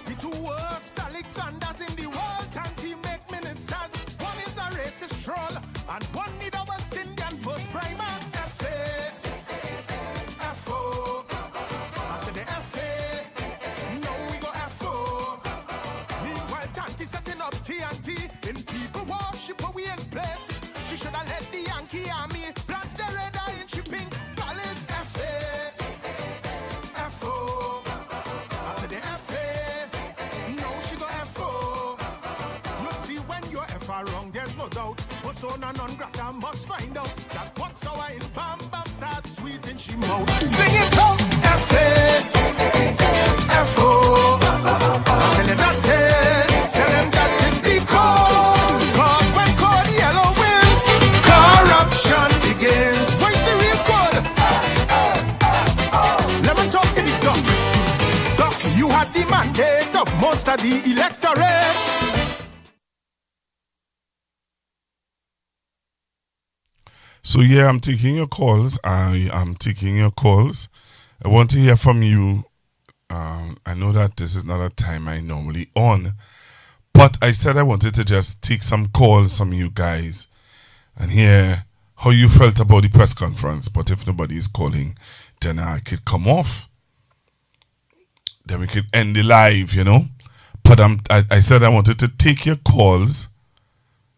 The two worst Alexanders in the world. Anti-make ministers. One is a racist troll. And one need a West Indian first primer. F-A-F-O. I said the F-A. Setting up TNT in people worship we in place. She should have let the Yankee army plant the red eye in she pink palace. F-A-F-O. I said the F-A. No, she go F-O. You see when you're F-A wrong, there's no doubt. Persona non grata must find out that what's sour in bam bam starts sweet in she mouth. Sing it out. F-A-F-O. Tell you that is, tell them that is the code. Cause when code yellow wins, corruption begins. Where's the real code? Let me talk to the duck. Duck, you had the mandate of most of the electorate. So yeah, I'm taking your calls. I am taking your calls. I want to hear from you. I know that this is not a time I normally on, but I said I wanted to just take some calls from you guys and hear how you felt about the press conference. But if nobody is calling, then I could come off. Then we could end the live, you know. But I said I wanted to take your calls.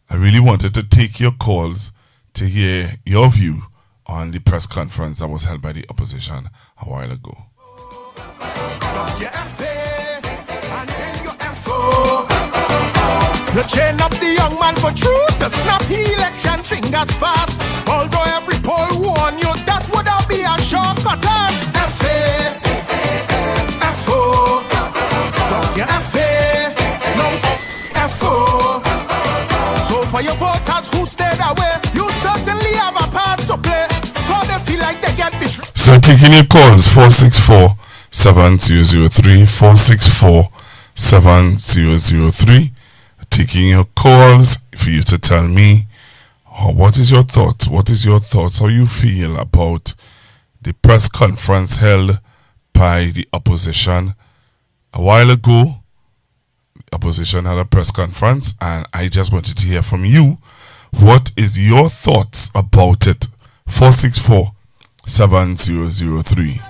I really wanted to take your calls to hear your view on the press conference that was held by the opposition a while ago. You chain up the young man for truth to snap the election fingers fast. Although every poll warn you that would have be a shortcut as F-A-F-O. Don't you F-A, no F-O. So for your voters who stayed away, you certainly have a part to play. But they feel like they get betrayed. So taking your calls, 464-7003, 464-7003. Taking your calls for you to tell me what is your thoughts, how you feel about the press conference held by the opposition a while ago. The opposition had a press conference and I just wanted to hear from you. What is your thoughts about it? 464-7003.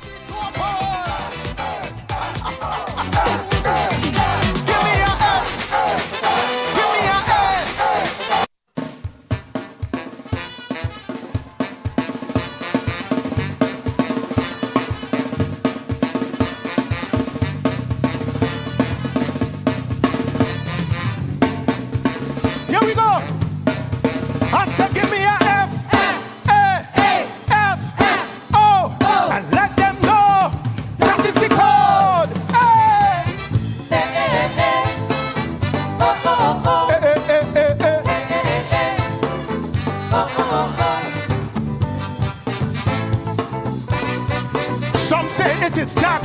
Some say it is that.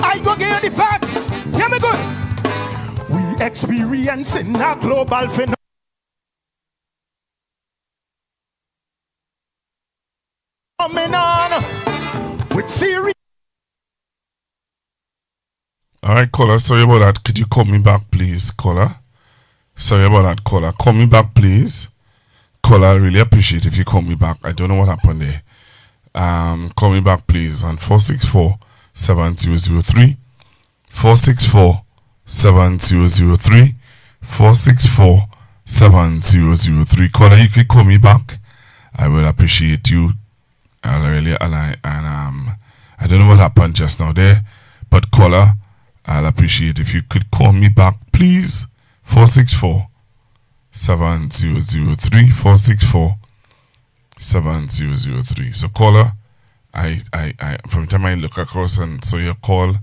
I go get the facts. Hear me good. We experiencing a global phenomenon with serious. All right, caller. Sorry about that. Could you call me back, please, caller? Sorry about that, caller. Call me back, please. caller, I really appreciate if you call me back. I don't know what happened there. Call me back, please, on 464-7003. 464-7003. 464-7003. Caller, you can call me back. I will appreciate you. I don't know what happened just now there, but caller, I'll appreciate if you could call me back, please. 464-7003. 464-7003. So caller, I from the time I look across and saw your call,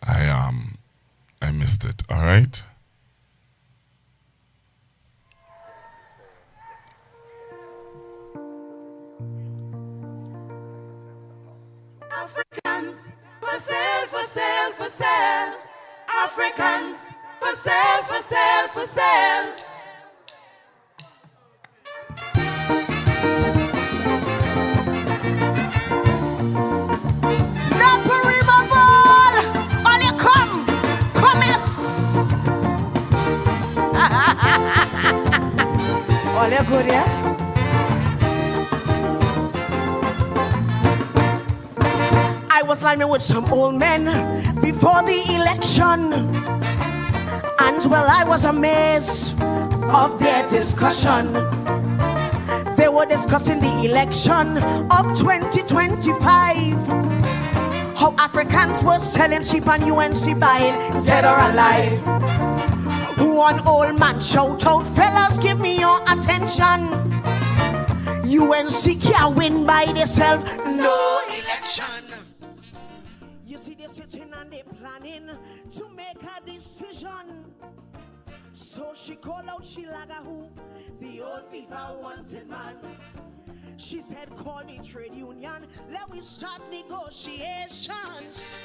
I missed it. All right. Africans for sale, for sale, for sale. Africans for sale, for sale, for sale. All you good, yes? I was lining with some old men before the election, and well, I was amazed of their discussion. They were discussing the election of 2025. How Africans were selling cheap and UNC buying dead or alive. One old man shout out, fellas, give me your attention. UNC can't win by themselves, no election. You see, they're sitting and they're planning to make a decision. So she called out Shilaga, who the old FIFA wanted man. She said, call the trade union, let me start negotiations.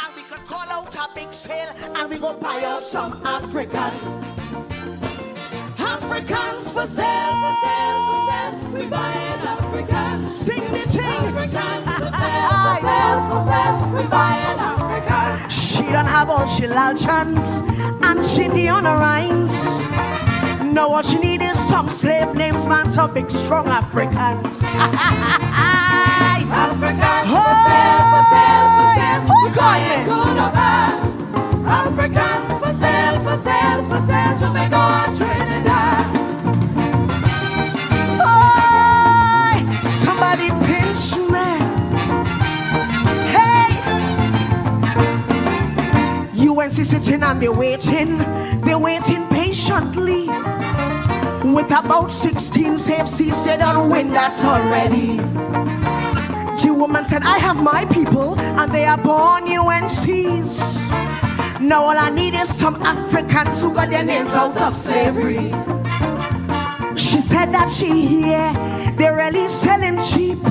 And we could call out a big sale and we go buy out some Africans. Africans for sale, for sale, for sale. We buying Africans. Sing the thing. Africans for sale, for sale, for sale. We buying Africans. She don't have all she chance and she the honor rhymes. Now what you need is some slave names, man, some big strong Africans. Africans for sale, for sale, for sale. We buying good or bad. Africans for sale, for sale, for sale. Tobago and Trinidad. Oh, somebody pinch me. Hey, UNC sitting and they're waiting patiently. With about 16 safe seats, they don't win that already. The woman said, I have my people, and they are born UNCs. Now all I need is some Africans who got their names out of slavery. She said that she hear they're really selling cheap,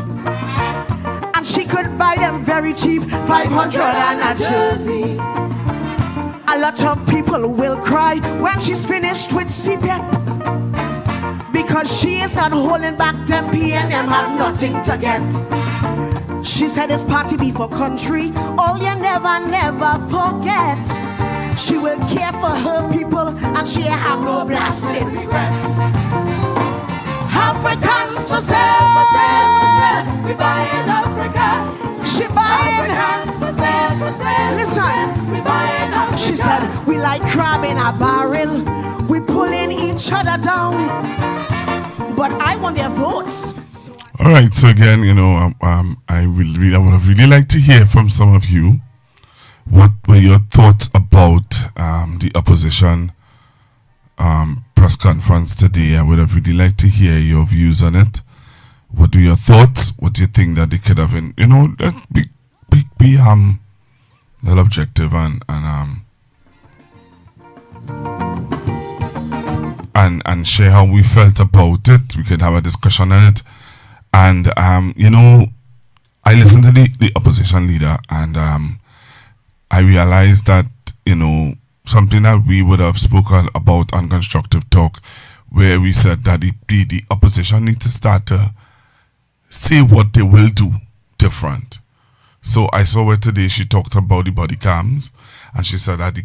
and she could buy them very cheap, 500 and a jersey. A lot of people will cry when she's finished with CPEP, because she is not holding back them P&M have nothing to get. She said it's party before country, all you never, never forget. She will care for her people and she have no blasting regrets. Africans for sale, for sale, for sale. We buying Africans. She buying Africans for sale, for sale. Listen, we buying Africans. She said we like crab in a barrel. We pulling each other down. But I want their votes. All right. So again, I would have really liked to hear from some of you. What were your thoughts about the opposition press conference today? I would have really liked to hear your views on it. What are your thoughts? What do you think that they could have been? Let's be little objective and share how we felt about it. We could have a discussion on it. And I listened to the opposition leader, and I realized that something that we would have spoken about on Constructive Talk, where we said that the opposition needs to start to say what they will do different. So I saw her today. She talked about the body cams, and she said that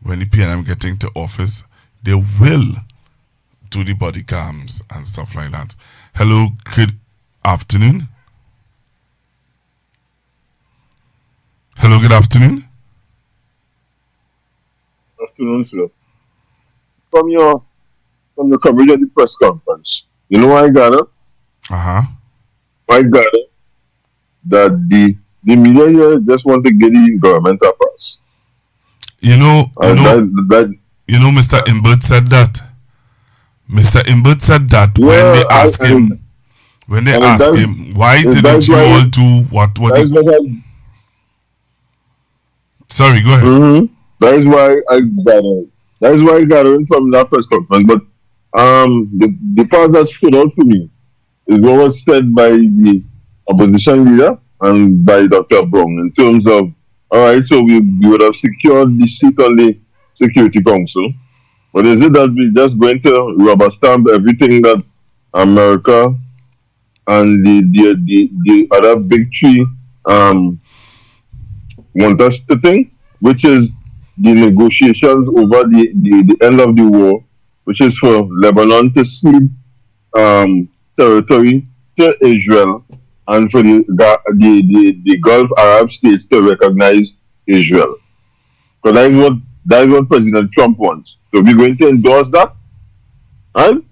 when the PNM get into office, they will to the body cams and stuff like that. Hello, good afternoon. Hello, good afternoon. Afternoon, sir. From your coverage of the press conference, you know I gather? I gather that the media here just want to get the government a pass. Mr. Imbert said that. Mr. Imbert said that when they asked him, why didn't you all do what Sorry, go ahead. Mm-hmm. That is why I gathered. That is why I gathered from that press conference. But the part that stood out for me is what was said by the opposition leader and by Dr. Brown in terms of, all right, so we would have secured the seat on the Security Council. But is it that we just going to rubber stamp everything that America and the other big three want us to think, which is the negotiations over the end of the war, which is for Lebanon to cede territory to Israel and for the Gulf Arab states to recognize Israel. Because that is what President Trump wants. So we're going to endorse that, right?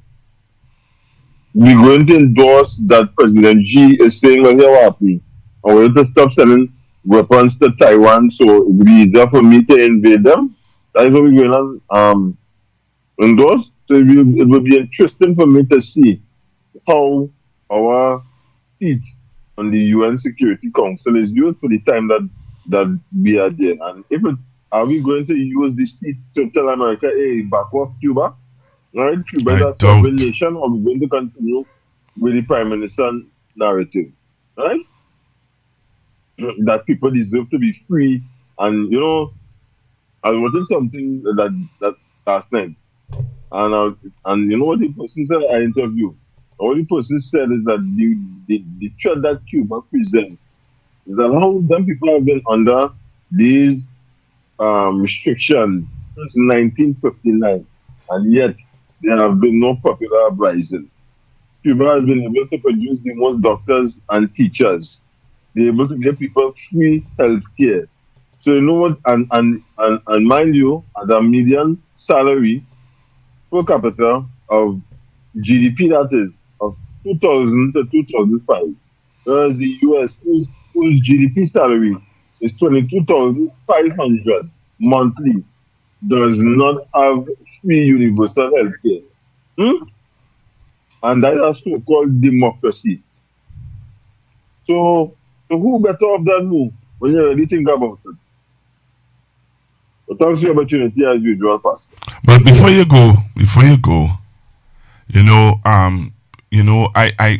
We're going to endorse that President Xi is saying, well, here happy. I want to stop selling weapons to Taiwan, so it will be easier for me to invade them. That is what we're going to endorse. So it will be interesting for me to see how our seat on the UN Security Council is used for the time that we are there. And are we going to use the seat to tell America, hey, back off Cuba? Right? Cuba is a sovereign nation, or we're going to continue with the Prime Minister narrative. Right? That people deserve to be free. And I was watching something that last night. And you know what the person said I interviewed? What the person said is that the threat that Cuba presents is that how them people have been under these restrictions since 1959, and yet there have been no popular uprising. Cuba has been able to produce the most doctors and teachers. They're able to give people free health care. So you know what? And mind you, at a median salary per capita of GDP, that is of 2000 to 2005, whereas the US, whose GDP salary is 22,500 monthly, does not have free universal health care. And that is so-called democracy. So who better off than who when you really think about it? But thanks for the opportunity as usual, Pastor. But before you go,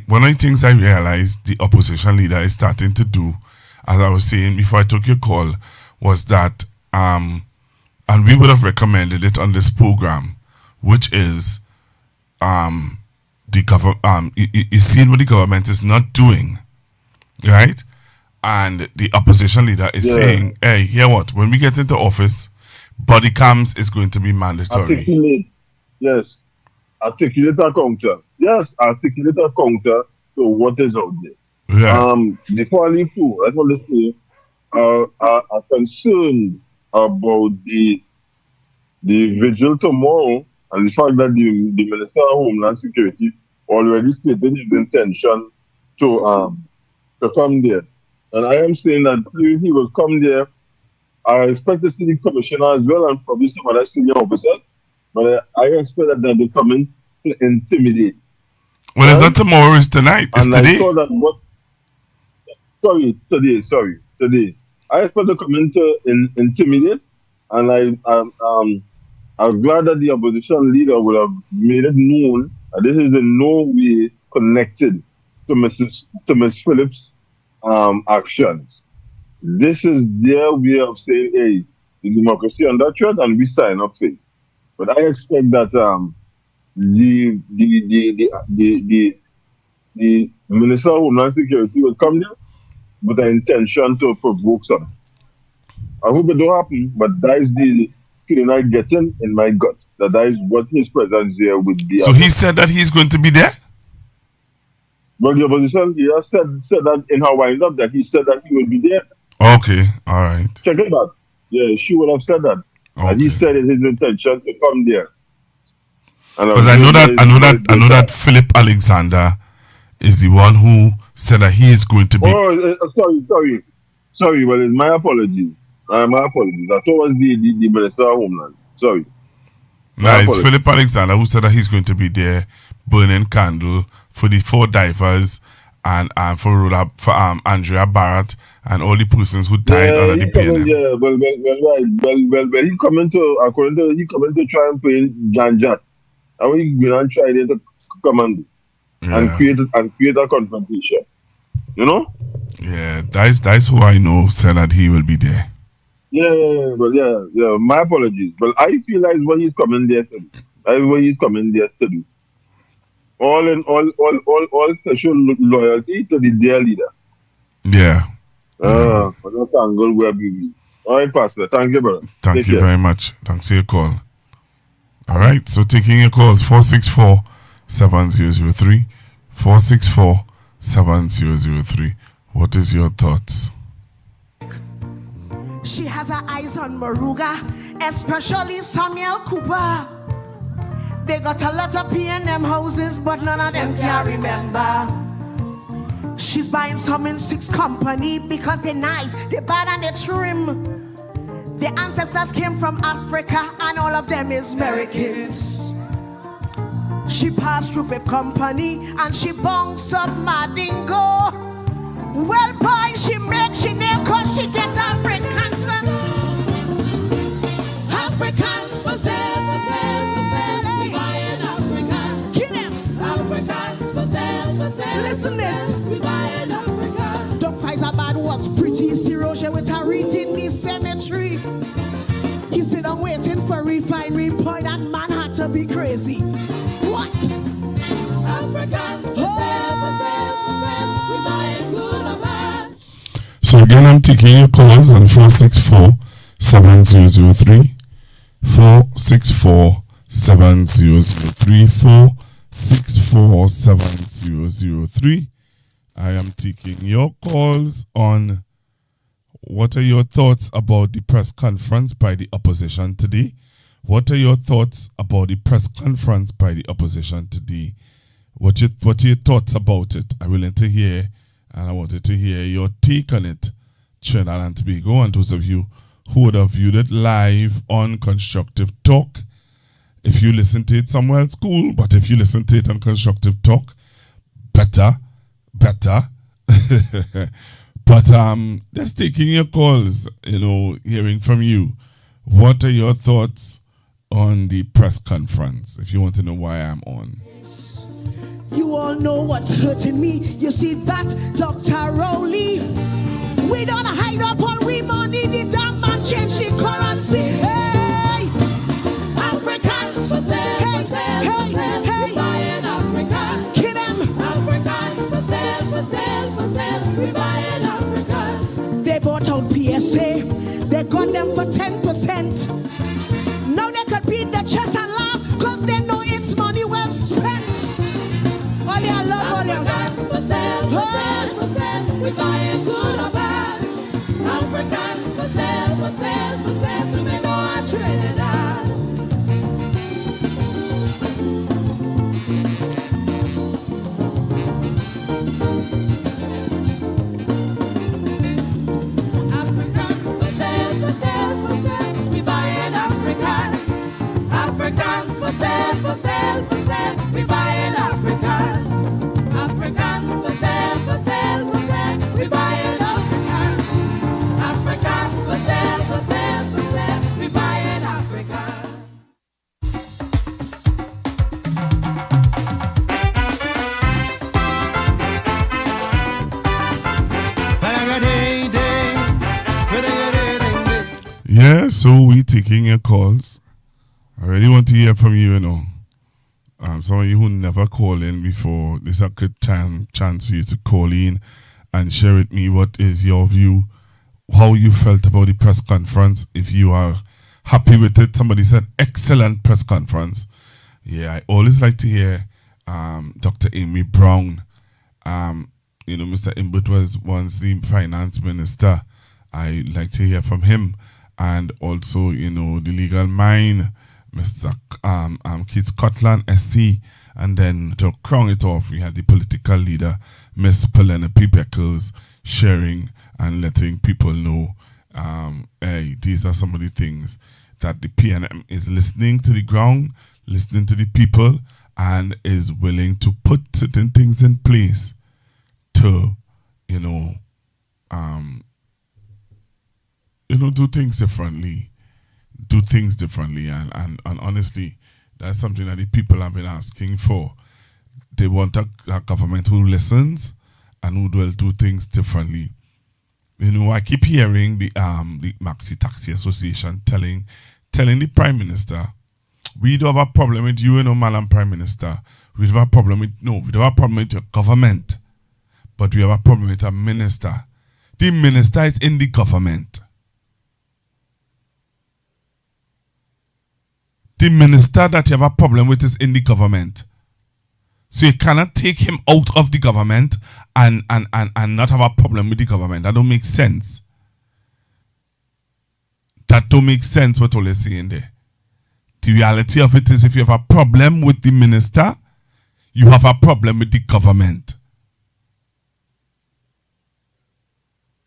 one of the things I realized the opposition leader is starting to do, as I was saying before I took your call, was that and we would have recommended it on this program, which is the government. You see what the government is not doing, right? And the opposition leader is saying, "Hey, hear what? When we get into office, body cams is going to be mandatory." Articulate a counter. Yes, articulate a counter to what is out there. Yeah. Before I leave too, I want to say, are concerned about the vigil tomorrow and the fact that the Minister of Homeland Security already stated his intention to come there. And I am saying that he will come there. I expect to see the commissioner as well and probably some other senior officers. But I expect that they'll be coming to intimidate. Well, it's not tomorrow, it's tonight. It's and today. I saw that today. I expect to come in to intimidate. And I'm glad that the opposition leader would have made it known that this is in no way connected to Ms. Phillips' actions. This is their way of saying, hey, the democracy under threat, and we sign up for it. But I expect that the Minister of Homeland Security will come there with the intention to provoke something. I hope it don't happen, but that is feeling I getting in my gut that is what his presence here would be. So he said that he's going to be there? But the opposition, he has said that in her wind up that he said that he will be there. Okay, all right. Check it out. Yeah, she would have said that. Okay. And he said it his intention to come there. Because I know that Philip Alexander is the one who said that he is going to be. Oh, sorry. Well, it's my apologies. My apologies. I thought it was the Minister of Homeland. Sorry. No, it's Philip Alexander who said that he's going to be there burning candle for the 4 divers and for Andrea Barrett and all the persons who died under the PNM. Yeah, well, he coming to try and play Janjat. And we going and try to come and create a confrontation. You know? Yeah, that's who I know said that he will be there. Yeah. My apologies, but I feel like what he's coming there to do. That's what he's coming there to do. All special loyalty to the dear leader. Yeah. But that's angle where we. All right, Pastor. Thank you, brother. Thank you very much. Thanks for your call. All right, so taking your calls 464-7003, 464-7003. What is your thoughts? She has her eyes on Maruga, especially Samuel Cooper. They got a lot of P&M houses, but none of them can remember. She's buying some in 6 company because they're nice, they're bad and they're trim. Their ancestors came from Africa and all of them is Americans. She passed through 5 company and she bunks up Madingo. Well, boy, she makes she name cause she gets Africans. Africans for sale, for sale, for sale. We buying Africans. Kill them. Africans for sale, for sale. Listen this. We buying Africans. Doc Faisabad was pretty serious with her reach in the cemetery. He said I'm waiting for refinery point. That man had to be crazy. What? Africans for sale, for sale, for sale. We buying good or bad. So again, I'm taking your calls on 464-7003, 464-7003, 464-7003. I am taking your calls on what are your thoughts about the press conference by the opposition today? What are your thoughts about the press conference by the opposition today? What are your thoughts about it? I'm willing to hear, and I wanted to hear your take on it, Trinidad and Tobago, and those of you who would have viewed it live on Constructive Talk. If you listen to it somewhere at school, but if you listen to it on Constructive Talk, better. But just taking your calls, hearing from you. What are your thoughts on the press conference? If you want to know why I'm on. You all know what's hurting me. You see that, Dr. Rowley? We don't hide up all we money. The damn man change the currency. Hey! Africans for sale, for sale, for sale. We buying Africans. Kill them. Africans for sale, for sale, for sale. We buying Africans. They bought out PSA. They got them for 10%. Now they could beat the chest and laugh because they know it's money well spent. All your love, all your Africans for sale, for sale, for sale. We buying good or bad. Africans for sale, for sale, for sale. Tobago and Trinidad. Africans for sale, for sale, for sale. We buying Africans. Africans for sale, for sale, for sale. We buying Africans. Africans for sale, for sale, for sale. We buying Africans. Africans for sale, for sale, for sale. We buying Africans. Yeah, so we taking your calls. I really want to hear from you, some of you who never call in before, this is a good chance for you to call in and share with me what is your view, how you felt about the press conference. If you are happy with it. Somebody said, excellent press conference. Yeah, I always like to hear Dr. Amy Brown. Mr. Imbert was once the finance minister. I like to hear from him. And also, the legal mind, Mr. Keith Scotland, SC. And then to crown it off, we had the political leader, Miss Penelope Beckles, sharing and letting people know, hey, these are some of the things that the PNM is listening to the ground, listening to the people, and is willing to put certain things in place to, do things differently. And honestly, that's something that the people have been asking for. They want a government who listens and who will do things differently. I keep hearing the Maxi Taxi Association telling the Prime Minister, we don't have a problem with you, Madam Prime Minister. We don't have a problem with your government, but we have a problem with a minister. The minister is in the government. The minister that you have a problem with is in the government. So you cannot take him out of the government and not have a problem with the government. That don't make sense. That don't make sense what all you're saying there. The reality of it is if you have a problem with the minister, you have a problem with the government.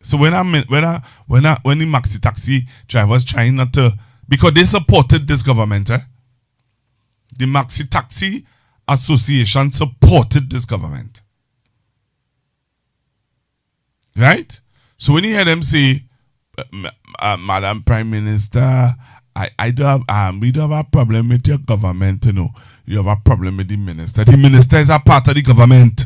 So when the maxi taxi drivers trying not to, because they supported this government, the Maxi Taxi Association supported this government. Right? So when you hear them say, Madam Prime Minister, we don't have a problem with your government, you have a problem with the minister. The minister is a part of the government.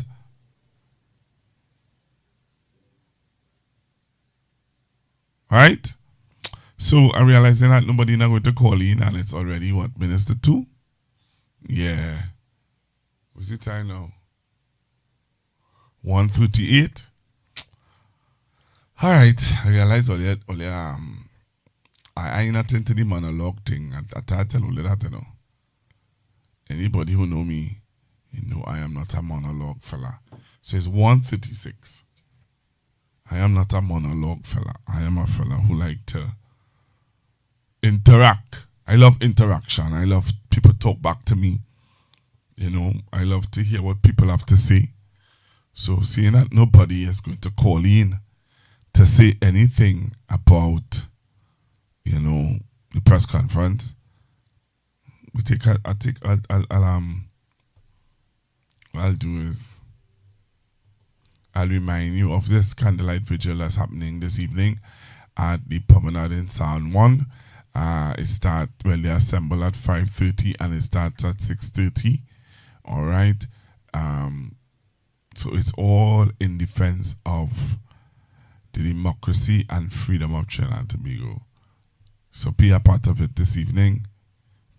Right? So I'm realizing that nobody not going to call in, and it's already what, Minister 2? Yeah. What's the time now? 1:38. All right. I realize I ain't not into the monologue thing. I tell all that, Anybody who know me, I am not a monologue fella. So it's 1:36. I am not a monologue fella. I am a fella who like to interact. I love interaction. I love people talk back to me. I love to hear what people have to say. So seeing that nobody is going to call in to say anything about, the press conference, I'll do is I'll remind you of this candlelight vigil that's happening this evening at the Promenade in San Juan. They assemble at 5:30 and it starts at 6:30. All right. So it's all in defense of the democracy and freedom of Trinidad and Tobago. So be a part of it this evening.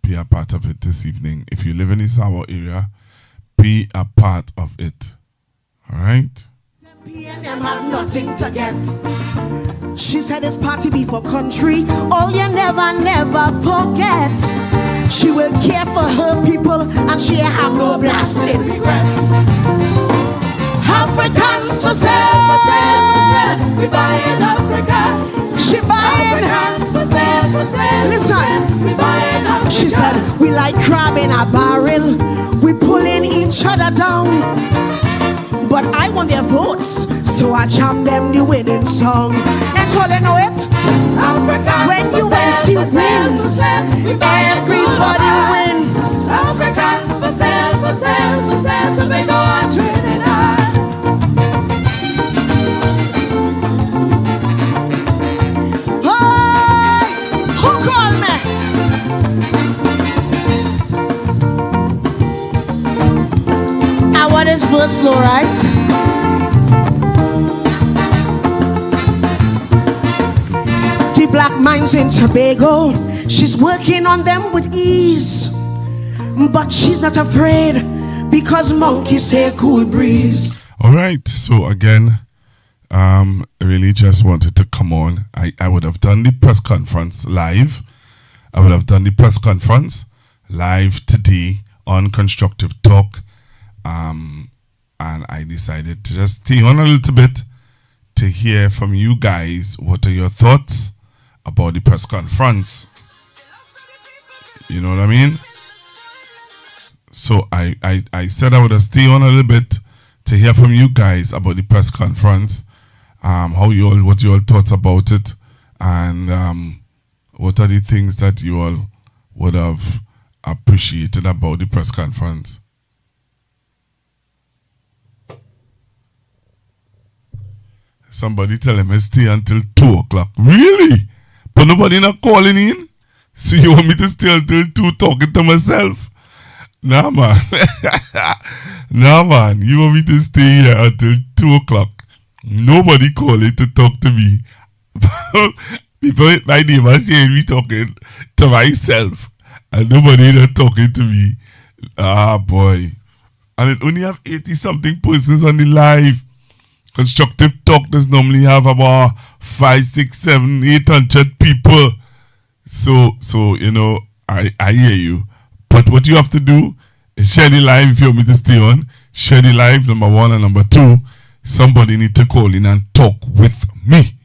Be a part of it this evening. If you live in the Sawa area, be a part of it. All right. PNM have nothing to get. She said this party be for country. Oh, you never forget. She will care for her people and she have no blasted regrets. Africans for sale. We buying Africa. She buying Africans for sale. Listen, we buying Africa. She said we like crab in a barrel. We pulling each other down. But I want their votes, so I jam them the winning song. That's all they know it. Africans when UNC wins, everybody wins. Africans for sale, Tobago and Trinidad. Oh, who called me? I want this verse slow, right? Black mines in Tobago, she's working on them with ease, but she's not afraid because monkeys say cool breeze. All right, so again, really just wanted to come on. I would have done the press conference live, I would have done the press conference live today on Constructive Talk. And I decided to just stay on a little bit to hear from you guys. What are your thoughts about the press conference? You know what I mean? So I said I would stay on a little bit to hear from you guys about the press conference. What you all thoughts about it, and what are the things that you all would have appreciated about the press conference. Somebody tell him I stay until 2 o'clock. Really? But nobody not calling in? So you want me to stay until 2 talking to myself? Nah, man. Nah, man. You want me to stay here until 2 o'clock? Nobody calling to talk to me. People, my neighbors hearing me talking to myself. And nobody not talking to me. Ah, boy. And it only have 80-something persons on the live. Constructive Talk does normally have about 5, 6, 7, 800 people. So you know, I hear you. But what you have to do is share the live if you want me to stay on. Share the live, number 1, and number 2. Somebody need to call in and talk with me.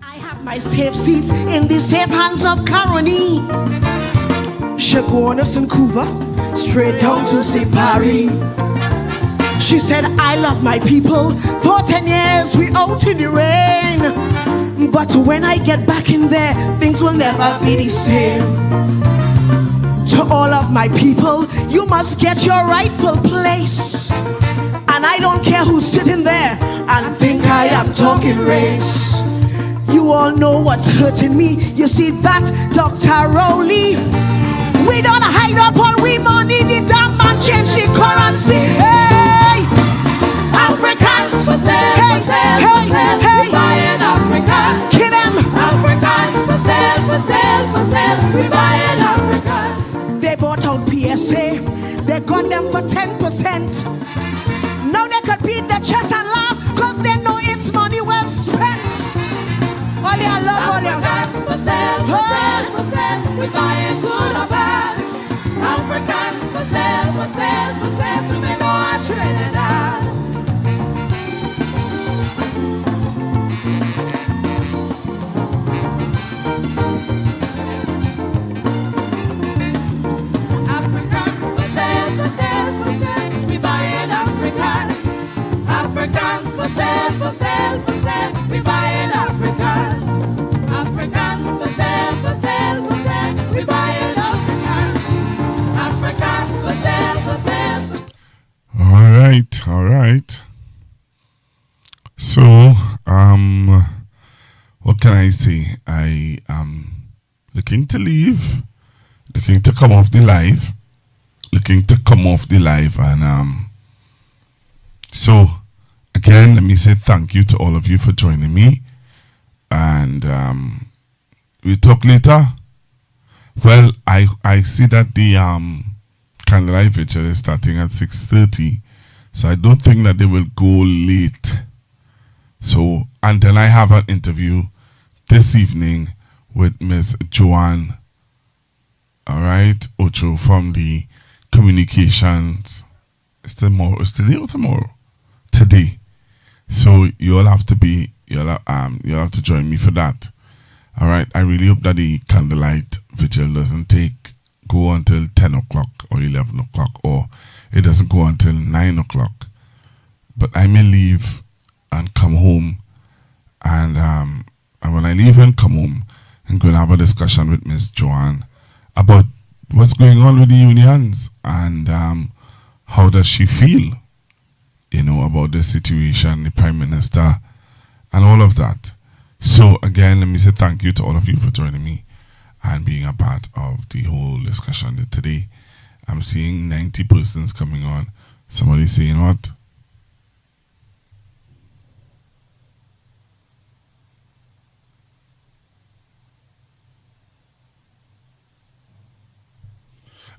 I have my safe seats in the safe hands of Caroni. She go on St. Couva, straight down to St. Paris. She said, I love my people. For 10 years we out in the rain. But when I get back in there, things will never be the same. To all of my people, you must get your rightful place. And I don't care who's sitting there and think I am talking race. You all know what's hurting me. You see that, Dr. Rowley? We don't hide up all we money. The damn man change the currency. Hey! Africans for sale, hey, for sale, hey, for sale. Hey. We buying African. Kill them. Africans for sale, for sale, for sale. We buying African. They bought out PSA. They got them for 10%. Now they could beat the chest and laugh, cause they know it's money well spent. All your love, all your Africans for sale, for sale, for sale. We buying good or bad. Africans for sale, for sale, for sale. To make our Trinidad. Africans for sale, for sale, for sale. We buying Africans. Africans for sale, for sale, for sale. We buying Africans. Africans for sale, for sale, for sale. We buying Africans. Africans for sale, for sale. All right. So, what can I say? I am looking to leave, looking to come off the live, and so again, let me say thank you to all of you for joining me, and we'll talk later. Well, I see that the candlelight vigil is starting at 6:30, so I don't think that they will go late. So, and then I have an interview this evening with Miss Joanne, all right, Ocho from the communications. It's today or tomorrow? Today. So you'll have to join me for that. All right. I really hope that the candlelight vigil doesn't go until 10 o'clock or 11 o'clock, or it doesn't go until 9 o'clock. But I may leave and come home, and when I leave and come home, I'm going to have a discussion with Miss Joanne about what's going on with the unions and how does she feel, about the situation, the Prime Minister, and all of that. So again, let me say thank you to all of you for joining me and being a part of the whole discussion today. I'm seeing 90 persons coming on. Somebody saying what?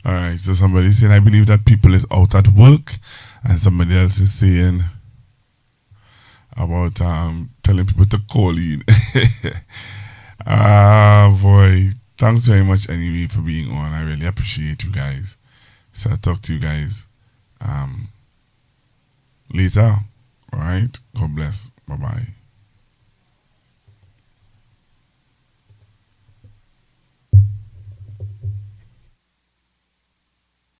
All right, so somebody saying, I believe that people is out at work, and somebody else is saying about telling people to call in. Ah, boy, Thanks very much anyway for being on. I really appreciate you guys. So I'll talk to you guys later. All right. God bless. Bye-bye.